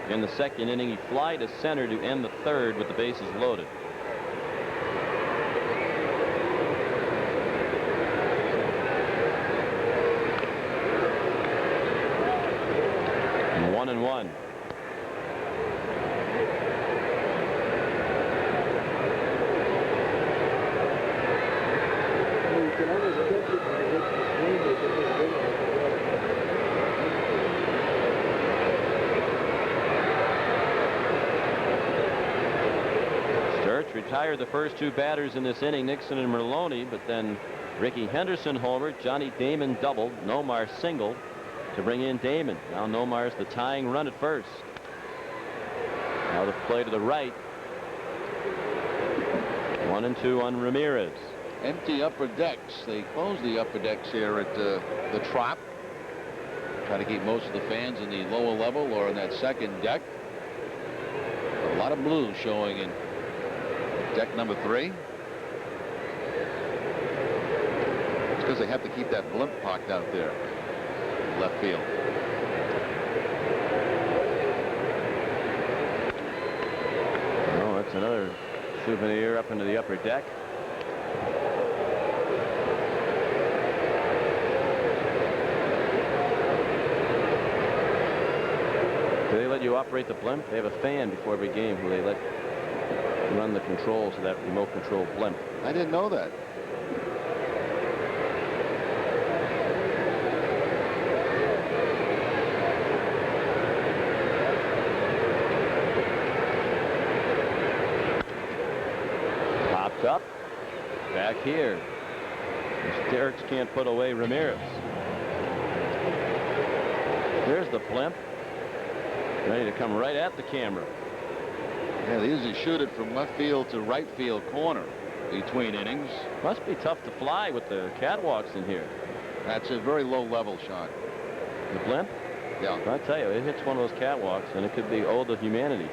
in the second inning. He fly to center to end the third with the bases loaded. And 1-1. Retired the first 2 batters in this inning, Nixon and Merlone, but then Ricky Henderson homered, Johnny Damon doubled, Nomar singled to bring in Damon. Now Nomar's the tying run at first. Now the play to the right. 1-2 on Ramirez. Empty upper decks. They close the upper decks here at the Trop. Try to keep most of the fans in the lower level or in that second deck. A lot of blue showing in deck number 3. It's because they have to keep that blimp parked out there. Left field. Oh, that's another souvenir up into the upper deck. Do they let you operate the blimp? They have a fan before every game who they let run the controls of that remote control blimp. I didn't know that. Popped up. Back here. Sturtze can't put away Ramirez. There's the blimp. Ready to come right at the camera. Yeah, they usually shoot it from left field to right field corner between innings. Must be tough to fly with the catwalks in here. That's a very low level shot. The blimp? Yeah. I'll tell you, it hits one of those catwalks, and it could be ode to humanity.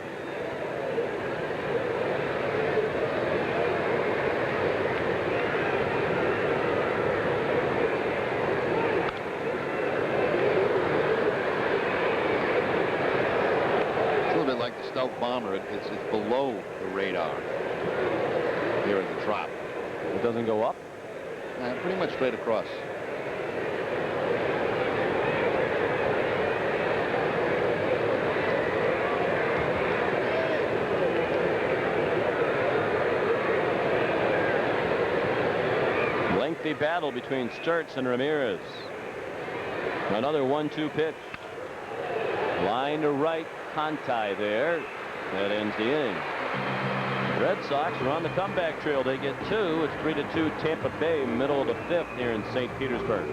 Stealth bomber, it's below the radar here at the drop. It doesn't go up? Pretty much straight across. Lengthy battle between Sturtze and Ramirez. Another 1-2 pitch. Line to right. Conti there. That ends the inning. Red Sox are on the comeback trail. They get 2. It's 3-2 Tampa Bay, middle of the 5th here in St. Petersburg.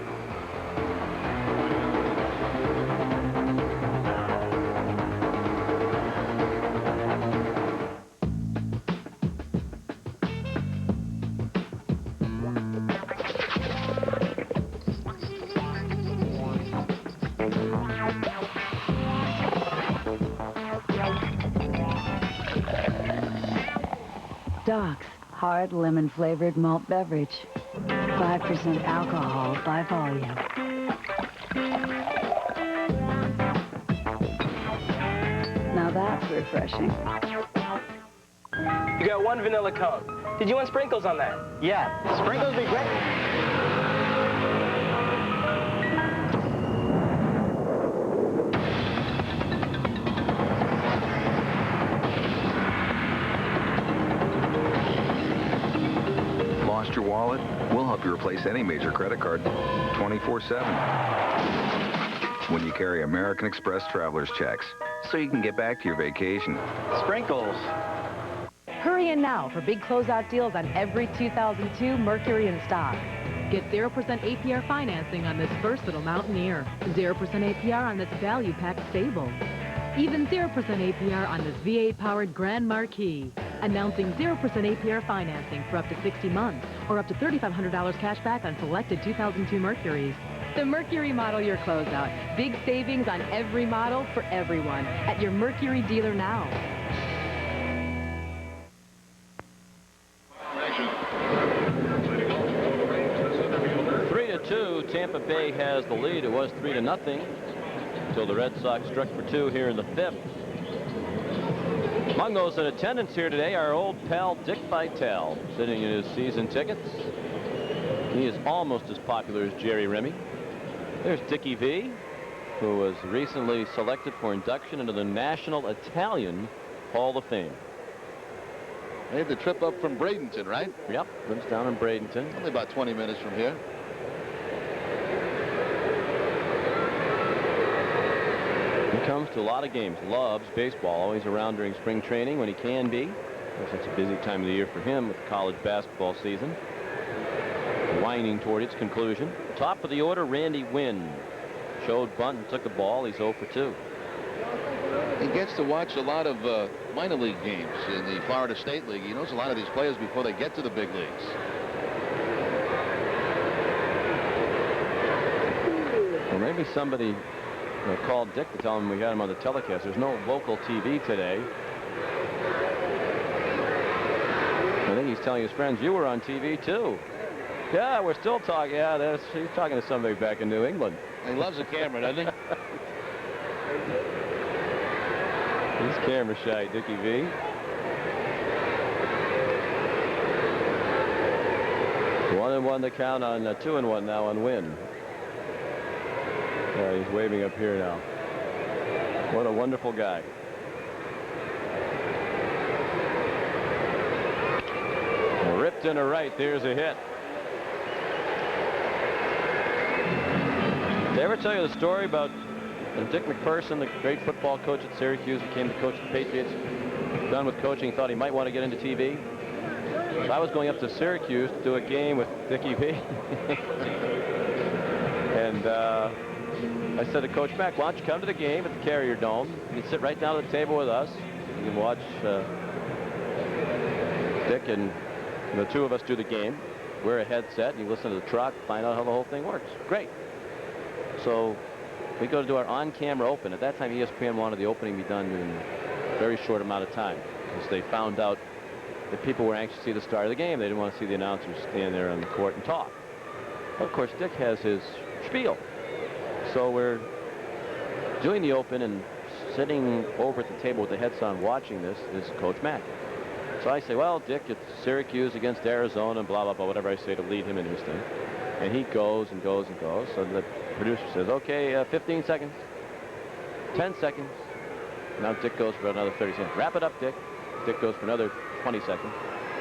Doc's hard lemon-flavored malt beverage. 5% alcohol by volume. Now that's refreshing. You got 1 vanilla cone. Did you want sprinkles on that? Yeah, sprinkles be great. Lost your wallet? We'll help you replace any major credit card 24/7 when you carry American Express traveler's checks, so you can get back to your vacation. Sprinkles. Hurry in now for big closeout deals on every 2002 Mercury in stock. Get 0% APR financing on this versatile Mountaineer, 0% APR on this value-packed Stable, even 0% APR on this V8-powered Grand Marquis. Announcing 0% APR financing for up to 60 months or up to $3,500 cash back on selected 2002 Mercuries. The Mercury model year closeout. Big savings on every model for everyone at your Mercury dealer now. Tampa Bay has the lead. It was 3-0 until the Red Sox struck for 2 here in the 5th. Among those in attendance here today, our old pal Dick Vitale, sitting in his season tickets. He is almost as popular as Jerry Remy. There's Dickie V, who was recently selected for induction into the National Italian Hall of Fame. They had the trip up from Bradenton, right? Yep, lives down in Bradenton. Only about 20 minutes from here. He comes to a lot of games, loves baseball, always around during spring training when he can be. It's a busy time of the year for him with the college basketball season. Winding toward its conclusion. Top of the order, Randy Wynn. Showed bunt and took a ball. He's 0 for 2. He gets to watch a lot of minor league games in the Florida State League. He knows a lot of these players before they get to the big leagues. Well, maybe somebody called Dick to tell him we got him on the telecast. There's no local TV today. I think he's telling his friends, you were on TV too. Yeah, we're still talking. Yeah, he's talking to somebody back in New England. He loves the camera, doesn't he? He's camera shy, Dickie V. One and one to count on 2-1 now on Wynn. He's waving up here now. What a wonderful guy. Ripped into right. There's a hit. Did I ever tell you the story about Dick McPherson, the great football coach at Syracuse, who came to coach the Patriots? Done with coaching, thought he might want to get into TV. So I was going up to Syracuse to do a game with Dickie V. And I said to Coach Mack, why don't you come to the game at the Carrier Dome? You can sit right down at the table with us. You can watch Dick and the two of us do the game. Wear a headset, and you listen to the truck, find out how the whole thing works. Great. So we go to do our on-camera open. At that time, ESPN wanted the opening to be done in a very short amount of time, because they found out that people were anxious to see the start of the game. They didn't want to see the announcers stand there on the court and talk. Well, of course, Dick has his spiel. So we're doing the open, and sitting over at the table with the headset on watching this is Coach Mack. So I say, well, Dick, it's Syracuse against Arizona, and blah, blah, blah, whatever I say to lead him in his thing. And he goes and goes and goes. So the producer says, okay, 15 seconds, 10 seconds. Now Dick goes for another 30 seconds. Wrap it up, Dick. Dick goes for another 20 seconds.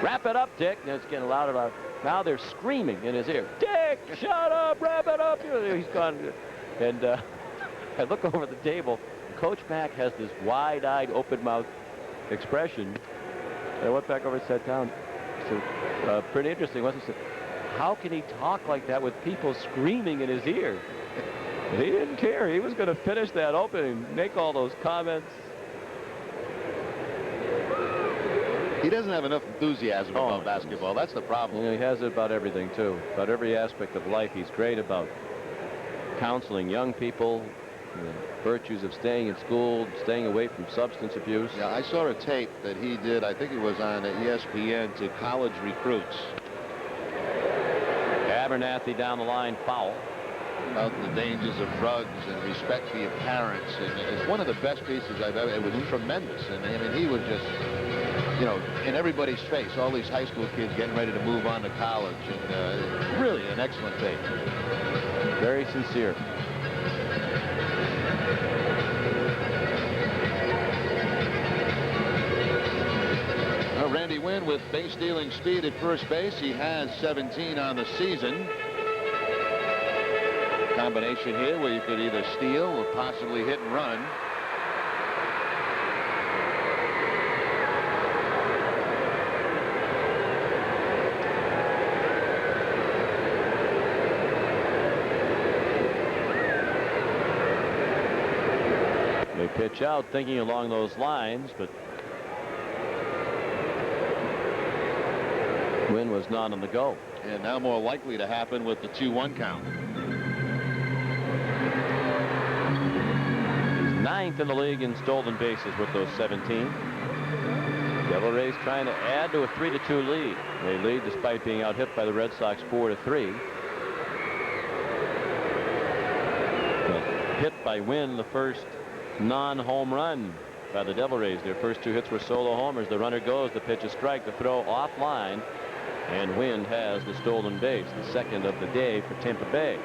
Wrap it up, Dick. And it's getting louder and louder. Now they're screaming in his ear. Dick, shut up, wrap it up. He's gone. And I look over at the table. Coach Mack has this wide-eyed, open-mouthed expression. And I went back over and sat down. So, pretty interesting, wasn't it? How can he talk like that with people screaming in his ear? He didn't care. He was going to finish that open and make all those comments. He doesn't have enough enthusiasm about basketball. That's the problem. You know, he has it about everything, too. About every aspect of life. He's great about counseling young people, the virtues of staying in school, staying away from substance abuse. Yeah, I saw a tape that he did, I think it was on ESPN, to college recruits. Abernathy down the line, foul. About the dangers of drugs and respect for your parents. And it's one of the best pieces I've ever. It was tremendous. And I mean, he was just, you know, in everybody's face. All these high school kids getting ready to move on to college. And really an excellent tape. Very sincere. Randy Wynn with base-stealing speed at first base. He has 17 on the season. Combination here where you could either steal or possibly hit and run. They pitch out thinking along those lines, but Wynn was not on the go. And now more likely to happen with the 2-1 count. He's 9th in the league in stolen bases with those 17. Devil Rays trying to add to a 3-2 lead. They lead despite being out hit by the Red Sox 4-3. Hit by Wynn, the first non-home run by the Devil Rays. Their first two hits were solo homers. The runner goes, the pitch is strike, the throw offline. And Wynn has the stolen base, the second of the day for Tampa Bay.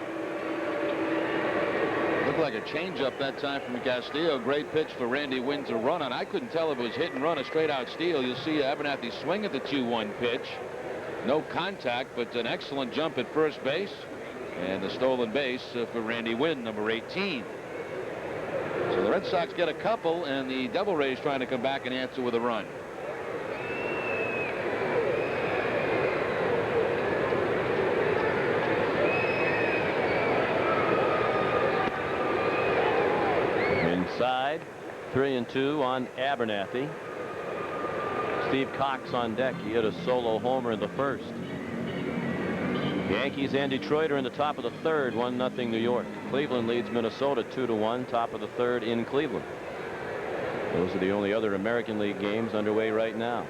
Looked like a changeup that time from Castillo. Great pitch for Randy Wynn to run on. I couldn't tell if it was hit and run, a straight-out steal. You'll see Abernathy swing at the 2-1 pitch. No contact, but an excellent jump at first base. And the stolen base for Randy Wynn, number 18. So the Red Sox get a couple, and the Devil Rays trying to come back and answer with a run. Inside, 3-2 on Abernathy. Steve Cox on deck. He hit a solo homer in the first. Yankees and Detroit are in the top of the third, 1-0 New York. Cleveland leads Minnesota 2-1, top of the third in Cleveland. Those are the only other American League games underway right now.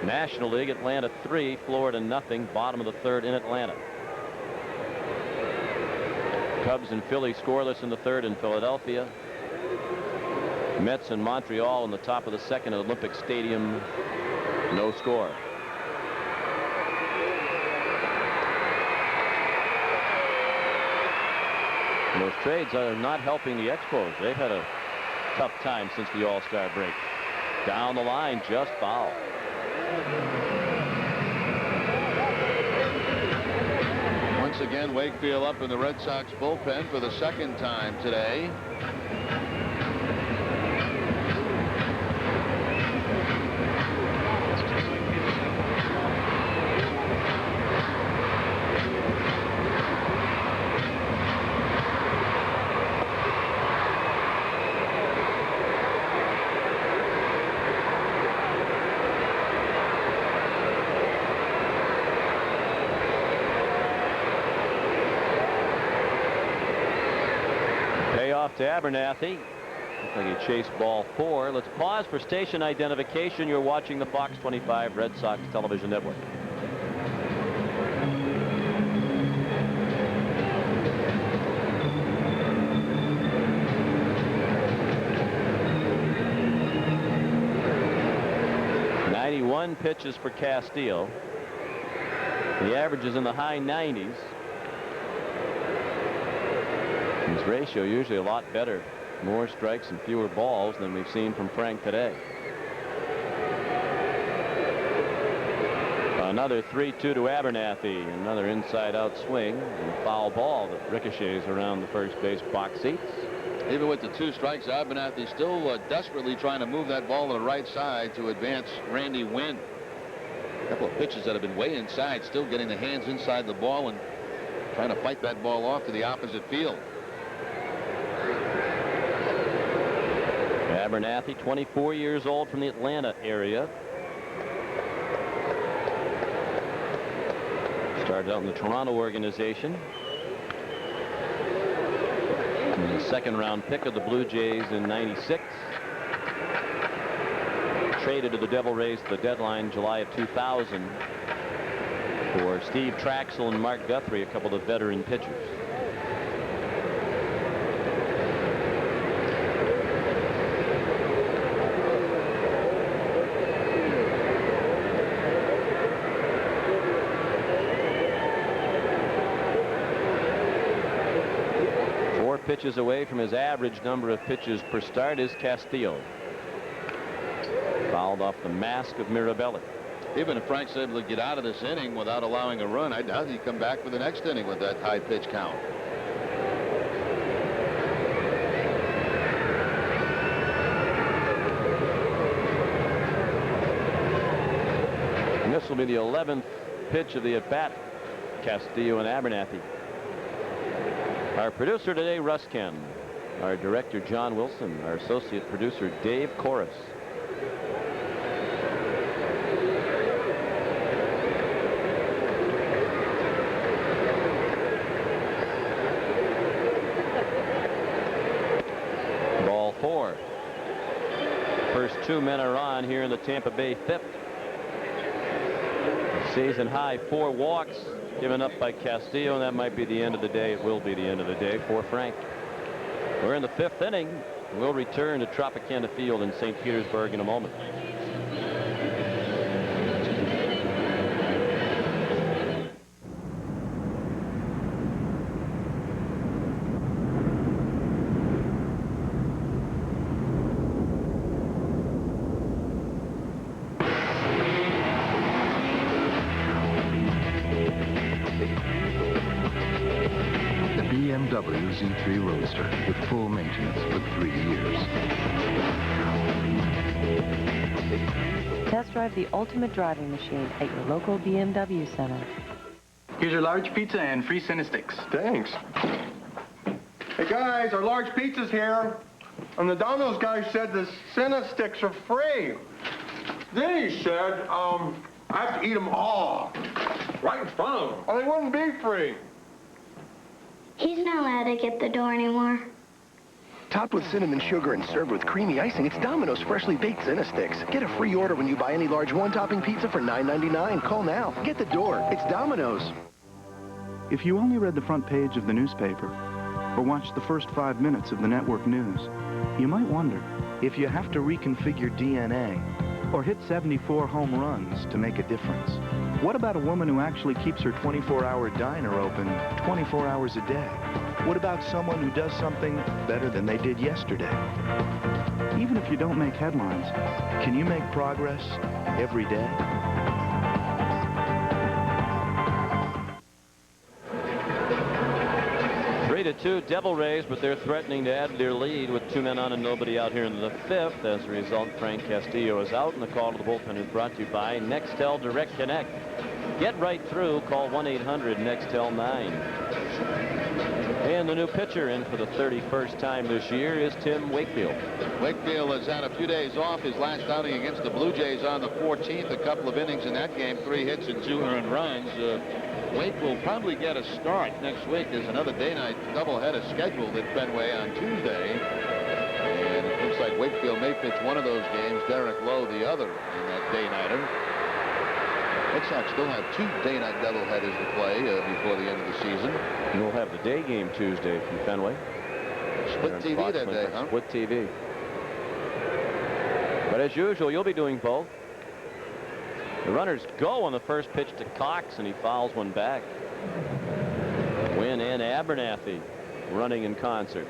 National League, Atlanta 3, Florida 0, bottom of the third in Atlanta. Cubs and Philly scoreless in the third in Philadelphia. Mets and Montreal in the top of the second at Olympic Stadium, no score. And those trades are not helping the Expos. They've had a tough time since the All-Star break. Down the line, just foul. again. Wakefield up in the Red Sox bullpen for the second time today. To Abernathy. Looks like he chased ball 4. Let's pause for station identification. You're watching the Fox 25 Red Sox television network. Pitches for Castillo. The average is in the high 90s. His ratio usually a lot better. More strikes and fewer balls than we've seen from Frank today. Another 3-2 to Abernathy. Another inside-out swing and a foul ball that ricochets around the first base box seats. Even with the 2 strikes, Abernathy still desperately trying to move that ball to the right side to advance Randy Wynn. A couple of pitches that have been way inside, still getting the hands inside the ball and trying to fight that ball off to the opposite field. Abernathy, 24 years old, from the Atlanta area. Started out in the Toronto organization. And the second-round pick of the Blue Jays in '96. Traded to the Devil Rays at the deadline July of 2000 for Steve Traxel and Mark Guthrie, a couple of veteran pitchers. Pitches away from his average number of pitches per start is Castillo. Fouled off the mask of Mirabelli. Even if Frank's able to get out of this inning without allowing a run, I doubt he'd come back for the next inning with that high pitch count. And this will be the 11th pitch of the at-bat. Castillo and Abernathy. Our producer today, Russ Ken. Our director, John Wilson. Our associate producer, Dave Corus. Ball 4. First 2 men are on here in the Tampa Bay 5th. Season high 4 walks given up by Castillo, and that might be the end of the day. It will be the end of the day for Frank. We're in the 5th inning. We'll return to Tropicana Field in St. Petersburg in a moment. Z3 Roadster with full maintenance for 3 years. Test drive the ultimate driving machine at your local BMW center. Here's your large pizza and free Cinesticks. Thanks. Hey guys, our large pizza's here. And the Domino's guy said the Cinesticks are free. Then he said, I have to eat them all. Right in front of him. Or they wouldn't be free. He's not allowed to get the door anymore. Topped with cinnamon sugar and served with creamy icing, it's Domino's freshly baked Cinesticks. Get a free order when you buy any large one-topping pizza for $9.99. Call now. Get the door. It's Domino's. If you only read the front page of the newspaper or watched the first 5 minutes of the network news, you might wonder if you have to reconfigure DNA or hit 74 home runs to make a difference. What about a woman who actually keeps her 24-hour diner open 24 hours a day? What about someone who does something better than they did yesterday? Even if you don't make headlines, can you make progress every day? 2 Devil Rays, but they're threatening to add their lead with 2 men on and nobody out here in the 5th. As a result, Frank Castillo is out, and the call to the bullpen is brought to you by Nextel Direct Connect. Get right through. Call 1-800-NEXTEL-9. And the new pitcher in for the 31st time this year is Tim Wakefield. Wakefield has had a few days off. His last outing against the Blue Jays on the 14th. A couple of innings in that game, 3 hits and 2 earned runs. Wake will probably get a start next week. There's another day-night doubleheader scheduled at Fenway on Tuesday. And it looks like Wakefield may pitch one of those games, Derek Lowe the other in that day-nighter. Red Sox still have 2 day-night doubleheaders to play before the end of the season. And we'll have the day game Tuesday from Fenway. Split TV that day, huh? Split TV. But as usual, you'll be doing both. The runners go on the first pitch to Cox, and he fouls one back. Wynn and Abernathy running in concert.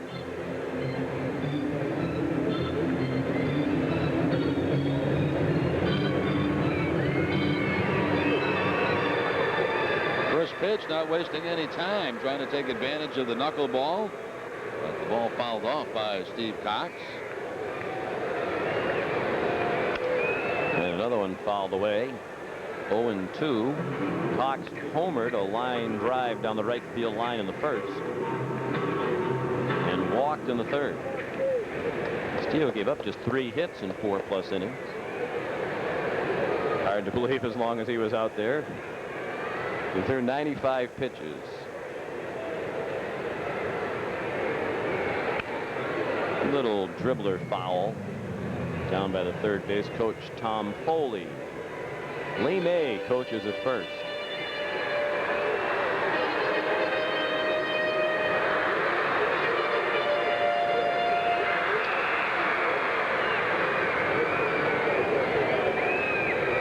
First pitch, not wasting any time, trying to take advantage of the knuckleball. But the ball fouled off by Steve Cox. And another one fouled away. 0-2. Cox homered a line drive down the right field line in the first and walked in the third. Castillo gave up just 3 hits in 4+ innings. Hard to believe as long as he was out there. He threw 95 pitches. Little dribbler foul down by the third base coach, Tom Foley. Lee May coaches at first.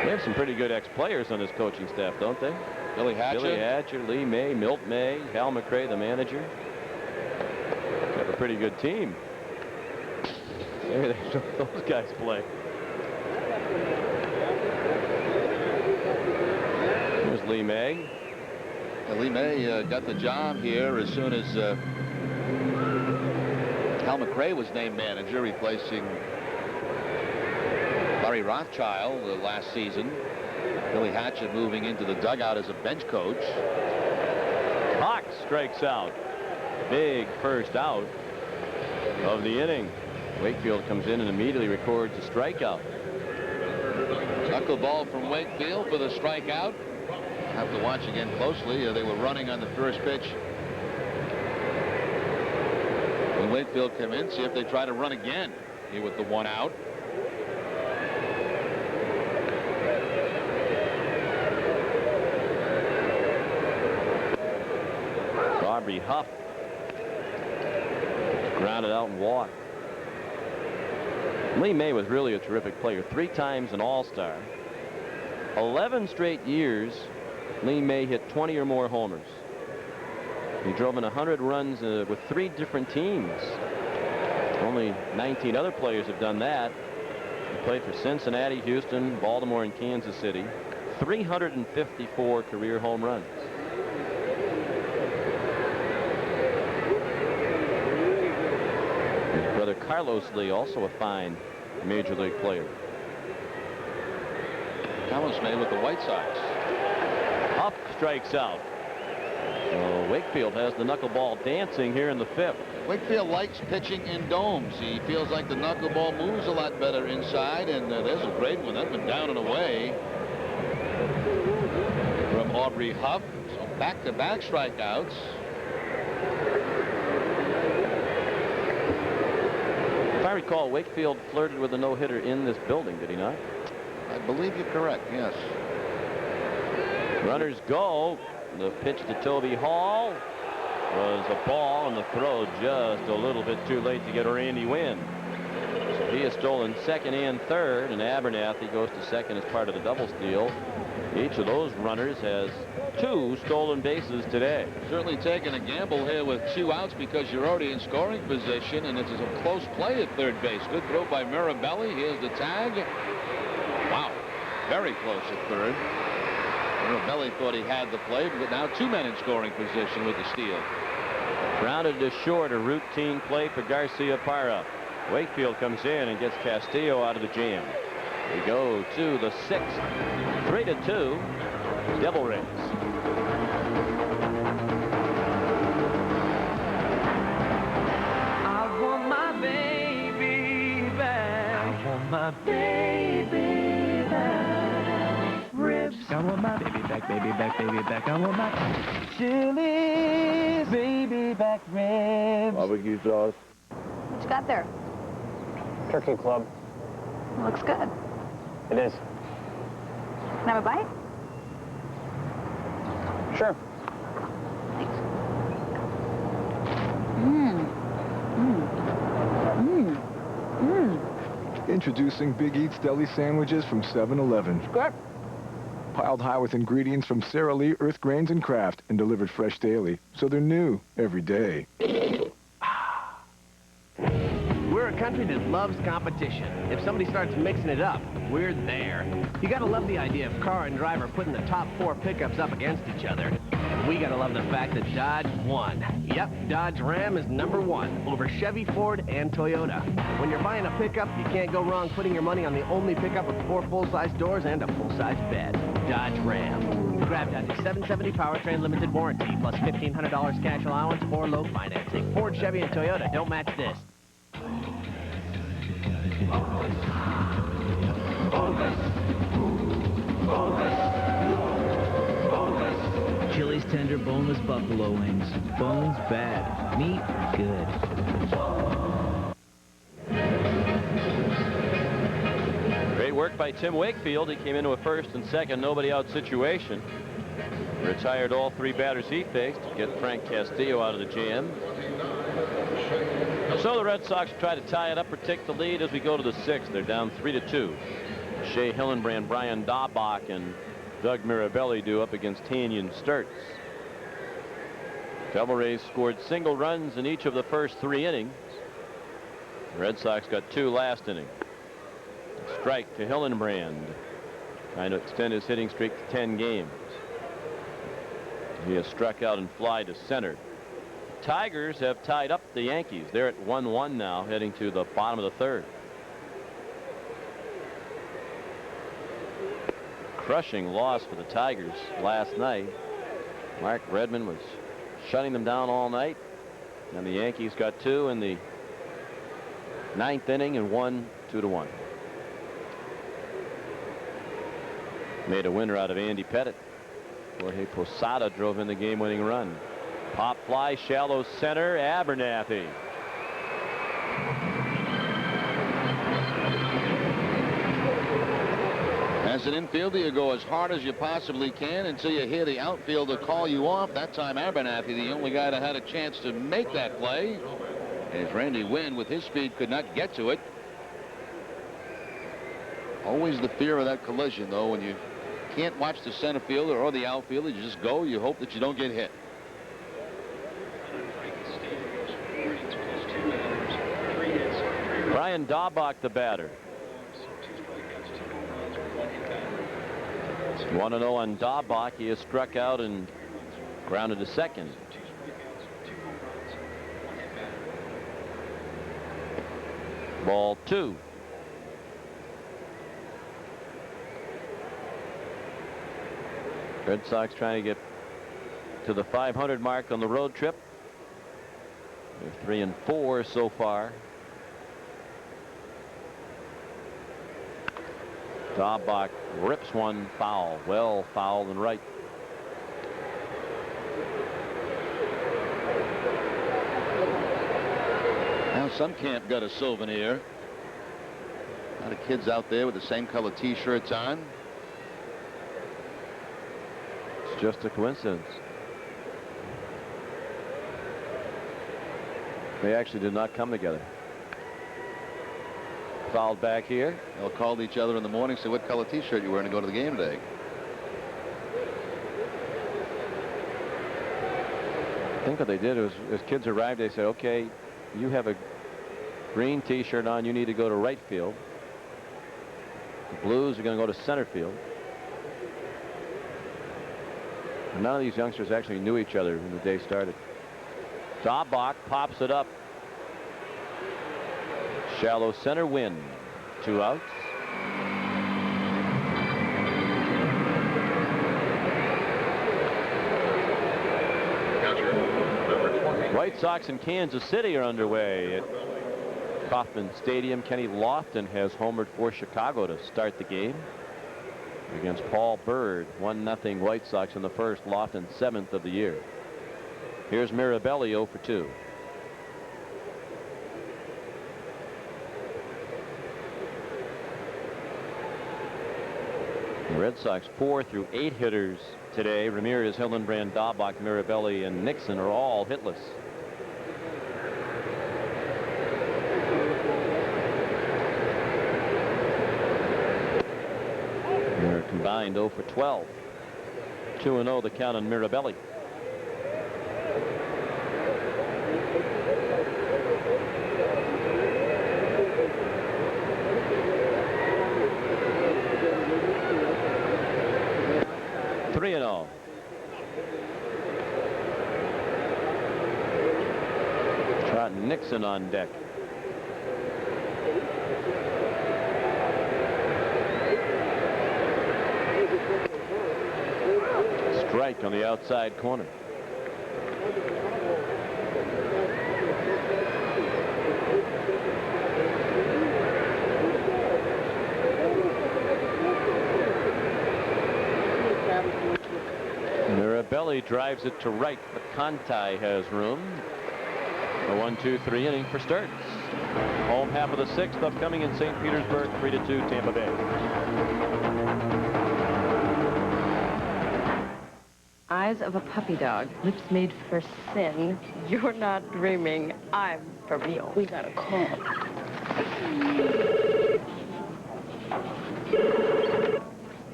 They have some pretty good ex-players on this coaching staff, don't they? Billy Hatcher, Lee May, Milt May, Hal McRae, the manager. They have a pretty good team. Maybe they show those guys play. Here's Lee May. Lee May got the job here as soon as Hal McRae was named manager, replacing Larry Rothschild last season. Billy Hatcher moving into the dugout as a bench coach. Cox strikes out. Big first out of the inning. Wakefield comes in and immediately records a strikeout. Knuckleball from Wakefield for the strikeout. Have to watch again closely. They were running on the first pitch. When Wakefield came in, see if they try to run again here with the 1 out. Aubrey Huff grounded out and walked. Lee May was really a terrific player. 3 times an All-Star. 11 straight years, Lee May hit 20 or more homers. He drove in 100 runs with 3 different teams. Only 19 other players have done that. He played for Cincinnati, Houston, Baltimore, and Kansas City. 354 career home runs. His brother Carlos Lee, also a fine major league player. Carlos May with the White Sox. Up strikes out. So Wakefield has the knuckleball dancing here in the 5th. Wakefield likes pitching in domes. He feels like the knuckleball moves a lot better inside, and there's a great one up and down and away from Aubrey Huff. So back-to-back strikeouts. If I recall, Wakefield flirted with a no-hitter in this building, did he not? I believe you're correct, yes. Runners go. The pitch to Toby Hall was a ball, and the throw just a little bit too late to get Randy Wynn. So he has stolen second and third, and Abernathy goes to second as part of the double steal. Each of those runners has 2 stolen bases today. Certainly taking a gamble here with 2 outs because you're already in scoring position, and it's a close play at third base. Good throw by Mirabelli. Here's the tag. Wow, very close at third. Mirabelli thought he had the play, but now 2 men in scoring position with the steal. Grounded to short, a routine play for Garcia Parra. Wakefield comes in and gets Castillo out of the jam. We go to the 6th. 3-2. Devil Rays. I want my baby back. I want my baby back. Ribs. I want my baby back, baby back, baby back. I want my Chili's baby back ribs. Barbecue sauce. What you got there? Turkey club. Looks good. It is. Can I have a bite? Sure. Thanks. Introducing Big Eats Deli Sandwiches from 7-Eleven. Good. Piled high with ingredients from Sara Lee, Earth Grains, and Kraft, and delivered fresh daily, so they're new every day. We're a country that loves competition. If somebody starts mixing it up, we're there. You gotta love the idea of car and driver putting the top 4 pickups up against each other. And we gotta love the fact that Dodge won. Yep, Dodge Ram is #1 over Chevy, Ford, and Toyota. When you're buying a pickup, you can't go wrong putting your money on the only pickup with 4 full-size doors and a full-size bed. Dodge Ram. Grab Dodge's 770 powertrain limited warranty plus $1,500 cash allowance or low financing. Ford, Chevy, and Toyota don't match this. Chili's tender boneless buffalo wings. Bones bad. Meat good. Great work by Tim Wakefield. He came into a first and second nobody out situation. Retired all 3 batters he faced to get Frank Castillo out of the jam. So the Red Sox try to tie it up or take the lead as we go to the 6th. They're down 3-2. Shea Hillenbrand, Brian Daubach, and Doug Mirabelli do up against Tanyan Sturtze. Devil Rays scored single runs in each of the first 3 innings. The Red Sox got 2 last inning. Strike to Hillenbrand, trying to extend his hitting streak to 10 games. He has struck out and fly to center. Tigers have tied up the Yankees. They're at 1-1 now, heading to the bottom of the 3rd. Crushing loss for the Tigers last night. Mark Redmond was shutting them down all night, and the Yankees got 2 in the 9th inning and won 2-1. Made a winner out of Andy Pettit. Jorge Posada drove in the game-winning run. Pop fly, shallow center, Abernathy. As an infielder, you go as hard as you possibly can until you hear the outfielder call you off. That time, Abernathy, the only guy that had a chance to make that play, as Randy Wynn, with his speed, could not get to it. Always the fear of that collision, though, when you can't watch the center fielder or the outfielder. You just go. You hope that you don't get hit. Brian Daubach, the batter. You want to know on Daubach, he has struck out and grounded to second. Ball 2. Red Sox trying to get to the 500 mark on the road trip. They're 3-4 so far. Daubach rips one foul, well fouled and right. Now some camp got a souvenir. A lot of kids out there with the same color t-shirts on. It's just a coincidence. They actually did not come together. Fouled back here. They'll call each other in the morning, say what color t-shirt you're wearing to go to the game today. I think what they did was, as kids arrived, they said, okay, you have a green t-shirt on, you need to go to right field. The Blues are going to go to center field. And none of these youngsters actually knew each other when the day started. Daubach pops it up. Shallow center wind. 2 outs. White Sox in Kansas City are underway at Kauffman Stadium. Kenny Lofton has homered for Chicago to start the game against Paul Bird. 1-0 White Sox in the first. Lofton 7th of the year. Here's Mirabelli 0 for 2. The Red Sox 4 through 8 hitters today. Ramirez, Hillenbrand, Daubach, Mirabelli, and Nixon are all hitless. They're combined 0 for 12. 2-0 the count on Mirabelli. Trot Nixon on deck. Strike on the outside corner. Mirabelli drives it to right, but Conti has room. A 1-2-3 inning for Sturtze. Home half of the 6th upcoming in St. Petersburg. 3-2 Tampa Bay. Eyes of a puppy dog, lips made for sin. You're not dreaming. I'm for real. We got a call.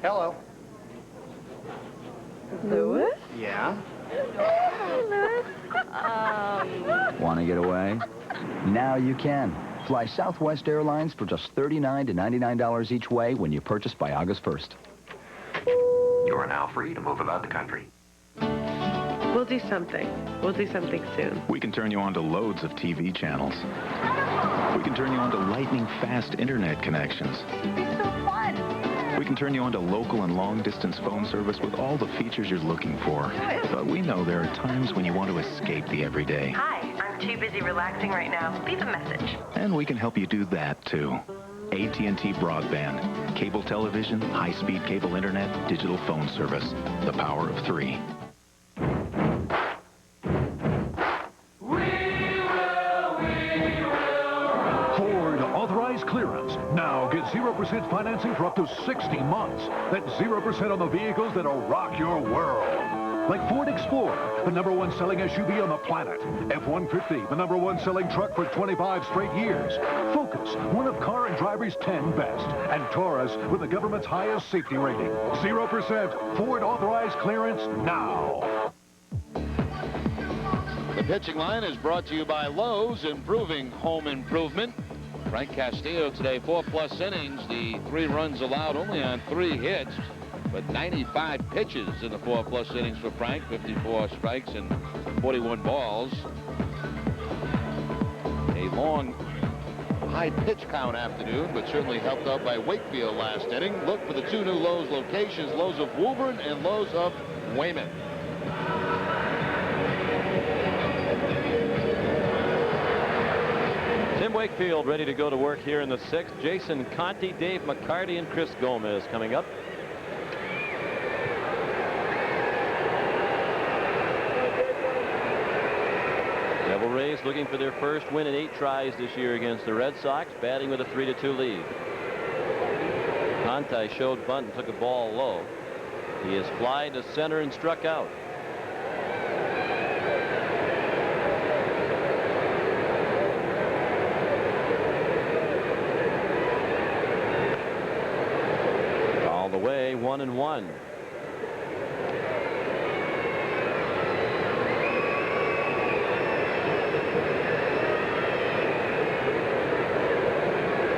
Hello. Louis? Yeah? Want to get away? Now you can. Fly Southwest Airlines for just $39 to $99 each way when you purchase by August 1st. You are now free to move about the country. We'll do something. We'll do something soon. We can turn you on to loads of TV channels. We can turn you on to lightning-fast internet connections. It's so fun. We can turn you on to local and long-distance phone service with all the features you're looking for. But we know there are times when you want to escape the everyday. Hi, I'm too busy relaxing right now. Leave a message. And we can help you do that, too. AT&T Broadband. Cable television, high-speed cable internet, digital phone service. The power of 3. Clearance. Now get 0% financing for up to 60 months. That's 0% on the vehicles that'll rock your world. Like Ford Explorer, the #1 selling SUV on the planet. F-150, the #1 selling truck for 25 straight years. Focus, one of Car and Driver's 10 best. And Taurus with the government's highest safety rating. 0% Ford authorized clearance now. The pitching line is brought to you by Lowe's, improving home improvement. Frank Castillo today, 4+ innings. The 3 runs allowed only on 3 hits, but 95 pitches in the 4+ innings for Frank. 54 strikes and 41 balls. A long, high pitch count afternoon, but certainly helped out by Wakefield last inning. Look for the 2 new Lowe's locations, Lowe's of Woburn and Lowe's of Weymouth. Tim Wakefield ready to go to work here in the 6th. Jason Conti, Dave McCarty, and Chris Gomez coming up. Devil Rays looking for their first win in 8 tries this year against the Red Sox, batting with a 3-2 lead. Conti showed bunt and took a ball low. He is fly to center and struck out. The way, 1-1.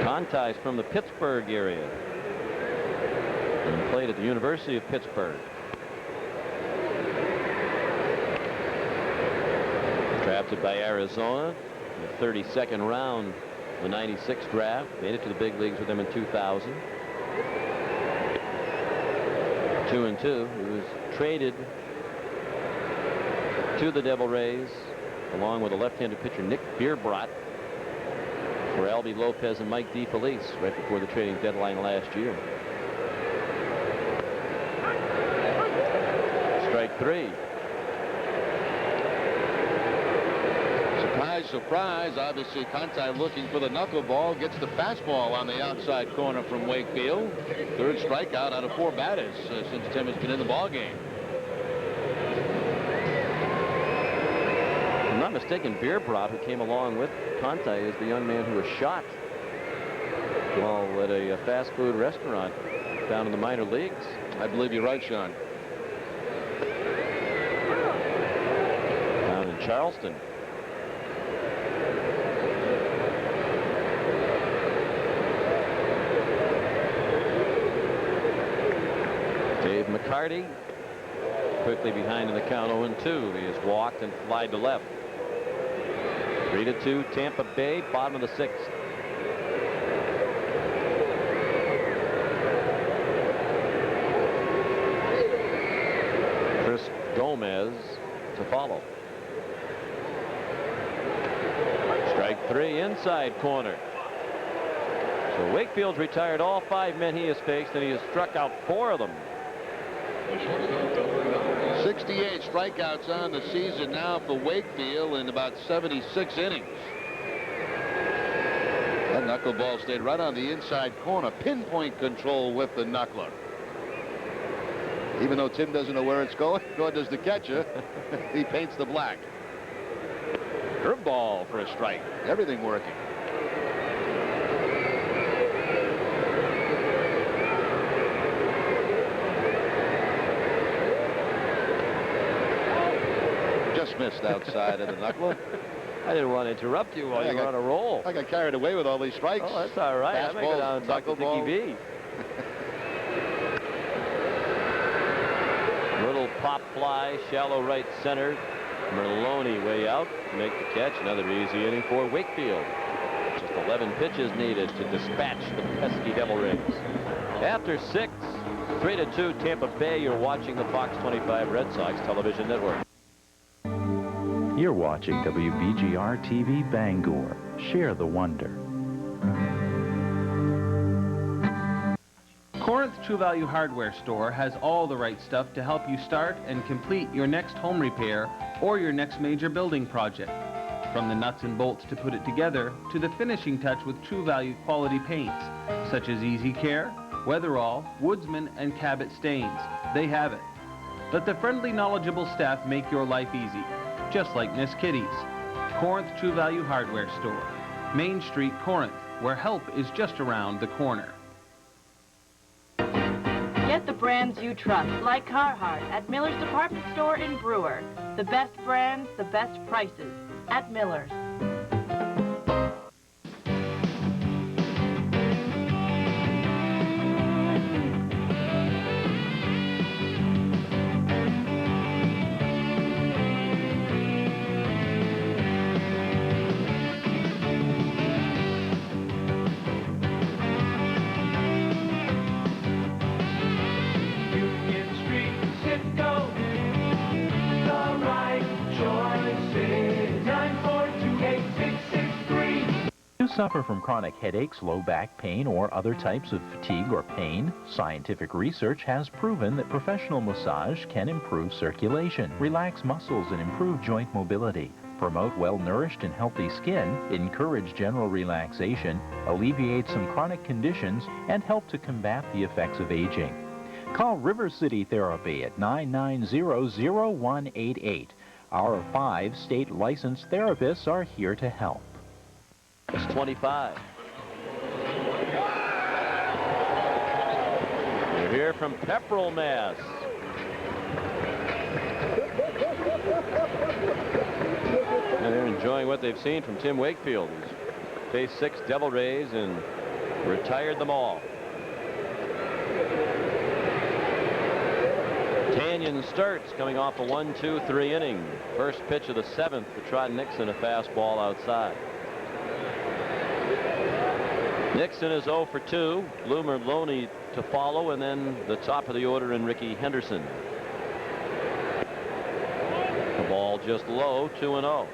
Conti's from the Pittsburgh area and played at the University of Pittsburgh. Drafted by Arizona in the 32nd round, the 96 draft. Made it to the big leagues with them in 2000. 2-2. He was traded to the Devil Rays along with a left-handed pitcher Nick Bierbrot for Albie Lopez and Mike DeFelice right before the trading deadline last year. Strike 3. Surprise, surprise. Obviously, Conti looking for the knuckleball. Gets the fastball on the outside corner from Wakefield. Third strikeout out of 4 batters since Tim has been in the ballgame. If I'm not mistaken, Bierbrot, who came along with Conti, is the young man who was shot while at a fast food restaurant down in the minor leagues. I believe you're right, Sean. Down in Charleston. Dave McCarty quickly behind in the count 0-2. He has walked and flied to left. 3-2 Tampa Bay, bottom of the 6th. Chris Gomez to follow. Strike 3 inside corner. So Wakefield's retired all 5 men he has faced, and he has struck out 4 of them. 68 strikeouts on the season now for Wakefield in about 76 innings. That knuckleball stayed right on the inside corner. Pinpoint control with the knuckler. Even though Tim doesn't know where it's going, nor does the catcher, he paints the black. Curveball for a strike. Everything working. Missed outside of the knuckler. I didn't want to interrupt you while you were on a roll. I got carried away with all these strikes. Oh, that's all right. I may go down and talk to Dickie V. Little pop fly, shallow right center. Merlone way out to make the catch. Another easy inning for Wakefield. Just 11 pitches needed to dispatch the pesky Devil Rays. After 6, 3-2 Tampa Bay. You're watching the Fox 25 Red Sox television network. You're watching WBGR TV Bangor. Share the wonder. Corinth True Value Hardware Store has all the right stuff to help you start and complete your next home repair or your next major building project. From the nuts and bolts to put it together to the finishing touch with True Value quality paints, such as Easy Care, Weatherall, Woodsman, and Cabot Stains. They have it. Let the friendly, knowledgeable staff make your life easy. Just like Miss Kitty's. Corinth True Value Hardware Store. Main Street, Corinth, where help is just around the corner. Get the brands you trust, like Carhartt, at Miller's Department Store in Brewer. The best brands, the best prices, at Miller's. Suffer from chronic headaches, low back pain, or other types of fatigue or pain? Scientific research has proven that professional massage can improve circulation, relax muscles, and improve joint mobility, promote well-nourished and healthy skin, encourage general relaxation, alleviate some chronic conditions, and help to combat the effects of aging. Call River City Therapy at 990-0188. Our 5 state licensed therapists are here to help. It's 25. We're here from Pepperell, Mass. And they're enjoying what they've seen from Tim Wakefield. He's faced 6 Devil Rays and retired them all. Tanyan Sturtze coming off a 1-2-3 inning. First pitch of the 7th to Trot Nixon, a fastball outside. Nixon is 0 for 2. Lou Merlone to follow, and then the top of the order in Ricky Henderson. The ball just low, 2-0.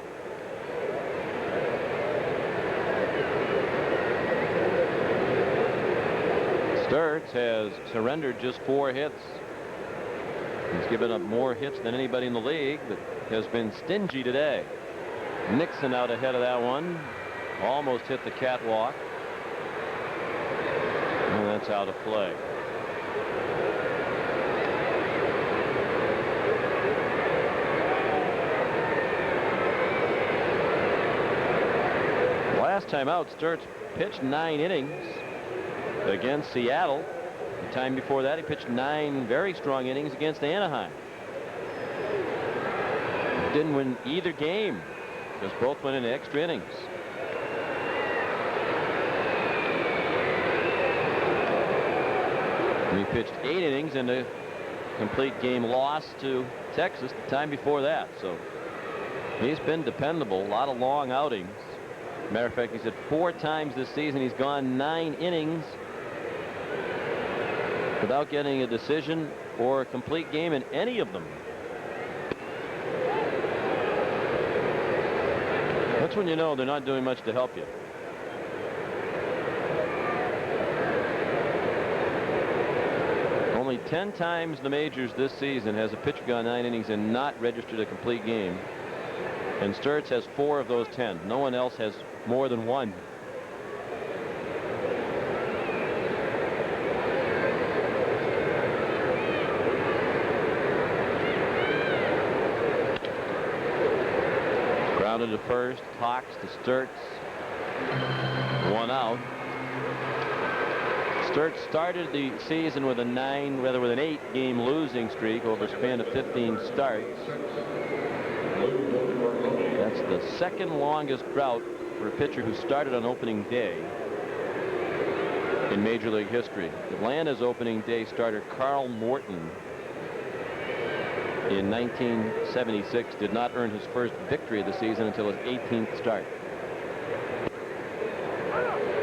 Sturtze has surrendered just 4 hits. He's given up more hits than anybody in the league, but has been stingy today. Nixon out ahead of that one. Almost hit the catwalk. And that's out of play. Last time out, Sturtze pitched 9 innings against Seattle. The time before that, he pitched 9 very strong innings against Anaheim. Didn't win either game, because both went into extra innings. He pitched 8 innings in a complete game loss to Texas the time before that. So he's been dependable. A lot of long outings. Matter of fact, he said 4 times this season he's gone 9 innings without getting a decision or a complete game in any of them. That's when you know they're not doing much to help you. Only 10 times in the majors this season has a pitcher gone 9 innings and not registered a complete game. And Sturtze has 4 of those 10. No one else has more than 1. Grounded to first, Hawks to Sturtze. 1 out. Sturtze started the season with an 8-game losing streak over a span of 15 starts. That's the second longest drought for a pitcher who started on opening day in Major League history. Atlanta's opening day starter Carl Morton in 1976 did not earn his first victory of the season until his 18th start.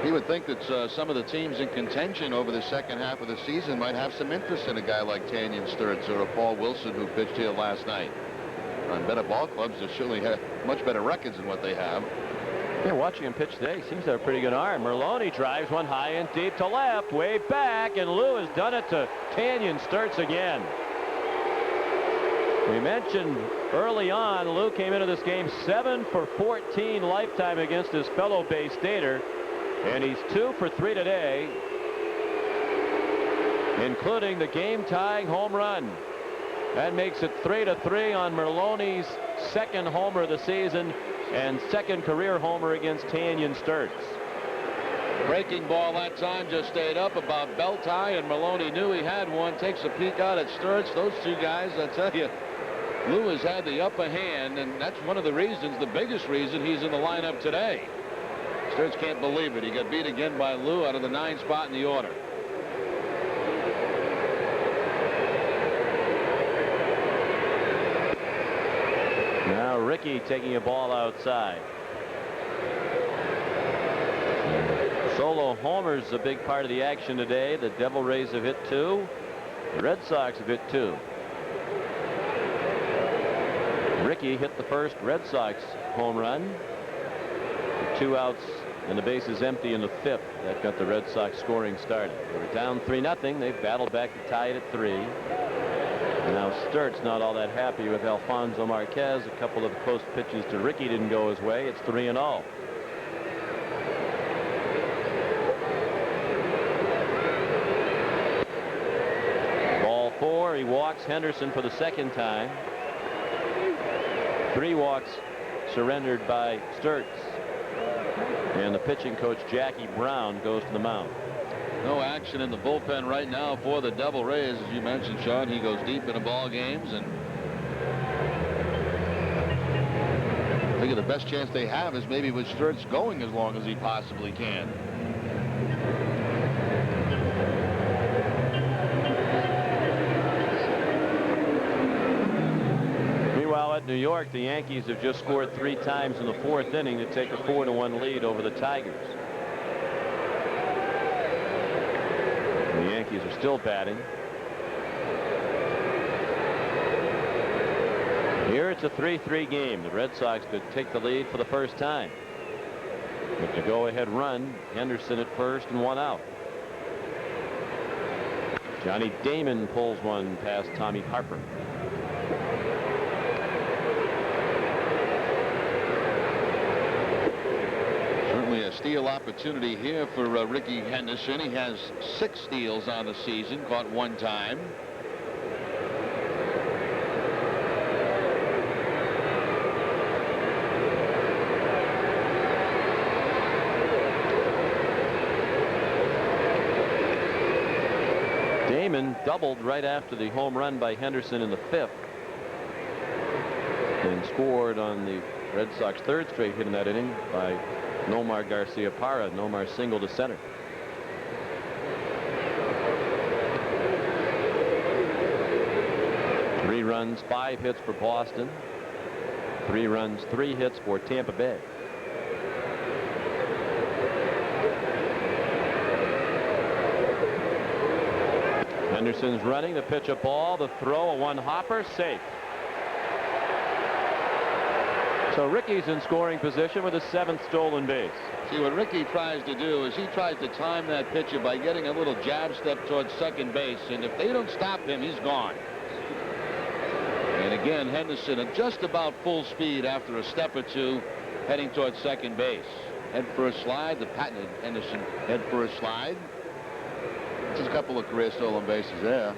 You would think that some of the teams in contention over the second half of the season might have some interest in a guy like Tanyan Sturtze or a Paul Wilson who pitched here last night. On better ball clubs, they surely have much better records than what they have. Yeah, watching him pitch today, he seems to have a pretty good arm. Merlone drives one high and deep to left, way back, and Lou has done it to Tanyan Sturtze again. We mentioned early on, Lou came into this game 7 for 14 lifetime against his fellow Bay Stater, and he's 2 for 3 today, including the game-tying home run. That makes it 3-3 on Merlone's second homer of the season and second career homer against Tanyan Sturtze. Breaking ball that time just stayed up about belt high, and Merlone knew he had one. Takes a peek out at Sturtze. Those two guys, I tell you, Lou has had the upper hand, and that's one of the reasons, the biggest reason he's in the lineup today. Sturtze can't believe it. He got beat again by Lou out of the 9th spot in the order. Now Ricky taking a ball outside. Solo homers a big part of the action today. The Devil Rays have hit 2. The Red Sox have hit 2. Ricky hit the first Red Sox home run. 2 outs and the bases empty in the 5th. That got the Red Sox scoring started. They were down 3-0. They've battled back to tie it at 3. And now Sturtze not all that happy with Alfonso Marquez. A couple of close pitches to Ricky didn't go his way. It's 3-0. Ball 4. He walks Henderson for the second time. 3 walks surrendered by Sturtze. And the pitching coach Jackie Brown goes to the mound. No action in the bullpen right now for the Devil Rays. As you mentioned, Sean, he goes deep into ball games, and I think the best chance they have is maybe with Sturtze going as long as he possibly can. New York, the Yankees have just scored 3 times in the 4th inning to take a 4-1 lead over the Tigers. And the Yankees are still batting. Here it's a 3-3 game. The Red Sox could take the lead for the first time. With the go-ahead run, Henderson at first and 1 out. Johnny Damon pulls one past Tommy Harper. Certainly a steal opportunity here for Ricky Henderson. He has 6 steals on the season, caught 1 time. Damon doubled right after the home run by Henderson in the 5th. And scored on the Red Sox 3rd straight hit in that inning by Nomar Garcia-Parra. Nomar single to center. Three runs, 5 hits for Boston. 3 runs, 3 hits for Tampa Bay. Henderson's running, the pitch a ball, the throw, a 1-hopper, safe. So Ricky's in scoring position with his 7th stolen base. See, what Ricky tries to do is he tries to time that pitcher by getting a little jab step towards second base, and if they don't stop him, he's gone. And again, Henderson at just about full speed after a step or 2 heading towards second base. Head first slide, the patented Henderson head first slide. Just a couple of career stolen bases there.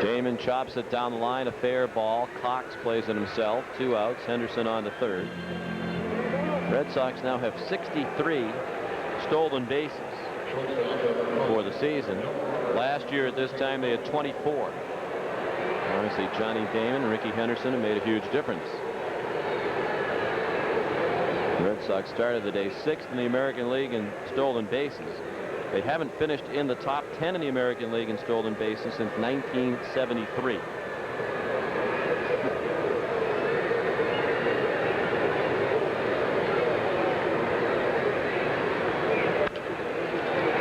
Damon chops it down the line, a fair ball. Cox plays it himself. 2 outs. Henderson on to 3rd. Red Sox now have 63 stolen bases for the season. Last year at this time they had 24. Obviously Johnny Damon and Ricky Henderson have made a huge difference. The Red Sox started the day 6th in the American League in stolen bases. They haven't finished in the top 10 in the American League in stolen bases since 1973.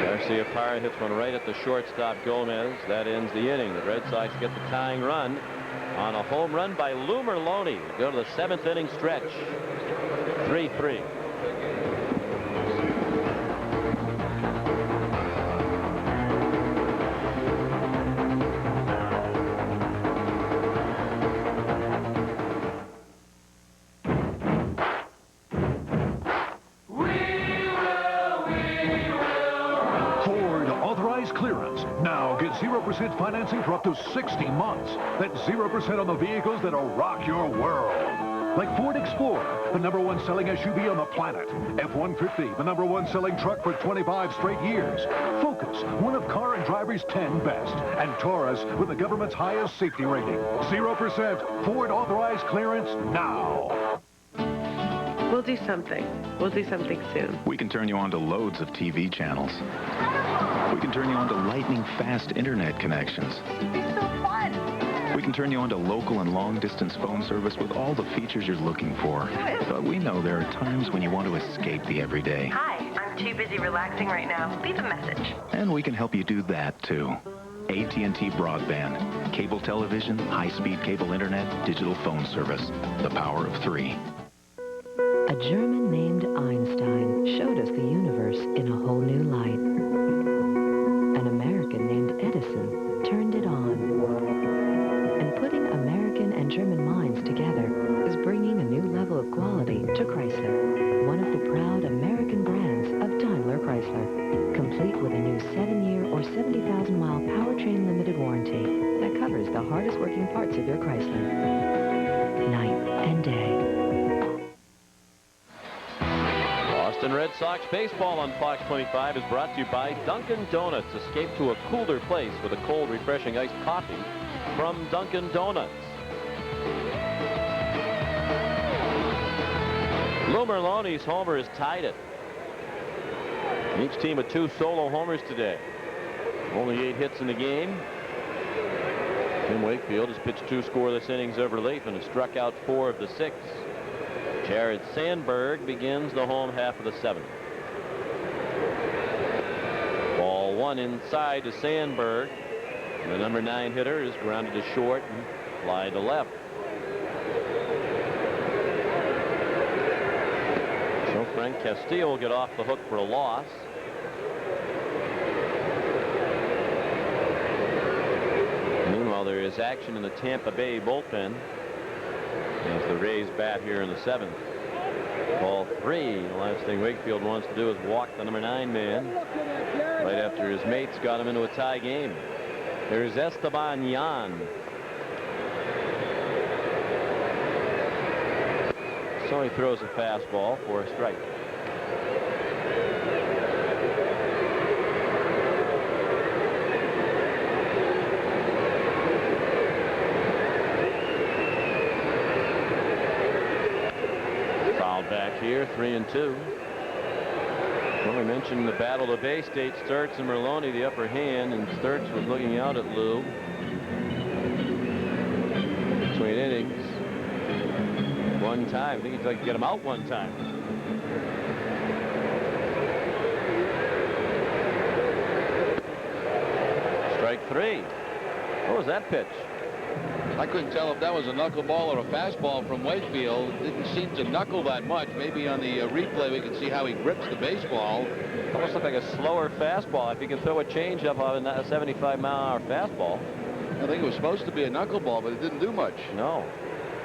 Garcia-Parra hits one right at the shortstop Gomez. That ends the inning. The Red Sox get the tying run on a home run by Lou Merlone to go to the 7th inning stretch. 3-3. Ford authorized clearance. Now get 0% financing for up to 60 months. That's 0% on the vehicles that'll rock your world. Like Ford Explorer, the #1 selling SUV on the planet. F-150, the #1 selling truck for 25 straight years. Focus, one of Car and Driver's 10 best. And Taurus, with the government's highest safety rating. 0% Ford authorized clearance now. We'll do something. We'll do something soon. We can turn you on to loads of TV channels. We can turn you on to lightning-fast internet connections. It's so fun. We can turn you on to local and long-distance phone service with all the features you're looking for. But we know there are times when you want to escape the everyday. Hi, I'm too busy relaxing right now. Leave a message. And we can help you do that, too. AT&T Broadband. Cable television, high-speed cable internet, digital phone service. The power of 3. A German named Einstein showed us the universe in a whole new light. An American named Edison turned it on. And putting American and German minds together is bringing a new level of quality to Chrysler, one of the proud American brands of Daimler Chrysler, complete with a new 7-year or 70,000-mile powertrain limited warranty that covers the hardest working parts of your Chrysler, night and day. Boston Red Sox baseball on Fox 25 is brought to you by Dunkin' Donuts. Escape to a cooler place with a cold, refreshing iced coffee from Dunkin' Donuts. Lou Merlone's homer is tied it. Each team with 2 solo homers today. Only 8 hits in the game. Tim Wakefield has pitched 2 scoreless innings of relief and has struck out 4 of the 6. Jared Sandberg begins the home half of the 7th. Ball 1 inside to Sandberg. The number 9 hitter is grounded to short and fly to left. So Frank Castillo will get off the hook for a loss. Meanwhile, there is action in the Tampa Bay bullpen as the Rays bat here in the 7th. Ball 3. The last thing Wakefield wants to do is walk the number 9 man right after his mates got him into a tie game. There's Esteban Yan. So he throws a fastball for a strike. Fouled back here, 3-2. Well, we mentioned the battle of Bay State, Sturtze and Merlone the upper hand, and Sturtze was looking out at Lou between innings. One time. I think he'd like to get him out one time. Strike 3. What was that pitch? I couldn't tell if that was a knuckleball or a fastball from Wakefield. It didn't seem to knuckle that much. Maybe on the replay we can see how he grips the baseball. Almost looked like a slower fastball. If he can throw a changeup on a 75-mile-an-hour fastball. I think it was supposed to be a knuckleball, but it didn't do much. No.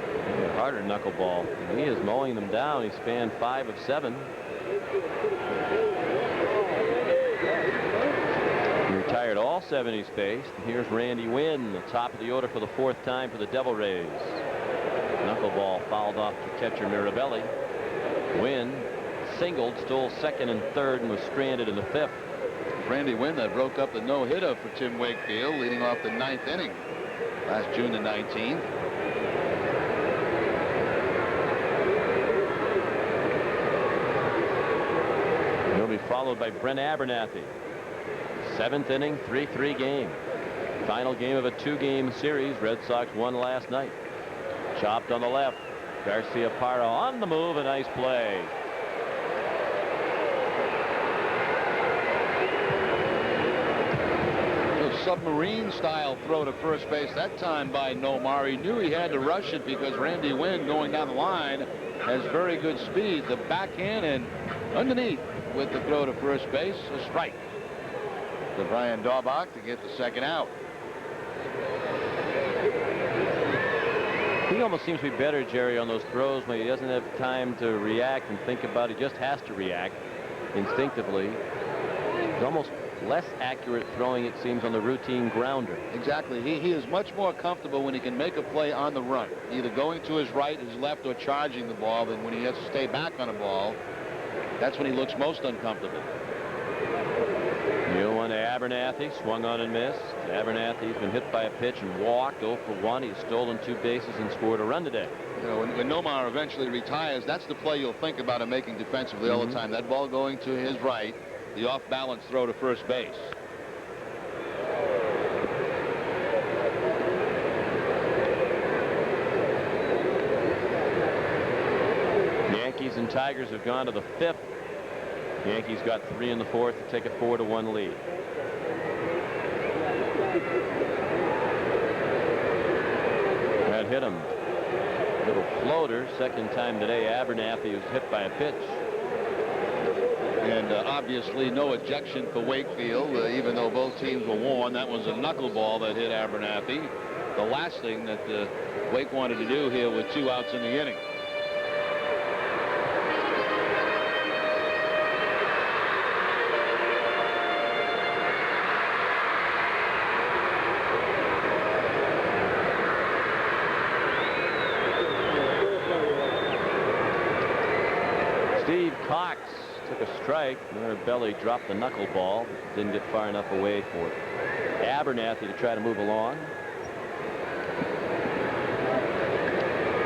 A harder knuckleball. He is mowing them down. He spanned 5 of 7. He retired all 7 he's faced. And here's Randy Wynn, the top of the order for the 4th time for the Devil Rays. Knuckleball fouled off to catcher Mirabelli. Wynn singled, stole 2nd and 3rd, and was stranded in the 5th. Randy Wynn that broke up the no-hitter for Tim Wakefield, leading off the 9th inning last June the 19th. He'll be followed by Brent Abernathy. 7th inning, 3-3 game. Final game of a 2-game series. Red Sox won last night. Chopped on the left. Garcia Parra on the move. A nice play. Submarine style throw to first base that time by Nomar. He knew he had to rush it because Randy Wynn going down the line has very good speed. The backhand and underneath with the throw to first base, a strike to Brian Daubach to get the 2nd out. He almost seems to be better, Jerry, on those throws when he doesn't have time to react and think about it. He just has to react instinctively. He's almost less accurate throwing, it seems, on the routine grounder. Exactly. He is much more comfortable when he can make a play on the run, either going to his right, his left, or charging the ball, than when he has to stay back on a ball. That's when he looks most uncomfortable. 0-1 to Abernathy, swung on and missed. Abernathy's been hit by a pitch and walked 0 for 1. He's stolen 2 bases and scored a run today. You know, when Nomar eventually retires, that's the play you'll think about him making defensively all the time. That ball going to his right, the off-balance throw to first base. Yankees and Tigers have gone to the 5th. Yankees got 3 in the 4th to take a 4-1 lead. That hit him. Little floater. 2nd time today. Abernathy was hit by a pitch. And obviously no ejection for Wakefield, even though both teams were warned. That was a knuckleball that hit Abernathy. The last thing that Wake wanted to do here with 2 outs in the inning. Steve Cox took a strike. Mirabelli dropped the knuckleball. Didn't get far enough away for Abernathy to try to move along.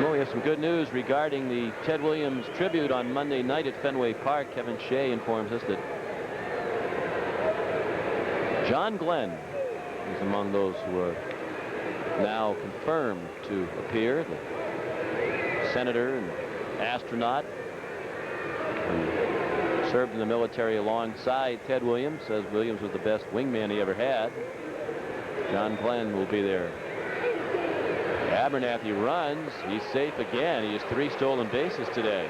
Well, we have some good news regarding the Ted Williams tribute on Monday night at Fenway Park. Kevin Shea informs us that John Glenn is among those who are now confirmed to appear. The senator and astronaut who served in the military alongside Ted Williams, says Williams was the best wingman he ever had. John Glenn will be there. Abernathy runs. He's safe again. He has 3 stolen bases today.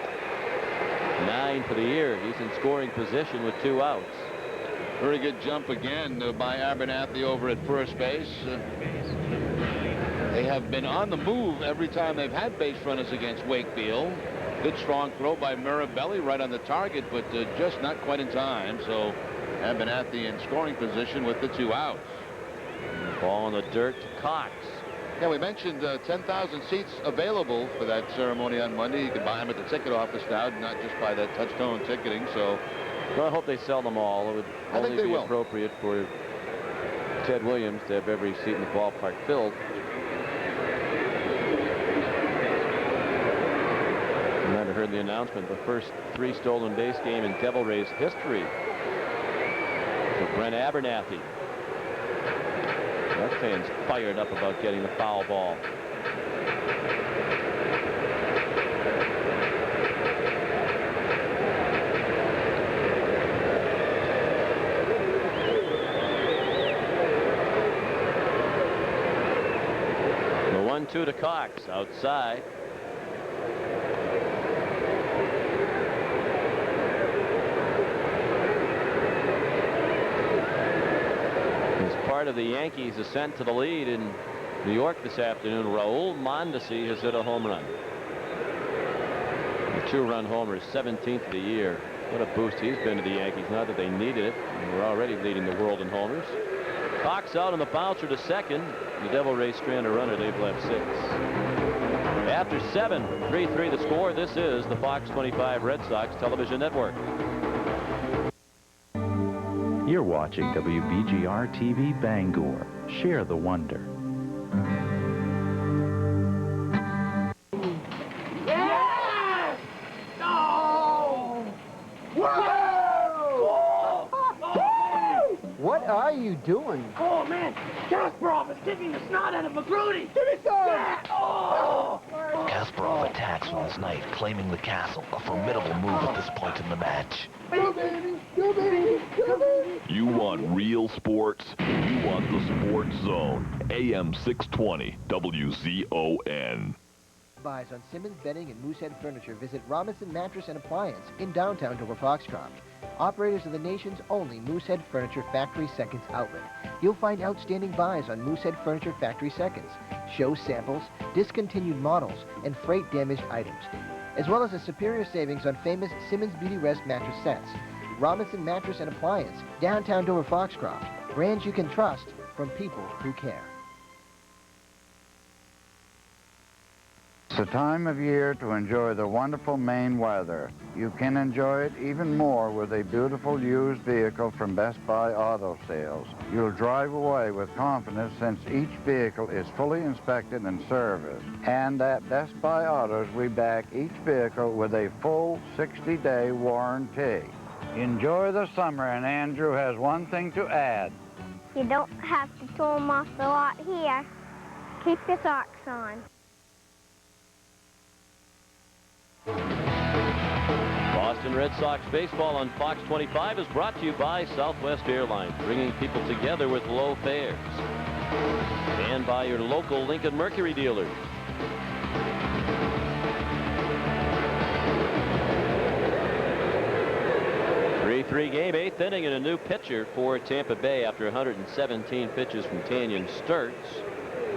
9 for the year. He's in scoring position with 2 outs. Very good jump again by Abernathy over at first base. They have been on the move every time they've had base runners against Wakefield. Good strong throw by Mirabelli right on the target, but just not quite in time. So Abernathy in scoring position with the 2 outs. Ball in the dirt to Cox. Yeah, we mentioned 10,000 seats available for that ceremony on Monday. You can buy them at the ticket office now, not just by that touchstone ticketing. So well, I hope they sell them all. It would only be appropriate for Ted Williams to have every seat in the ballpark filled. You might have heard the announcement, the first 3 stolen base game in Devil Rays history for Brent Abernathy. That fan's fired up about getting the foul ball. The 1-2 to Cox outside. Part of the Yankees' ascent to the lead in New York this afternoon, Raul Mondesi has hit a home run. A 2-run homer, 17th of the year. What a boost he's been to the Yankees. Not that they needed it. We're already leading the world in homers. Cox out on the bouncer to second. The Devil Rays strand a runner. They've left 6. After 7, 3-3 the score. This is the Fox 25 Red Sox Television Network. You're watching WBGR TV Bangor. Share the wonder. Yes! No! Whoa! What are you doing? Oh, man. Kasparov is kicking the snot out of McGroody. Give me some! Yeah. Oh! Kasparov attacks with his knife, claiming the castle. A formidable move at this point in the match. Go, baby! Go, baby! Go, baby! You want real sports? You want the Sports Zone. AM 620 WZON. Buys on Simmons Bedding and Moosehead Furniture. Visit Robinson Mattress and Appliance in downtown Dover Foxcroft. Operators of the nation's only Moosehead Furniture Factory Seconds outlet. You'll find outstanding buys on Moosehead Furniture Factory Seconds, show samples, discontinued models, and freight-damaged items, as well as a superior savings on famous Simmons Beauty Rest mattress sets. Robinson Mattress and Appliance, downtown Dover Foxcroft. Brands you can trust from people who care. It's the time of year to enjoy the wonderful Maine weather. You can enjoy it even more with a beautiful used vehicle from Best Buy Auto Sales. You'll drive away with confidence since each vehicle is fully inspected and serviced. And at Best Buy Autos, we back each vehicle with a full 60-day warranty. Enjoy the summer, and Andrew has one thing to add. You don't have to tow them off the lot here. Keep your socks on. Boston Red Sox baseball on Fox 25 is brought to you by Southwest Airlines, bringing people together with low fares. And by your local Lincoln Mercury dealers. Three game, 8th inning, and a new pitcher for Tampa Bay after 117 pitches from Tanyan Sturtze.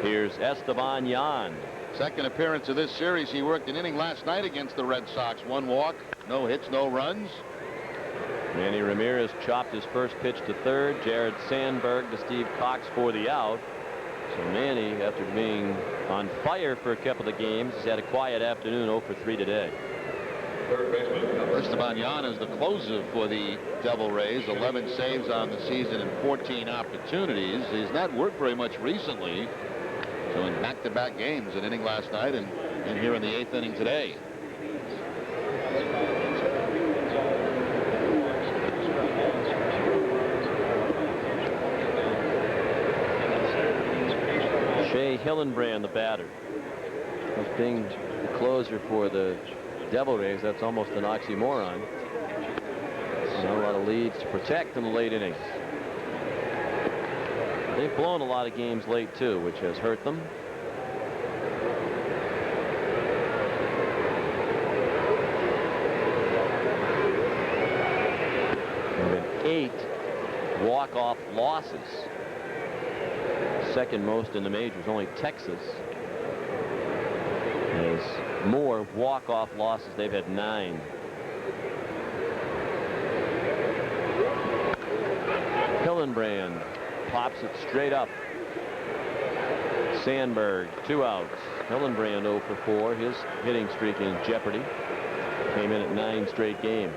Here's Esteban Yan. Second appearance of this series. He worked an inning last night against the Red Sox. 1 walk, no hits, no runs. Manny Ramirez chopped his first pitch to third. Jared Sandberg to Steve Cox for the out. So Manny, after being on fire for a couple of games, has had a quiet afternoon. 0 for 3 today. Esteban Yan is the closer for the Devil Rays. 11 saves on the season and 14 opportunities. He's not worked very much recently. So in back-to-back games, an inning last night and here in the 8th inning today. Shea Hill Hillenbrand, the batter. As being the closer for the Devil Rays, that's almost an oxymoron. Not a lot of leads to protect in the late innings. They've blown a lot of games late, too, which has hurt them. There have been 8 walk-off losses. Second most in the majors. Only Texas has more walk-off losses. They've had 9. Hillenbrand pops it straight up. Sandberg, 2 outs. Hillenbrand 0 for 4. His hitting streak in jeopardy. Came in at 9 straight games.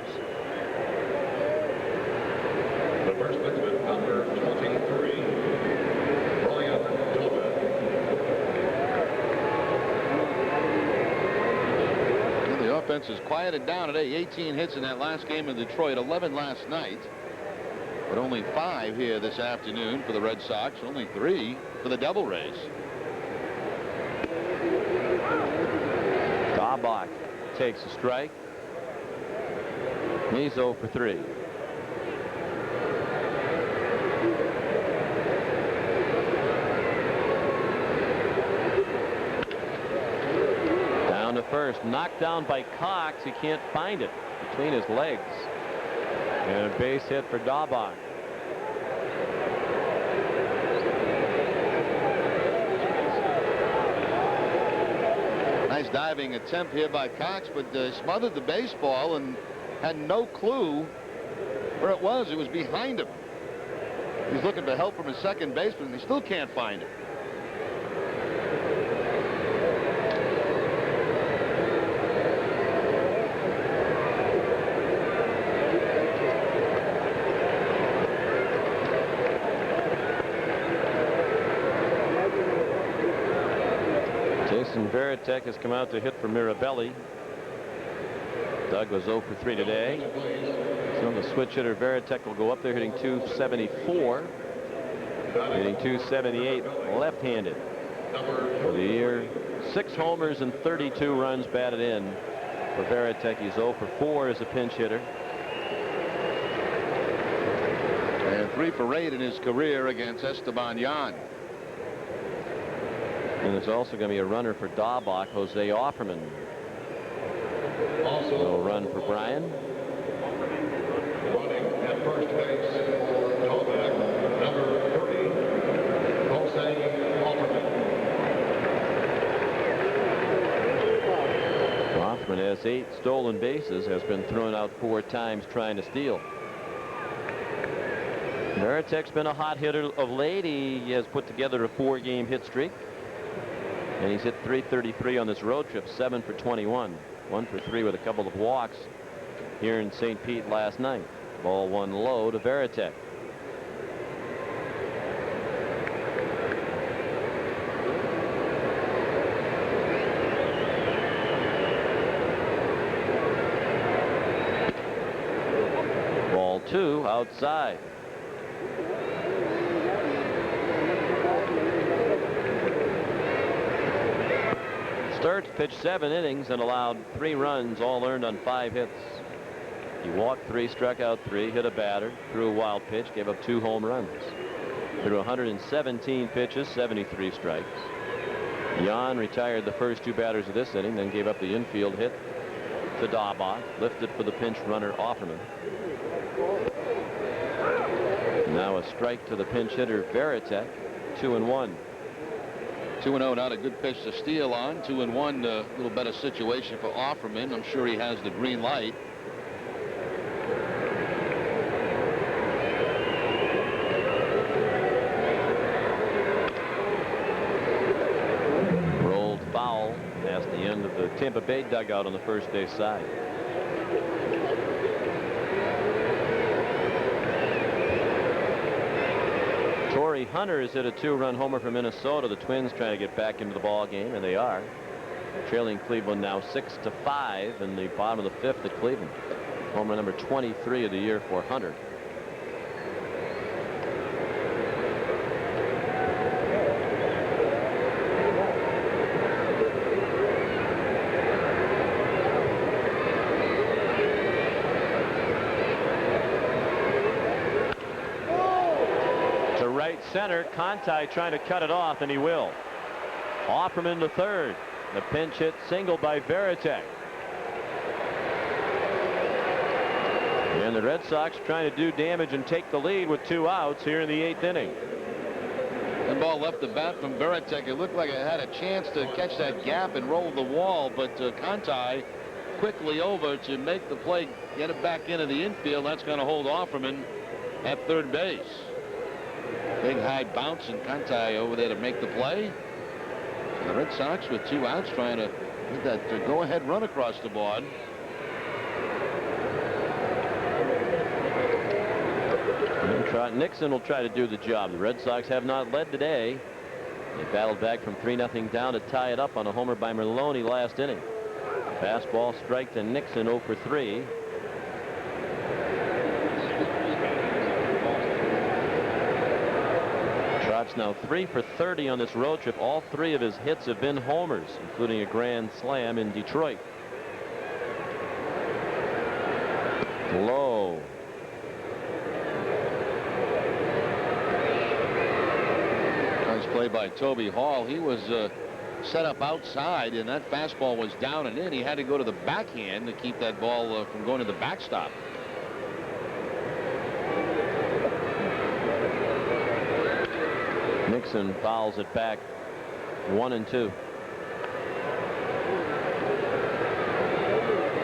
The first baseman, number 23, Brian Toby. The offense has quieted down today. 18 hits in that last game in Detroit, 11 last night. But only 5 here this afternoon for the Red Sox, only 3 for the Devil Rays. Dahlbach takes a strike. He's 0 for 3. Down to first, knocked down by Cox. He can't find it between his legs. And a base hit for Dahlbach. Nice diving attempt here by Cox, but smothered the baseball and had no clue where it was. It was behind him. He's looking for help from his second baseman, and he still can't find it. Veritek has come out to hit for Mirabelli. Doug was 0 for 3 today. So the switch hitter Veritek will go up there hitting 274. Hitting 278 left-handed. For the year, 6 homers and 32 runs batted in. For Veritek, he's 0 for 4 as a pinch hitter. And 3 for 8 in his career against Esteban Yan. And there's also going to be a runner for Dahlbach, Jose Offerman. Also, no run for Brian. Running at first base, Dahlbach, number 30, Jose Offerman. Offerman has 8 stolen bases, has been thrown out 4 times trying to steal. Veritek's been a hot hitter of late. He has put together a 4-game hit streak. And he's hit .333 on this road trip, 7 for 21. 1 for 3 with a couple of walks here in St. Pete last night. Ball 1 low to Veritek. Ball 2 outside. Sturtze pitched 7 innings and allowed 3 runs, all earned on 5 hits. He walked 3, struck out 3, hit a batter, threw a wild pitch, gave up 2 home runs. Threw 117 pitches, 73 strikes. Yan retired the first 2 batters of this inning, then gave up the infield hit to Dahlbach, lifted for the pinch runner Offerman. Now a strike to the pinch hitter Veritek, 2-1. 2-0, not a good pitch to steal on. 2-1, a little better situation for Offerman. I'm sure he has the green light. Rolled foul past the end of the Tampa Bay dugout on the first base side. Torrey Hunter has hit a 2-run homer for Minnesota. The Twins trying to get back into the ball game, and they are. Trailing Cleveland now 6-5 in the bottom of the 5th at Cleveland. Homer number 23 of the year for Hunter. right center. Conti trying to cut it off, and he will. Offerman to third. The pinch hit single by Veritek. And the Red Sox trying to do damage and take the lead with 2 outs here in the 8th inning. That ball left the bat from Veritek. It looked like it had a chance to catch that gap and roll the wall, but Conti quickly over to make the play, get it back into the infield. That's going to hold Offerman at third base. Big high bounce, and Conti over there to make the play. So the Red Sox with 2 outs trying to get that go-ahead run across the board. Nixon will try to do the job. The Red Sox have not led today. They battled back from 3-0 down to tie it up on a homer by Merlone last inning. Fastball strike to Nixon, 0 for 3. Trout's now 3 for 30 on this road trip. All 3 of his hits have been homers, including a grand slam in Detroit. Low. Play by Toby Hall. He was set up outside, and that fastball was down and in. He had to go to the backhand to keep that ball from going to the backstop. Nixon fouls it back. 1-2.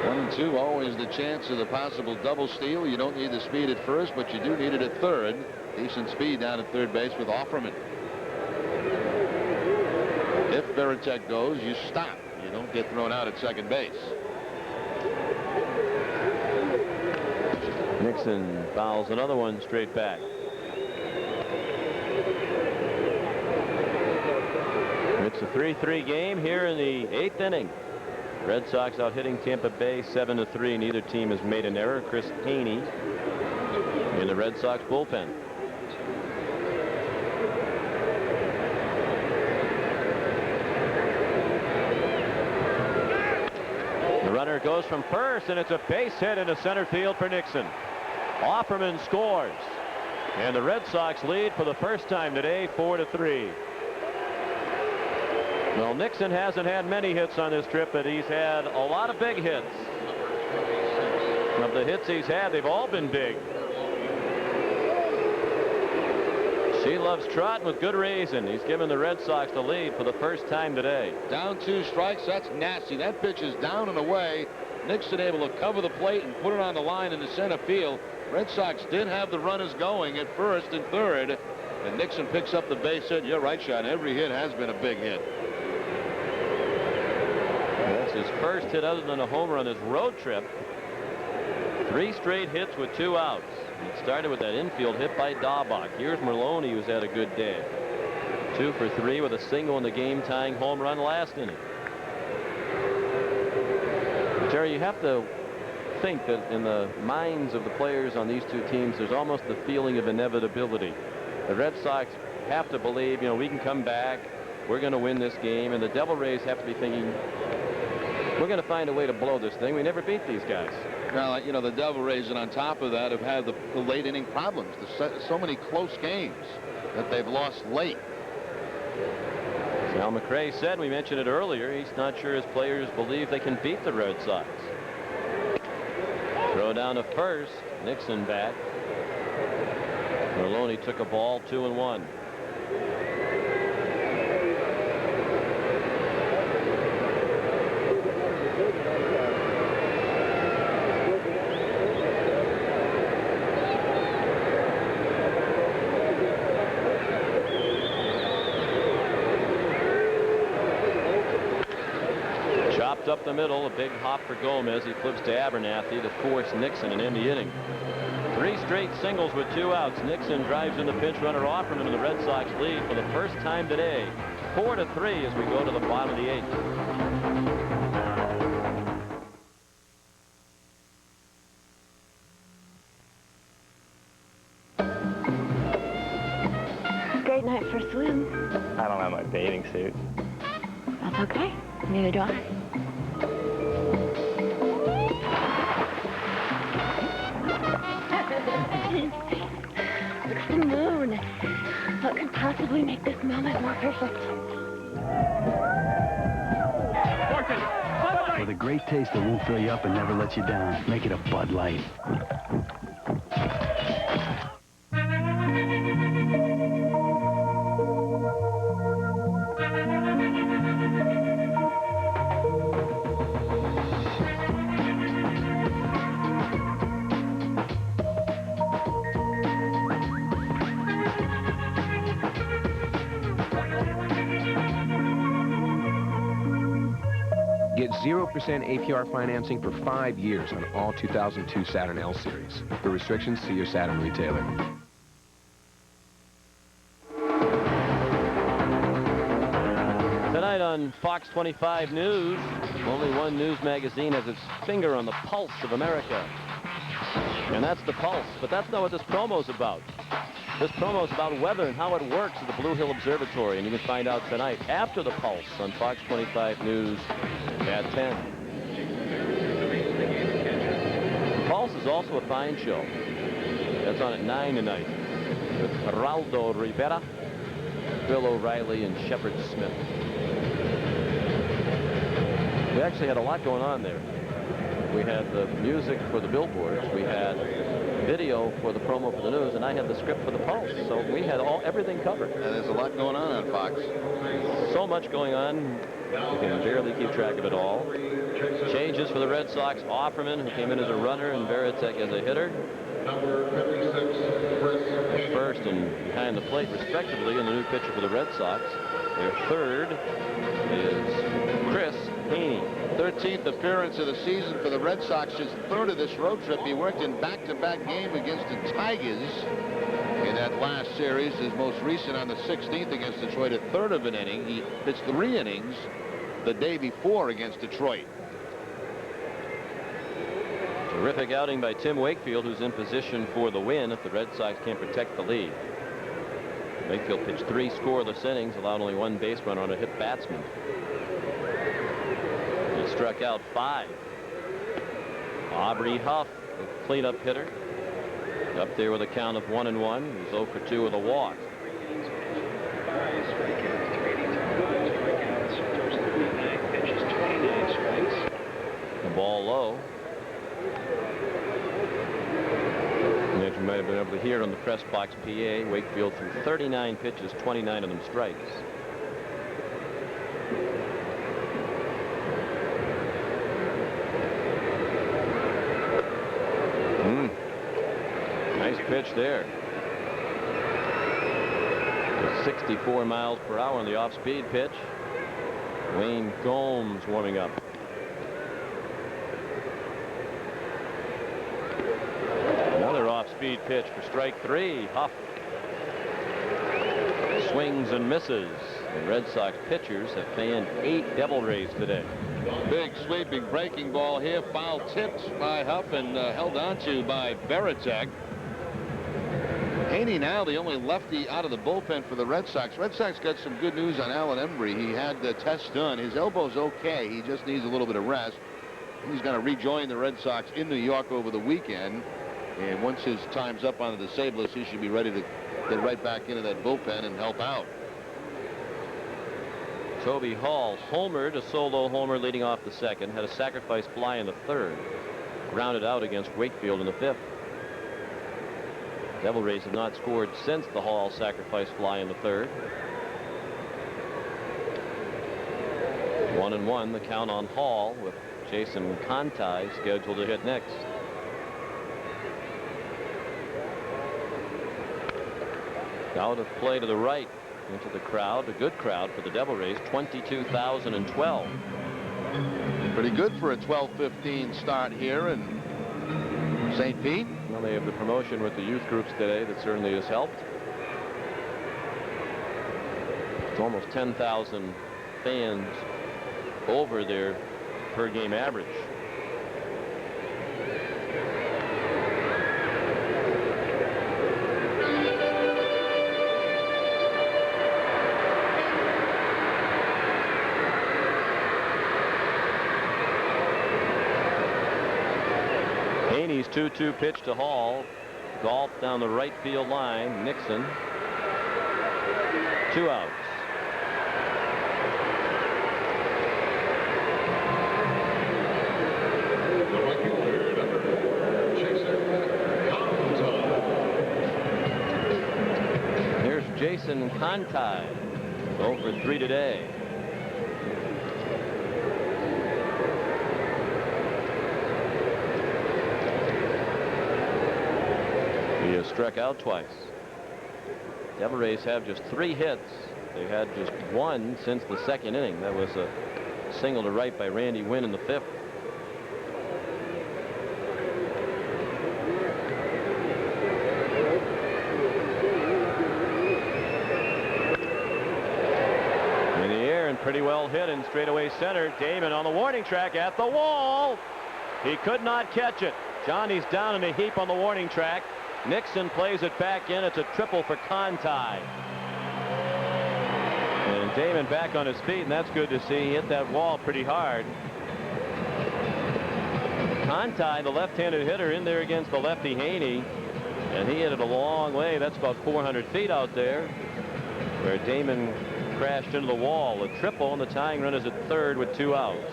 1-2, always the chance of the possible double steal. You don't need the speed at first, but you do need it at third. Decent speed down at third base with Offerman. If Veritek goes, you stop. You don't get thrown out at second base. Nixon fouls another one straight back. It's a 3-3 game here in the 8th inning. Red Sox out hitting Tampa Bay 7-3. Neither team has made an error. Chris Haney in the Red Sox bullpen. Runner goes from first, and it's a base hit into center field for Nixon. Offerman scores, and the Red Sox lead for the first time today, 4-3. Well, Nixon hasn't had many hits on this trip, but he's had a lot of big hits. Of the hits he's had, they've all been big. She loves Trot with good reason. He's given the Red Sox the lead for the first time today. Down 2 strikes. That's nasty. That pitch is down and away. Nixon able to cover the plate and put it on the line in the center field. Red Sox did have the runners going at first and third, and Nixon picks up the base hit. You're right, Sean. Every hit has been a big hit. That's his first hit other than a homer on his road trip. 3 straight hits with 2 outs. It started with that infield hit by Daubach. Here's Merlone, who's had a good day. 2 for 3 with a single in the game-tying home run last inning. Jerry, you have to think that in the minds of the players on these 2 teams, there's almost the feeling of inevitability. The Red Sox have to believe, you know, we can come back, we're going to win this game, and the Devil Rays have to be thinking, we're going to find a way to blow this thing. We never beat these guys. Well, you know, the Devil Rays, and on top of that, have had the late inning problems. So many close games that they've lost late. As Al McRae said, we mentioned it earlier, he's not sure his players believe they can beat the Red Sox. Throw down to first. Nixon back. Merlone took a ball, 2-1. Up the middle, a big hop for Gomez. He flips to Abernathy to force Nixon and end the inning. 3 straight singles with 2 outs. Nixon drives in the pinch runner Offerman, and the Red Sox lead for the first time today, 4-3 as we go to the bottom of the 8th. Great night for a swim. I don't have my bathing suit. That's okay. Neither do I. Look at the moon. What could possibly make this moment more perfect? With a great taste that won't fill you up and never let you down. Make it a Bud Light. Get 0% APR financing for 5 years on all 2002 Saturn L Series. For restrictions, see your Saturn retailer. Tonight on Fox 25 News, only one news magazine has its finger on the pulse of America. And that's the Pulse, but that's not what this promo's about. This promo is about weather and how it works at the Blue Hill Observatory, and you can find out tonight after the Pulse on Fox 25 News at 10. The Pulse is also a fine show. That's on at 9 tonight with Geraldo Rivera, Bill O'Reilly, and Shepard Smith. We actually had a lot going on there. We had the music for the billboards. We had video for the promo for the news, and I had the script for the Pulse. So we had everything covered. There's a lot going on Fox. So much going on, you can barely keep track of it all. Changes for the Red Sox. Offerman, who came in as a runner, and Veritek as a hitter. At first and behind the plate, respectively, and the new pitcher for the Red Sox. Their third is Chris Haney. 13th appearance of the season for the Red Sox, just third of this road trip. He worked in back-to-back game against the Tigers in that last series. His most recent on the 16th against Detroit, a third of an inning. He pitched 3 innings the day before against Detroit. Terrific outing by Tim Wakefield, who's in position for the win if the Red Sox can't protect the lead. Wakefield pitched 3 scoreless innings, allowed only 1 base runner on a hit batsman. He struck out 5. Aubrey Huff, the cleanup hitter, up there with a count of 1-1. He was 0 for 2 with a walk. The ball low. And as you might have been able to hear on the press box PA, Wakefield threw 39 pitches, 29 of them strikes. Nice pitch there. 64 miles per hour on the off-speed pitch. Wayne Gomes warming up. Another off-speed pitch for strike 3. Huff swings and misses. The Red Sox pitchers have fanned 8 Devil Rays today. Big sweeping breaking ball here, foul tipped by Huff and held onto by Veritek. Haney now the only lefty out of the bullpen for the Red Sox. Red Sox got some good news on Alan Embry. He had the test done. His elbow's okay. He just needs a little bit of rest. He's going to rejoin the Red Sox in New York over the weekend. And once his time's up on the disabled, he should be ready to get right back into that bullpen and help out. Toby Hall homered, a solo homer leading off the second, had a sacrifice fly in the third, grounded out against Wakefield in the 5th. Devil Rays have not scored since the Hall sacrifice fly in the 3rd. 1-1, the count on Hall, with Jason Conti scheduled to hit next. Out of play to the right into the crowd, a good crowd for the Devil Rays, 22,012. Pretty good for a 12-15 start here in St. Pete. Well, they have the promotion with the youth groups today that certainly has helped. It's almost 10,000 fans over their per game average. Haney's 2-2 pitch to Hall. Golf down the right field line. Nixon 2 outs. Here's Jason Conti, 0 for 3 today. He has struck out twice. Devil Rays have just 3 hits. They had just 1 since the 2nd inning. That was a single to right by Randy Wynn in the 5th. In the air and pretty well hit in straightaway center. Damon on the warning track at the wall. He could not catch it. Johnny's down in a heap on the warning track. Nixon plays it back in. It's a triple for Conti. And Damon back on his feet, and that's good to see. He hit that wall pretty hard. Conti, the left-handed hitter, in there against the lefty Haney, and he hit it a long way. That's about 400 feet out there, where Damon crashed into the wall. A triple, and the tying run is at 3rd with 2 outs.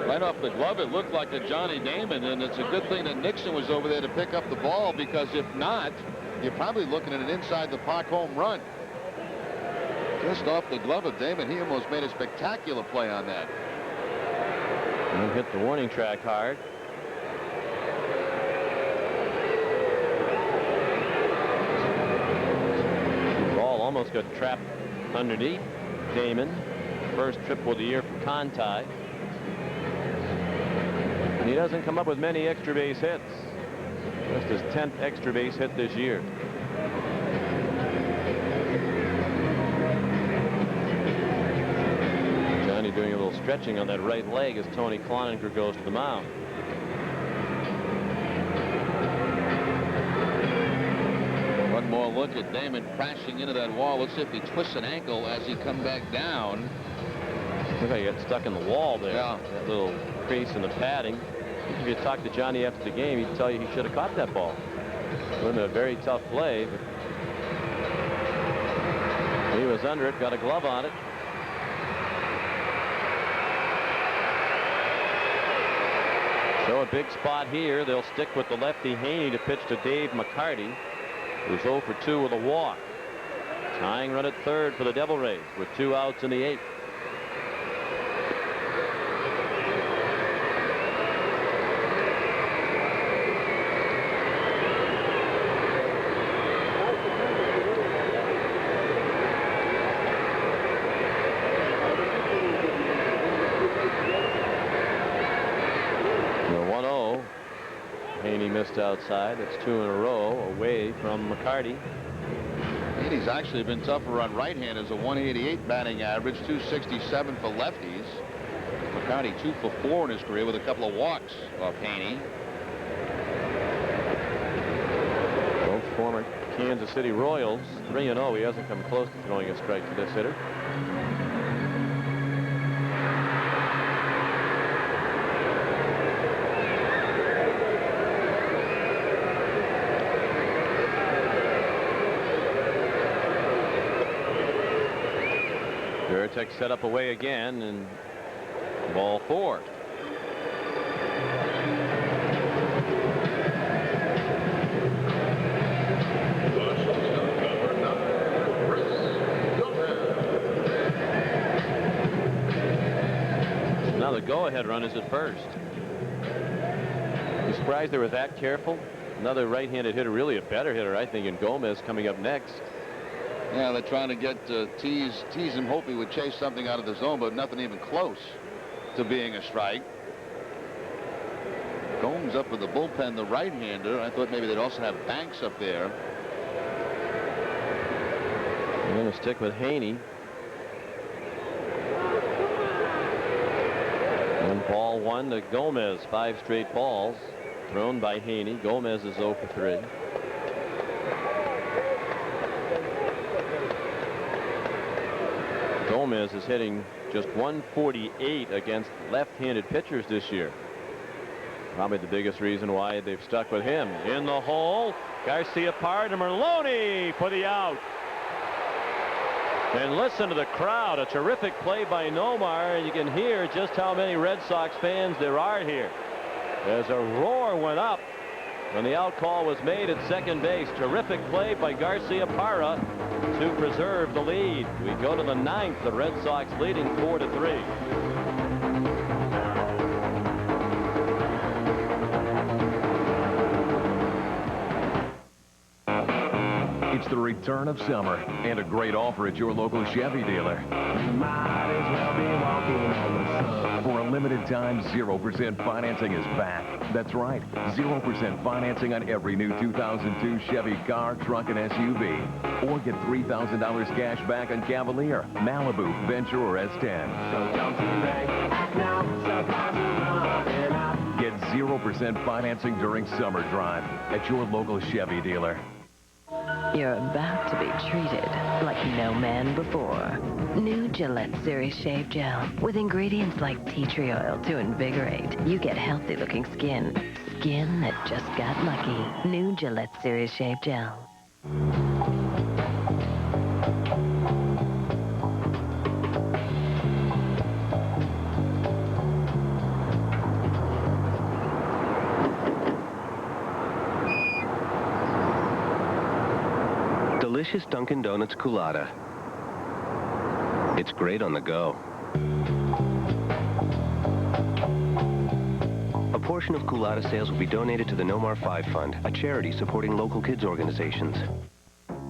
Right off the glove, it looked like a Johnny Damon, and it's a good thing that Nixon was over there to pick up the ball, because if not, you're probably looking at an inside the park home run. Just off the glove of Damon, he almost made a spectacular play on that. And hit the warning track hard. The ball almost got trapped underneath Damon. First triple of the year for Conti. And he doesn't come up with many extra base hits. Just his 10th extra base hit this year. Johnny doing a little stretching on that right leg as Tony Cloninger goes to the mound. One more look at Damon crashing into that wall. Let's see if he twists an ankle as he comes back down. Look how he got stuck in the wall there. Yeah. That little crease in the padding. If you talk to Johnny after the game, he'd tell you he should have caught that ball. It would have been a very tough play, but he was under it, got a glove on it. So a big spot here. They'll stick with the lefty Haney to pitch to Dave McCarty, who's 0 for 2 with a walk. Tying run at 3rd for the Devil Rays with 2 outs in the 8th. Missed outside. That's 2 in a row away from McCarty. Haney's actually been tougher on right-handers. A 188 batting average, 267 for lefties. McCarty 2 for 4 in his career with a couple of walks off Haney. Both former Kansas City Royals. 3-0. He hasn't come close to throwing a strike to this hitter. Set up away again, and ball 4. Now the go-ahead run is at first. You surprised they were that careful? Another right-handed hitter, really a better hitter, I think, in Gomez coming up next. Yeah, they're trying to get tease him, hope he would chase something out of the zone, but nothing even close to being a strike. Gomes up with the bullpen, the right-hander. I thought maybe they'd also have Banks up there. They're going to stick with Haney. And ball 1 to Gomez. 5 straight balls thrown by Haney. Gomez is 0 for 3. Gomez is hitting just 148 against left-handed pitchers this year. Probably the biggest reason why they've stuck with him. In the hole, Garcia Parr to Merlone for the out. And listen to the crowd. A terrific play by Nomar, and you can hear just how many Red Sox fans there are here. As a roar went up when the out call was made at second base. Terrific play by Garcia Parra to preserve the lead. We go to the ninth. The Red Sox leading 4-3. It's the return of summer and a great offer at your local Chevy dealer. Might as well be walking on the sun. For a limited time, 0% financing is back. That's right, 0% financing on every new 2002 Chevy car, truck, and SUV. Or get $3,000 cash back on Cavalier, Malibu, Venture, or S10. Get 0% financing during summer drive at your local Chevy dealer. You're about to be treated like no man before. New Gillette Series Shave Gel. With ingredients like tea tree oil to invigorate, you get healthy-looking skin. Skin that just got lucky. New Gillette Series Shave Gel. Delicious Dunkin' Donuts Culotta. It's great on the go. A portion of Culotta sales will be donated to the Nomar 5 Fund, a charity supporting local kids organizations.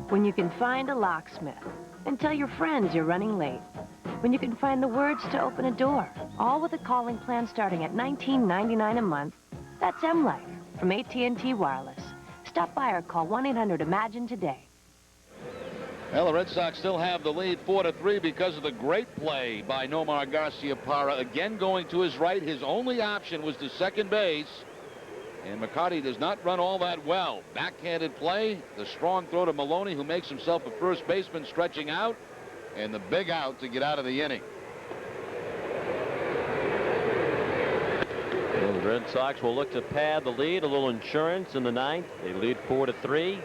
When you can find a locksmith and tell your friends you're running late. When you can find the words to open a door, all with a calling plan starting at $19.99 a month. That's M-Like from AT&T Wireless. Stop by or call 1-800-IMAGINE today. Well, the Red Sox still have the lead 4-3 because of the great play by Nomar Garcia Parra. Again going to his right. His only option was to second base. And McCarty does not run all that well. Backhanded play. The strong throw to Maloney, who makes himself a first baseman stretching out. And the big out to get out of the inning. Well, the Red Sox will look to pad the lead. A little insurance in the ninth. They lead 4-3.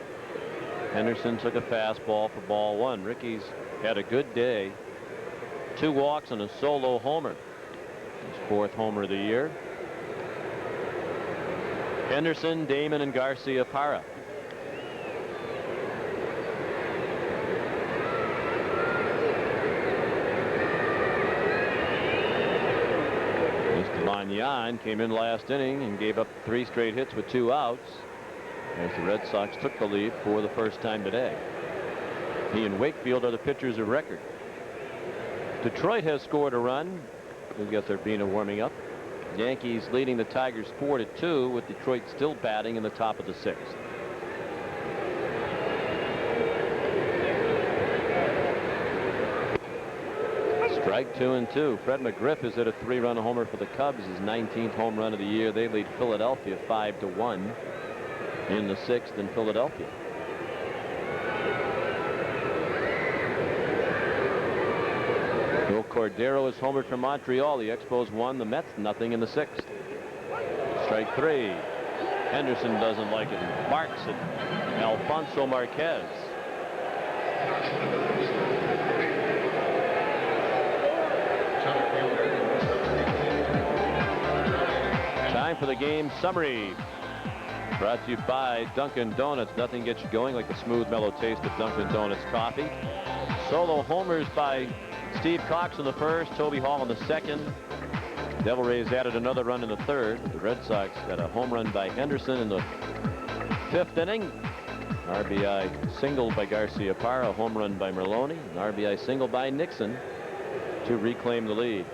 Henderson took a fastball for ball one. Ricky's had a good day. 2 walks and a solo homer. His 4th homer of the year. Henderson, Damon, and Garcia Parra. Mr. Tanyan came in last inning and gave up 3 straight hits with 2 outs. As the Red Sox took the lead for the first time today. He and Wakefield are the pitchers of record. Detroit has scored a run. We'll get Urbina warming up. Yankees leading the Tigers 4-2 with Detroit still batting in the top of the 6th. Strike 2-2. Fred McGriff is at a 3-run homer for the Cubs. His 19th home run of the year. They lead Philadelphia 5-1. In the 6th in Philadelphia. Bill Cordero is homered for Montreal. The Expos won. The Mets nothing in the 6th. Strike 3. Henderson doesn't like it and barks at Alfonso Marquez. Time for the game summary. Brought to you by Dunkin' Donuts. Nothing gets you going like the smooth, mellow taste of Dunkin' Donuts coffee. Solo homers by Steve Cox in the 1st, Toby Hall in the 2nd. Devil Rays added another run in the 3rd. The Red Sox got a home run by Henderson in the 5th inning. RBI single by Garcia Parra, a home run by Merlone, an RBI single by Nixon to reclaim the lead.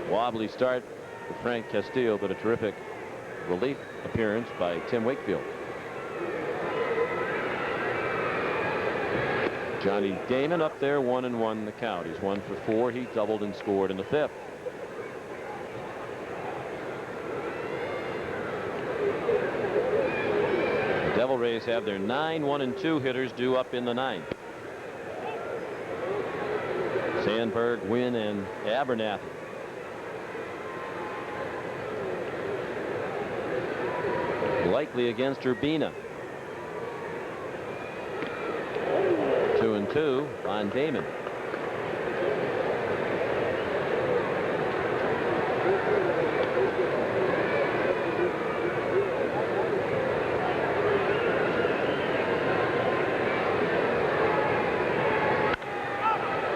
Wobbly start for Frank Castillo, but a terrific relief appearance by Tim Wakefield. Johnny Damon up there 1-1 the count. He's 1 for 4. He doubled and scored in the 5th. The Devil Rays have their 9 1-2 hitters due up in the 9th. Sandberg, Wynn, and Abernathy. Likely against Urbina. 2-2 on Damon.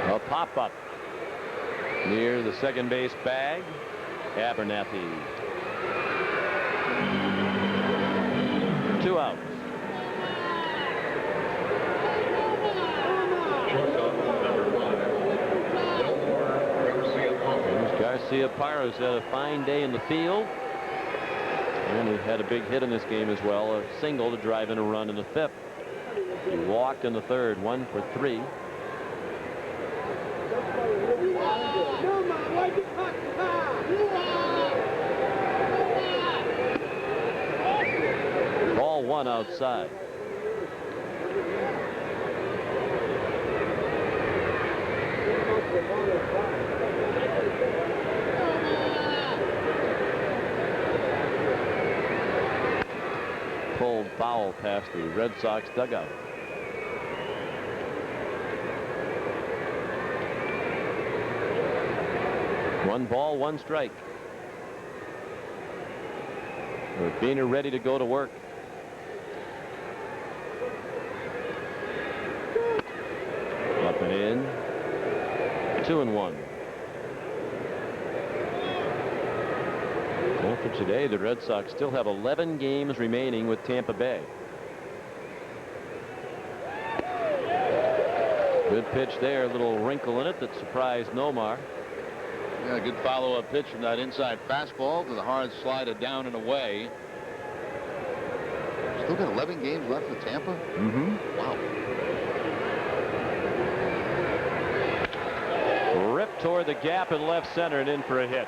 A pop-up near the second base bag. Abernathy. 2 outs. Garcia Parra's had a fine day in the field. And he had a big hit in this game as well, a single to drive in a run in the 5th. He walked in the 3rd, 1 for 3. Ball 1 outside. Pulled foul past the Red Sox dugout. One ball, 1 strike. Urbina ready to go to work. Up and in. 2-1. After today, the Red Sox still have 11 games remaining with Tampa Bay. Good pitch there, a little wrinkle in it that surprised Nomar. Yeah, good follow-up pitch from that inside fastball to the hard slider down and away. Still got 11 games left for Tampa? Mm-hmm. Wow. Ripped toward the gap in left center and in for a hit.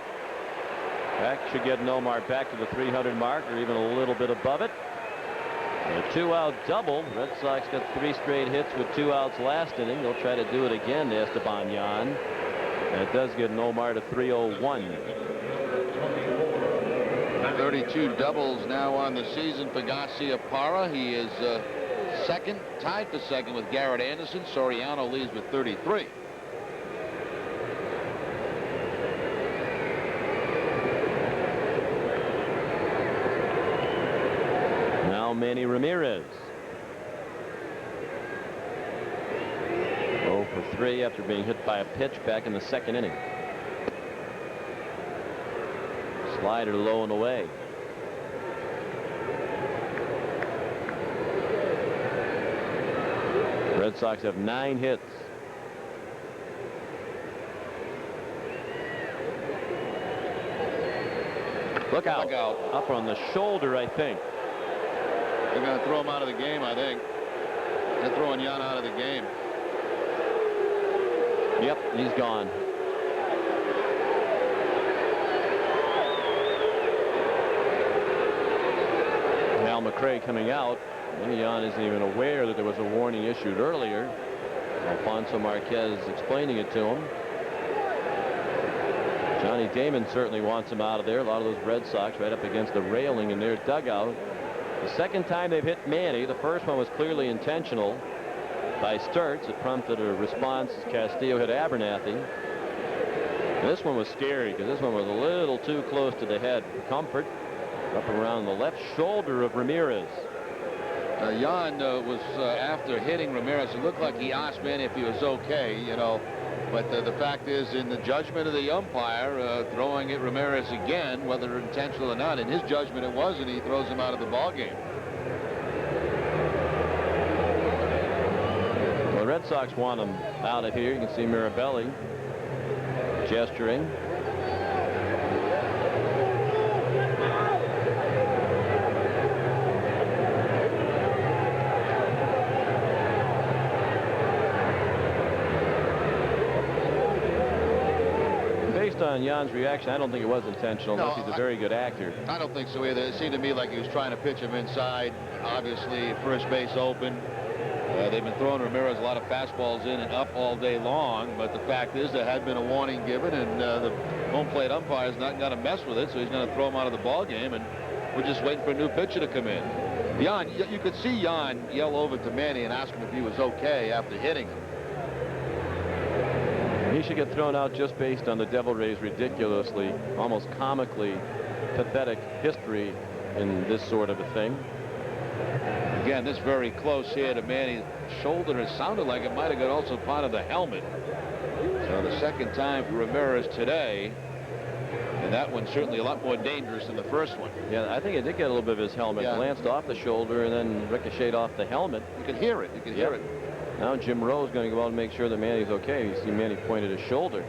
That should get Nomar back to the 300 mark or even a little bit above it. A 2-out double. Red Sox got 3 straight hits with 2 outs last inning. They'll try to do it again to Esteban Yan. And it does get Nomar to 301. 32 doubles now on the season for Garcia Parra. He is second, tied for second with Garrett Anderson. Soriano leads with 33. Now Manny Ramirez. 0 for 3 after being hit by a pitch back in the 2nd inning. Slider low and away. Red Sox have 9 hits. Look out. Up on the shoulder, I think. They're going to throw him out of the game, I think. They're throwing Yan out of the game. Yep, he's gone. Al McRae coming out. Yan isn't even aware that there was a warning issued earlier. Alfonso Marquez explaining it to him. Johnny Damon certainly wants him out of there. A lot of those Red Sox right up against the railing in their dugout. The second time they've hit Manny. The first one was clearly intentional by Sturtze. It prompted a response as Castillo hit Abernathy. And this one was scary because this one was a little too close to the head. Comfort up around the left shoulder of Ramirez. Yan was after hitting Ramirez. It looked like he asked Manny if he was okay, you know. But the fact is, in the judgment of the umpire, throwing at Ramirez again, whether intentional or not, in his judgment it was, and he throws him out of the ball game. Well, the Red Sox want him out of here. You can see Mirabelli gesturing. Based on Jan's reaction, I don't think it was intentional, unless he's a very good actor. I don't think so either. It seemed to me like he was trying to pitch him inside. Obviously, first base open. They've been throwing Ramirez a lot of fastballs in and up all day long, but the fact is there had been a warning given, and the home plate umpire is not going to mess with it, so he's going to throw him out of the ball game, and we're just waiting for a new pitcher to come in. Jan, you could see Jan yell over to Manny and ask him if he was okay after hitting him. He should get thrown out just based on the Devil Rays' ridiculously, almost comically pathetic history in this sort of a thing. Again, this very close here to Manny's shoulder. It sounded like it might have got also part of the helmet. So the second time for Ramirez today. And that one's certainly a lot more dangerous than the first one. Yeah, I think it did get a little bit of his helmet. Yeah. Glanced off the shoulder and then ricocheted off the helmet. You can hear it. You can hear it. Now Jim Rowe's going to go out and make sure that Manny's okay. You see Manny pointed his shoulder.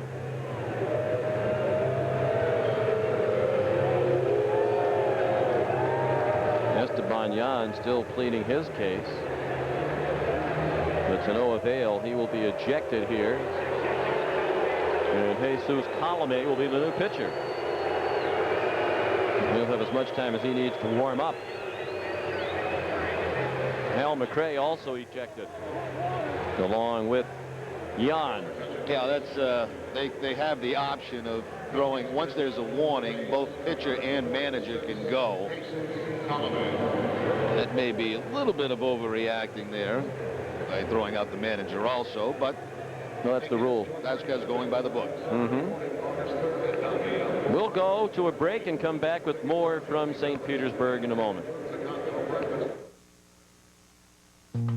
Tanyan still pleading his case. But to no avail. He will be ejected here. And Jesus Colome will be the new pitcher. He'll have as much time as he needs to warm up. Hal McRae also ejected, along with Jan. Yeah, that's they have the option of throwing. Once there's a warning, both pitcher and manager can go. That may be a little bit of overreacting there by throwing out the manager also, but no, that's the rule. That's going by the book. We'll go to a break and come back with more from St. Petersburg in a moment.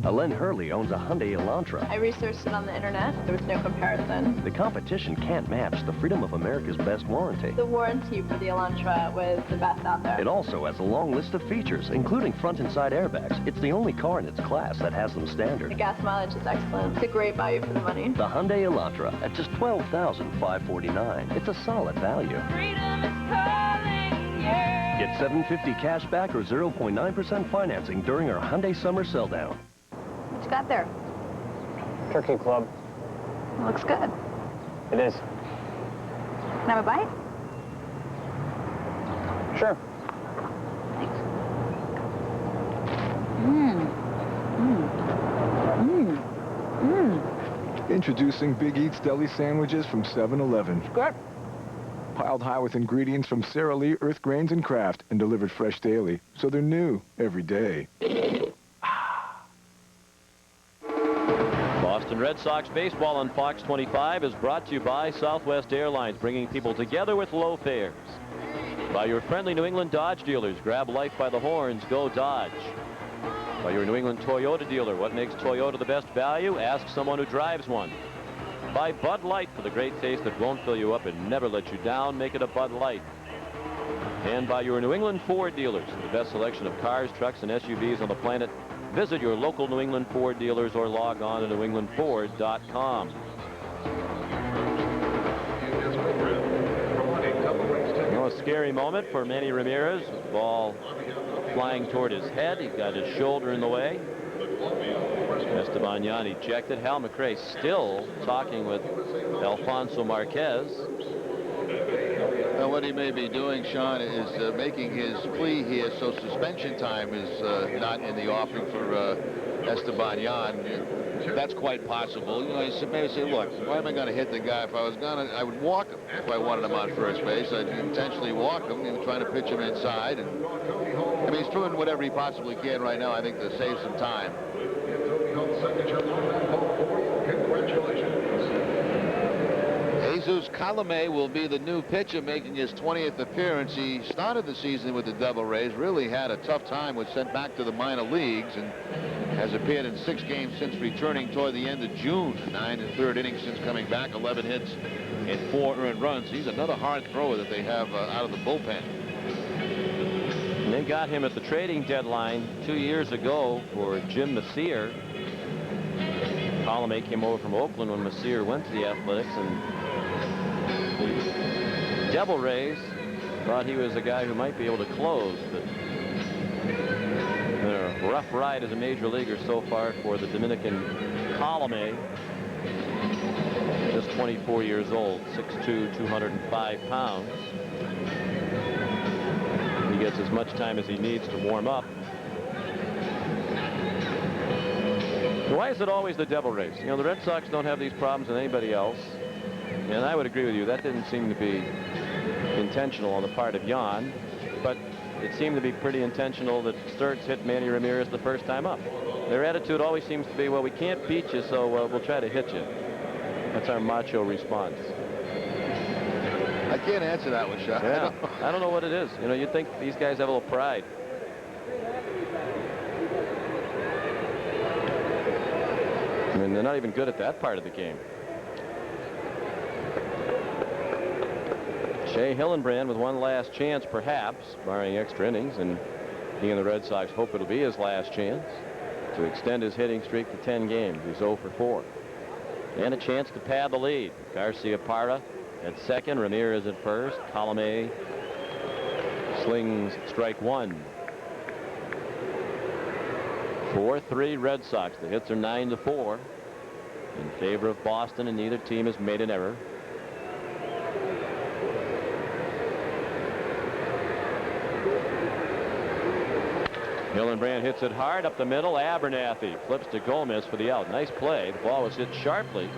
Alen Hurley owns a Hyundai Elantra. I researched it on the internet. There was no comparison. The competition can't match the Freedom of America's best warranty. The warranty for the Elantra was the best out there. It also has a long list of features, including front and side airbags. It's the only car in its class that has them standard. The gas mileage is excellent. It's a great value for the money. The Hyundai Elantra at just $12,549. It's a solid value. Freedom is calling, yeah. Get $750 cash back or 0.9% financing during our Hyundai Summer Sell Down. What you got there? Turkey club. Looks good. It is. Can I have a bite? Sure. Thanks. Introducing Big Eats Deli Sandwiches from 7-Eleven. Good. Piled high with ingredients from Sara Lee, Earth Grains, and Kraft, and delivered fresh daily, so they're new every day. Boston Red Sox baseball on Fox 25 is brought to you by Southwest Airlines, bringing people together with low fares. By your friendly New England Dodge dealers, grab life by the horns, go Dodge. By your New England Toyota dealer, what makes Toyota the best value? Ask someone who drives one. By Bud Light, for the great taste that won't fill you up and never let you down, make it a Bud Light. And by your New England Ford dealers, the best selection of cars, trucks, and SUVs on the planet. Visit your local New England Ford dealers or log on to newenglandford.com. A scary moment for Manny Ramirez. With the ball flying toward his head. He's got his shoulder in the way. Esteban Yan ejected. Hal McRae still talking with Alfonso Marquez. Now, what he may be doing, Sean, is making his plea here so suspension time is not in the offering for Esteban Yan. That's quite possible. You know, he maybe say, look, why am I going to hit the guy? If I was going to, I would walk him. If I wanted him on first base, I'd intentionally walk him and trying to pitch him inside. And I mean, he's doing whatever he possibly can right now, I think, to save some time. Jesus Colome will be the new pitcher making his 20th appearance. He started the season with the Devil Rays, really had a tough time, was sent back to the minor leagues, and has appeared in 6 games since returning toward the end of June. 9 1/3 innings since coming back, 11 hits and 4 earned runs. He's another hard thrower that they have out of the bullpen. And they got him at the trading deadline 2 years ago for Jim Messier. Colome came over from Oakland when Messier went to the Athletics, and the Devil Rays thought he was a guy who might be able to close, but a rough ride as a major leaguer so far for the Dominican Colome. Just 24 years old, 6'2", 205 pounds. He gets as much time as he needs to warm up. Why is it always the Devil Rays? You know, the Red Sox don't have these problems with anybody else. And I would agree with you. That didn't seem to be intentional on the part of Yan. But it seemed to be pretty intentional that Sturtze hit Manny Ramirez the first time up. Their attitude always seems to be, well, we can't beat you, so we'll try to hit you. That's our macho response. I can't answer that one, Shaq. Yeah, I don't know what it is. You know, you'd think these guys have a little pride. I mean, they're not even good at that part of the game. Shea Hillenbrand with one last chance, perhaps, barring extra innings, and he and the Red Sox hope it'll be his last chance to extend his hitting streak to 10 games. He's 0 for 4. And a chance to pad the lead. Garcia Parra at second, Ramirez at first. Colomé slings strike one. 4-3 Red Sox. The hits are 9-4 in favor of Boston, and neither team has made an error. Hillenbrand hits it hard up the middle. Abernathy flips to Gomez for the out. Nice play. The ball was hit sharply,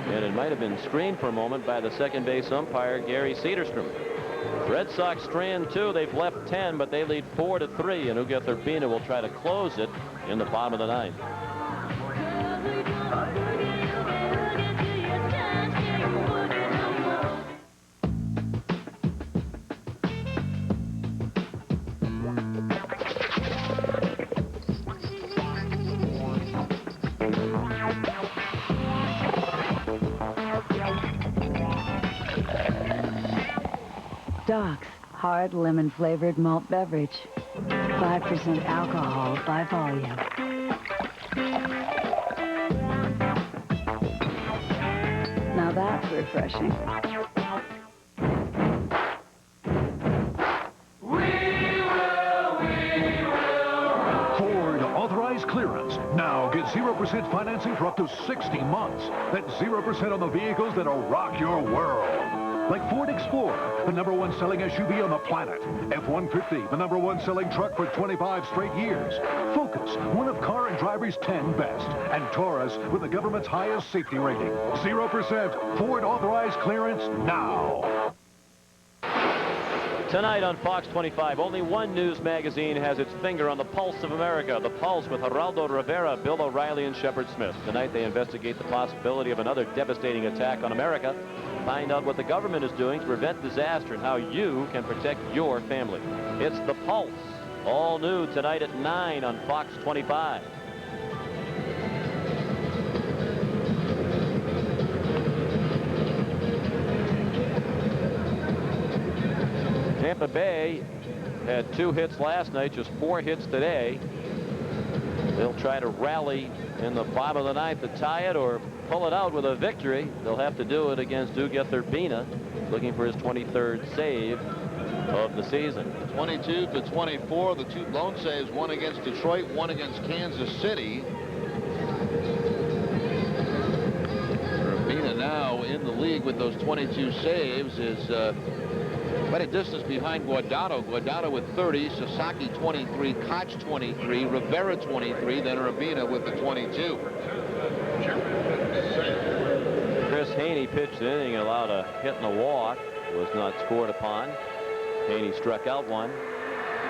and it might have been screened for a moment by the second base umpire, Gary Cederstrom. Red Sox strand 2. They've left 10, but they lead 4-3, and Ugueth Urbina will try to close it in the bottom of the ninth. Doc's hard lemon-flavored malt beverage. 5% alcohol by volume. Now that's refreshing. Ford authorized clearance. Now get 0% financing for up to 60 months. That's 0% on the vehicles that'll rock your world. Like Ford Explorer, the #1 selling SUV on the planet. F-150, the #1 selling truck for 25 straight years. Focus, one of Car and Driver's 10 best. And Taurus with the government's highest safety rating. 0% Ford authorized clearance now. Tonight on Fox 25, only one news magazine has its finger on the pulse of America. The Pulse with Geraldo Rivera, Bill O'Reilly, and Shepard Smith. Tonight they investigate the possibility of another devastating attack on America. Find out what the government is doing to prevent disaster and how you can protect your family. It's The Pulse. All new tonight at 9 on Fox 25. Tampa Bay had 2 hits last night, just 4 hits today. They'll try to rally in the bottom of the ninth to tie it or pull it out with a victory. They'll have to do it against Ugueth Urbina, looking for his 23rd save of the season. 22 to 24. The 2 lone saves, one against Detroit, one against Kansas City. Urbina now in the league with those 22 saves is quite a distance behind Guardado. Guardado with 30, Sasaki 23, Koch 23, Rivera 23, then Urbina with the 22. Chris Haney pitched an inning, allowed a hit and a walk, was not scored upon. Haney struck out one.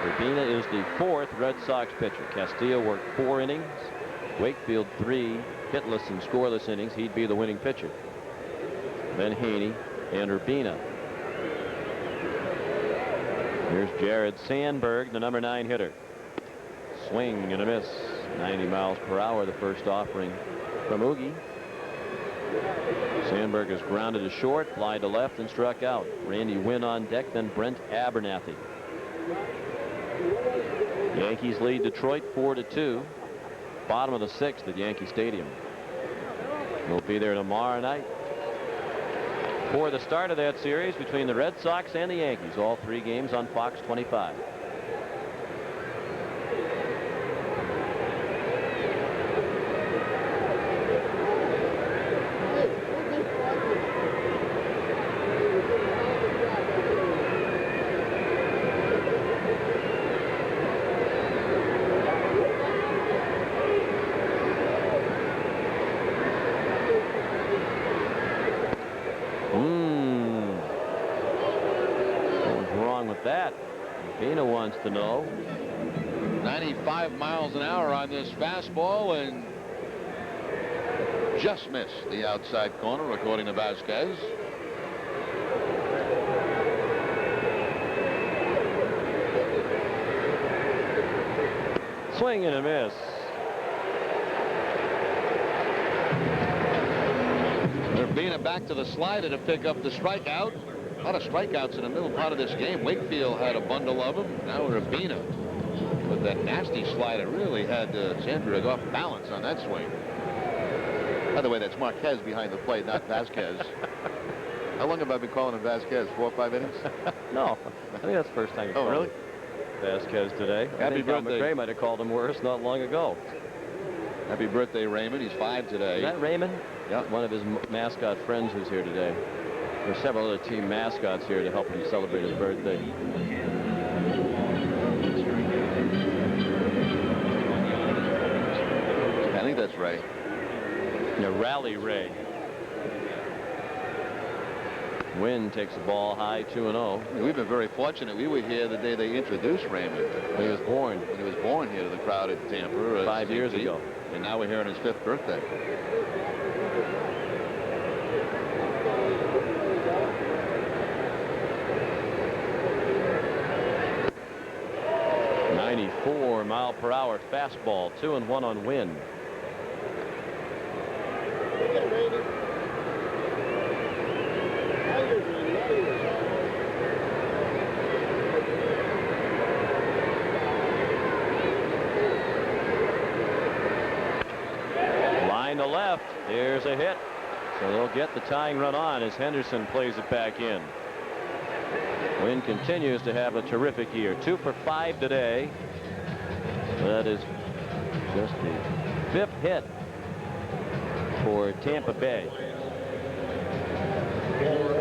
Urbina is the 4th Red Sox pitcher. Castillo worked 4 innings. Wakefield 3 hitless and scoreless innings. He'd be the winning pitcher. Then Haney and Urbina. Here's Jared Sandberg, the #9 hitter. Swing and a miss. 90 miles per hour, the first offering from Oogie. Sandberg is grounded to short, fly to left, and struck out. Randy Wynn on deck, then Brent Abernathy. Yankees lead Detroit 4-2. Bottom of the 6th at Yankee Stadium. We'll be there tomorrow night for the start of that series between the Red Sox and the Yankees. All 3 games on Fox 25. Bina wants to know. 95 miles an hour on this fastball and just missed the outside corner, according to Vasquez. Swing and a miss. Urbina back to the slider to pick up the strikeout. A lot of strikeouts in the middle part of this game. Wakefield had a bundle of them. Now Urbina with that nasty slider really had Sandberg off balance on that swing. By the way, that's Marquez behind the plate, not Vasquez. How long have I been calling him Vasquez? 4 or 5 innings? No, I think that's the first time. Oh, really? Vasquez today. Happy birthday. McRae might have called him worse not long ago. Happy birthday, Raymond. He's 5 today. Is that Raymond? Yeah. One of his mascot friends who's here today. There's several other team mascots here to help him celebrate his birthday. I think that's Ray. Yeah, Rally Ray. Wynn takes the ball high, 2-0. We've been very fortunate. We were here the day they introduced Raymond. When he was born. When he was born here to the crowd at Tampa. 5 years ago. And now we're here on his 5th birthday. mph fastball, 2-1 on Wynn. Line to left. Here's a hit. So they'll get the tying run on as Henderson plays it back in. Wynn continues to have a terrific year. 2 for 5 today. That is just the 5th hit for Tampa Bay.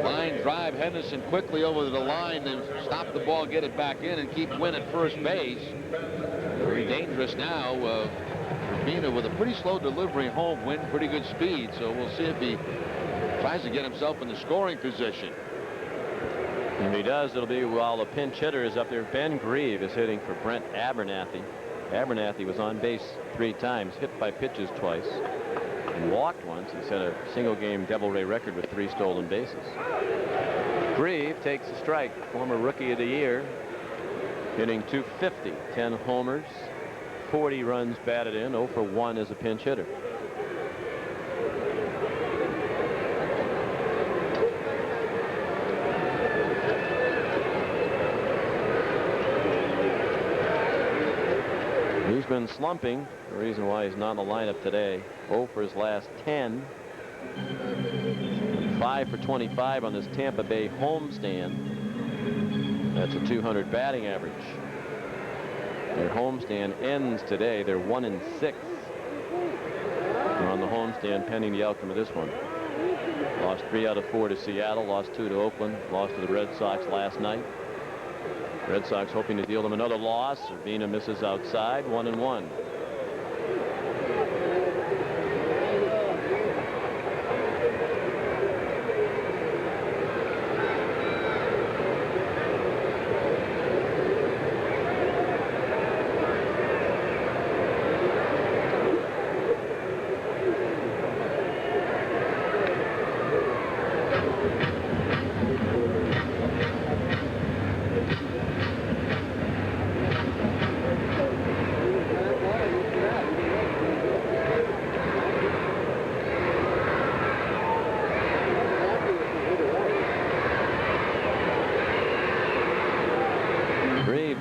Line drive. Henderson quickly over the line and stop the ball, get it back in, and keep Wynn at first base. Very dangerous now. Urbina with a pretty slow delivery home. Wynn pretty good speed, so we'll see if he tries to get himself in the scoring position. If he does, it'll be while the pinch hitter is up there. Ben Grieve is hitting for Brent Abernathy. Abernathy was on base 3 times, hit by pitches twice, and walked once. He set a single-game Devil-Ray record with 3 stolen bases. Grieve takes a strike. Former Rookie of the Year, hitting .250, 10 homers, 40 runs batted in, 0 for 1 as a pinch hitter. He's been slumping. The reason why he's not in the lineup today. 0 for his last 10. 5 for 25 on this Tampa Bay homestand. That's a .200 batting average. Their homestand ends today. They're 1-6. They're on the homestand pending the outcome of this one. Lost 3 out of 4 to Seattle. Lost 2 to Oakland. Lost to the Red Sox last night. Red Sox hoping to deal them another loss. Urbina misses outside, 1-1.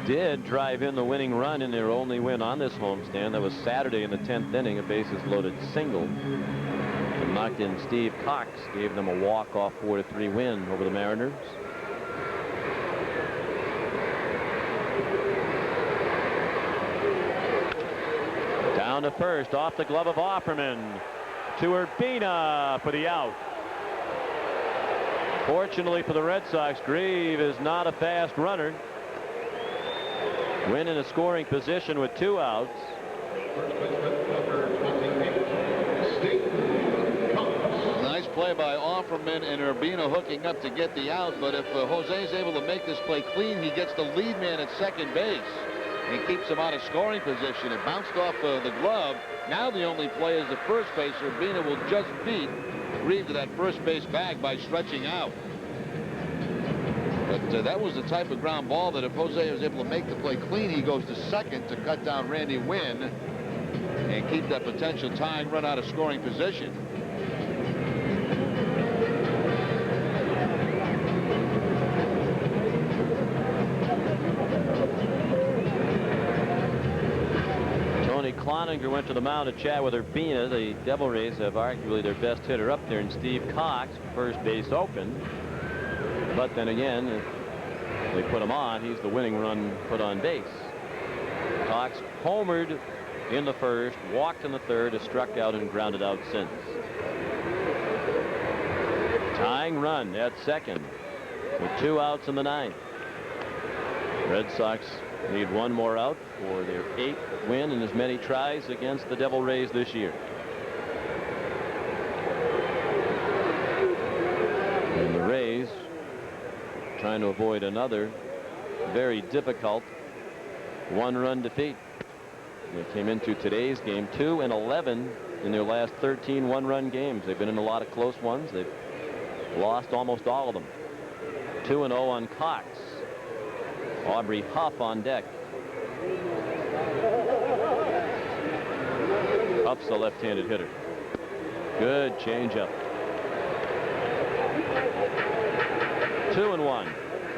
Did drive in the winning run in their only win on this homestand. That was Saturday in the 10th inning, a bases loaded single. And knocked in Steve Cox, gave them a walk-off 4-3 win over the Mariners. Down to first, off the glove of Offerman, to Urbina for the out. Fortunately for the Red Sox, Grieve is not a fast runner. Wynn in a scoring position with 2 outs. Nice play play by Offerman and Urbina hooking up to get the out, but if Jose is able to make this play clean, he gets the lead man at second base and keeps him out of scoring position. It bounced off the glove. Now the only play is the first base. Urbina will just beat Reed to that first base bag by stretching out. But that was the type of ground ball that if Jose was able to make the play clean, he goes to second to cut down Randy Wynn and keep that potential tying run out of scoring position. Tony Cloninger went to the mound to chat with Urbina. The Devil Rays have arguably their best hitter up there, and Steve Cox, first base open. But then again, if they put him on, he's the winning run put on base. Cox homered in the first, walked in the third, has struck out and grounded out since. Tying run at second with 2 outs in the 9th. Red Sox need 1 more out for their 8th win in as many tries against the Devil Rays this year. And the Rays trying to avoid another very difficult 1-run defeat. They came into today's game 2-11 in their last 13 1-run games. They've been in a lot of close ones. They've lost almost all of them. 2-0 on Cox. Aubrey Huff on deck. Huff's a left-handed hitter. Good changeup. 2-1.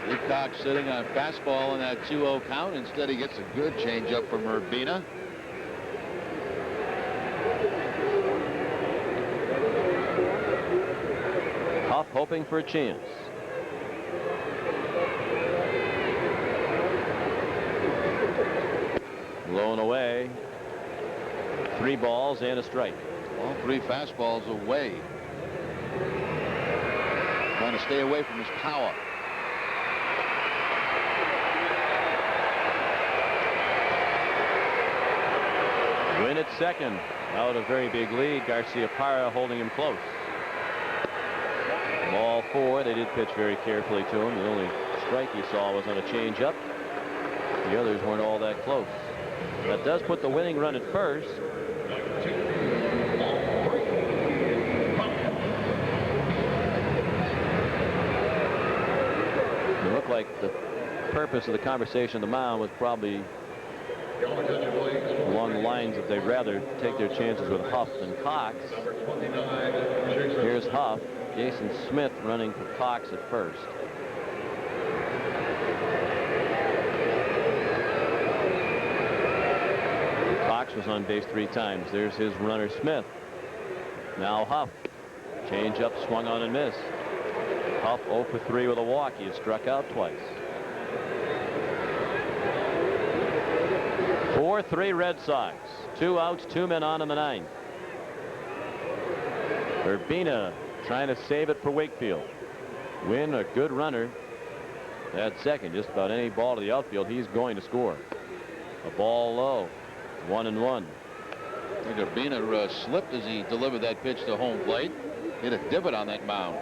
Steve Cox sitting on a fastball in that 2-0 count. Instead, he gets a good changeup from Urbina. Huff hoping for a chance. Blown away. 3 balls and a strike. All 3 fastballs away. Trying to stay away from his power. Win at second. Out a very big lead. Garcia Parra holding him close. Ball 4. They did pitch very carefully to him. The only strike he saw was on a changeup. The others weren't all that close. That does put the winning run at first. It looked like the purpose of the conversation on the mound was probably along the lines that they'd rather take their chances with Huff than Cox. Here's Huff. Jason Smith running for Cox at first. Cox was on base 3 times. There's his runner Smith. Now Huff. Change up, swung on and missed. Huff 0 for 3 with a walk. He has struck out twice. 4-3 Red Sox. 2 outs, 2 men on in the 9th. Urbina trying to save it for Wakefield. Wynn, a good runner at second. Just about any ball to the outfield, he's going to score. A ball low. 1-1. I think Urbina slipped as he delivered that pitch to home plate. Hit a divot on that mound.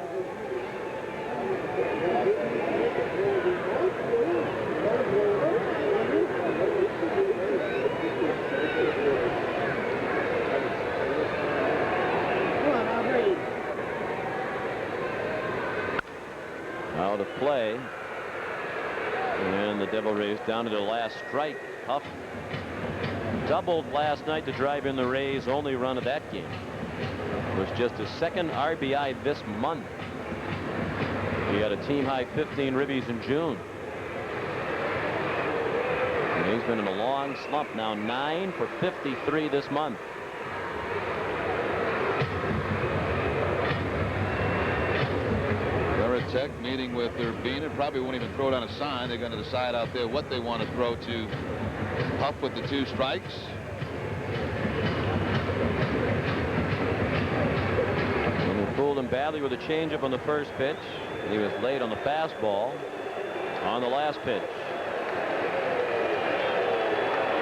Now to play. And the Devil Rays down to the last strike. Huff doubled last night to drive in the Rays' only run of that game. It was just his 2nd RBI this month. He had a team-high 15 ribbies in June. And he's been in a long slump now. 9 for 53 this month. Veritek meeting with Urbina. Probably won't even throw it on a sign. They're going to decide out there what they want to throw to Huff with the 2 strikes. And they fooled him badly with a changeup on the first pitch. He was late on the fastball on the last pitch.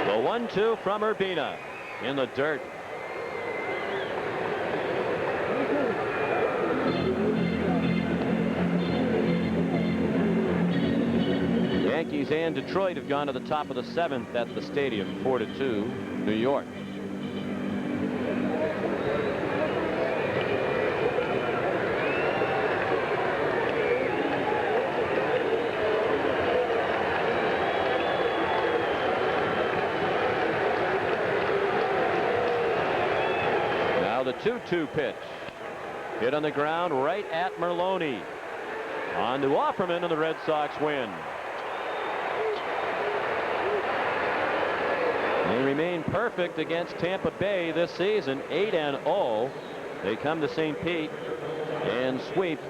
The 1-2 from Urbina in the dirt. Yankees and Detroit have gone to the top of the 7th at the stadium, 4-2, New York. Now the 2-2 pitch. Hit on the ground right at Merlone. On to Offerman, and the Red Sox win. They remain perfect against Tampa Bay this season, 8-0. They come to St. Pete and sweep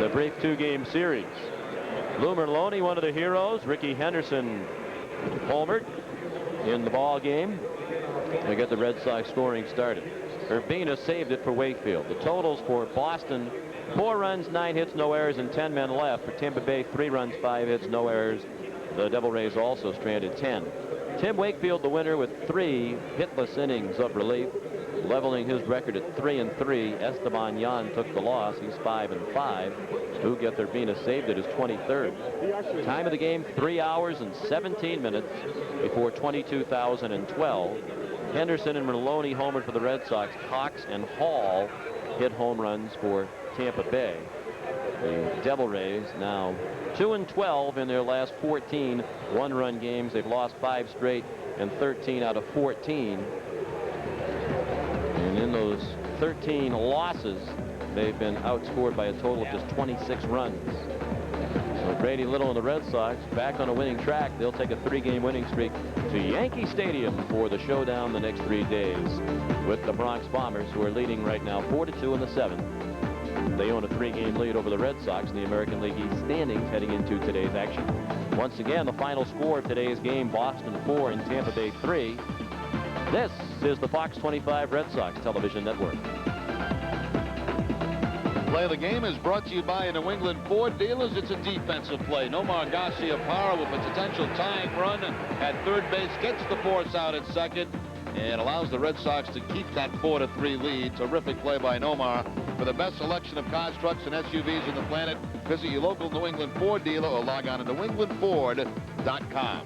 the brief 2-game series. Lou Merlone, one of the heroes. Ricky Henderson homered in the ball game. They get the Red Sox scoring started. Urbina saved it for Wakefield. The totals for Boston: 4 runs, 9 hits, no errors, and 10 men left. For Tampa Bay, 3 runs, 5 hits, no errors. The Devil Rays also stranded 10. Tim Wakefield, the winner, with 3 hitless innings of relief, leveling his record at 3-3. Esteban Yan took the loss. He's 5-5. Huguet Urbina saved it, his 23rd. Time of the game, 3 hours and 17 minutes before 22,012. Henderson and Merlone homered for the Red Sox. Cox and Hall hit home runs for Tampa Bay. The Devil Rays now 2-12 in their last 14 one-run games. They've lost 5 straight and 13 out of 14. And in those 13 losses, they've been outscored by a total of just 26 runs. So Brady Little and the Red Sox back on a winning track. They'll take a 3-game winning streak to Yankee Stadium for the showdown the next 3 days with the Bronx Bombers, who are leading right now 4-2 in the 7th. They own a 3-game lead over the Red Sox in the American League East standings heading into today's action. Once again, the final score of today's game: Boston 4 and Tampa Bay 3. This is the Fox 25 Red Sox television network. Play of the game is brought to you by New England Ford dealers. It's a defensive play. Nomar Garciaparra with a potential tying run at third base gets the force out at second and allows the Red Sox to keep that 4-3 lead. Terrific play by Nomar. For the best selection of cars, trucks, and SUVs on the planet, visit your local New England Ford dealer or log on to newenglandford.com.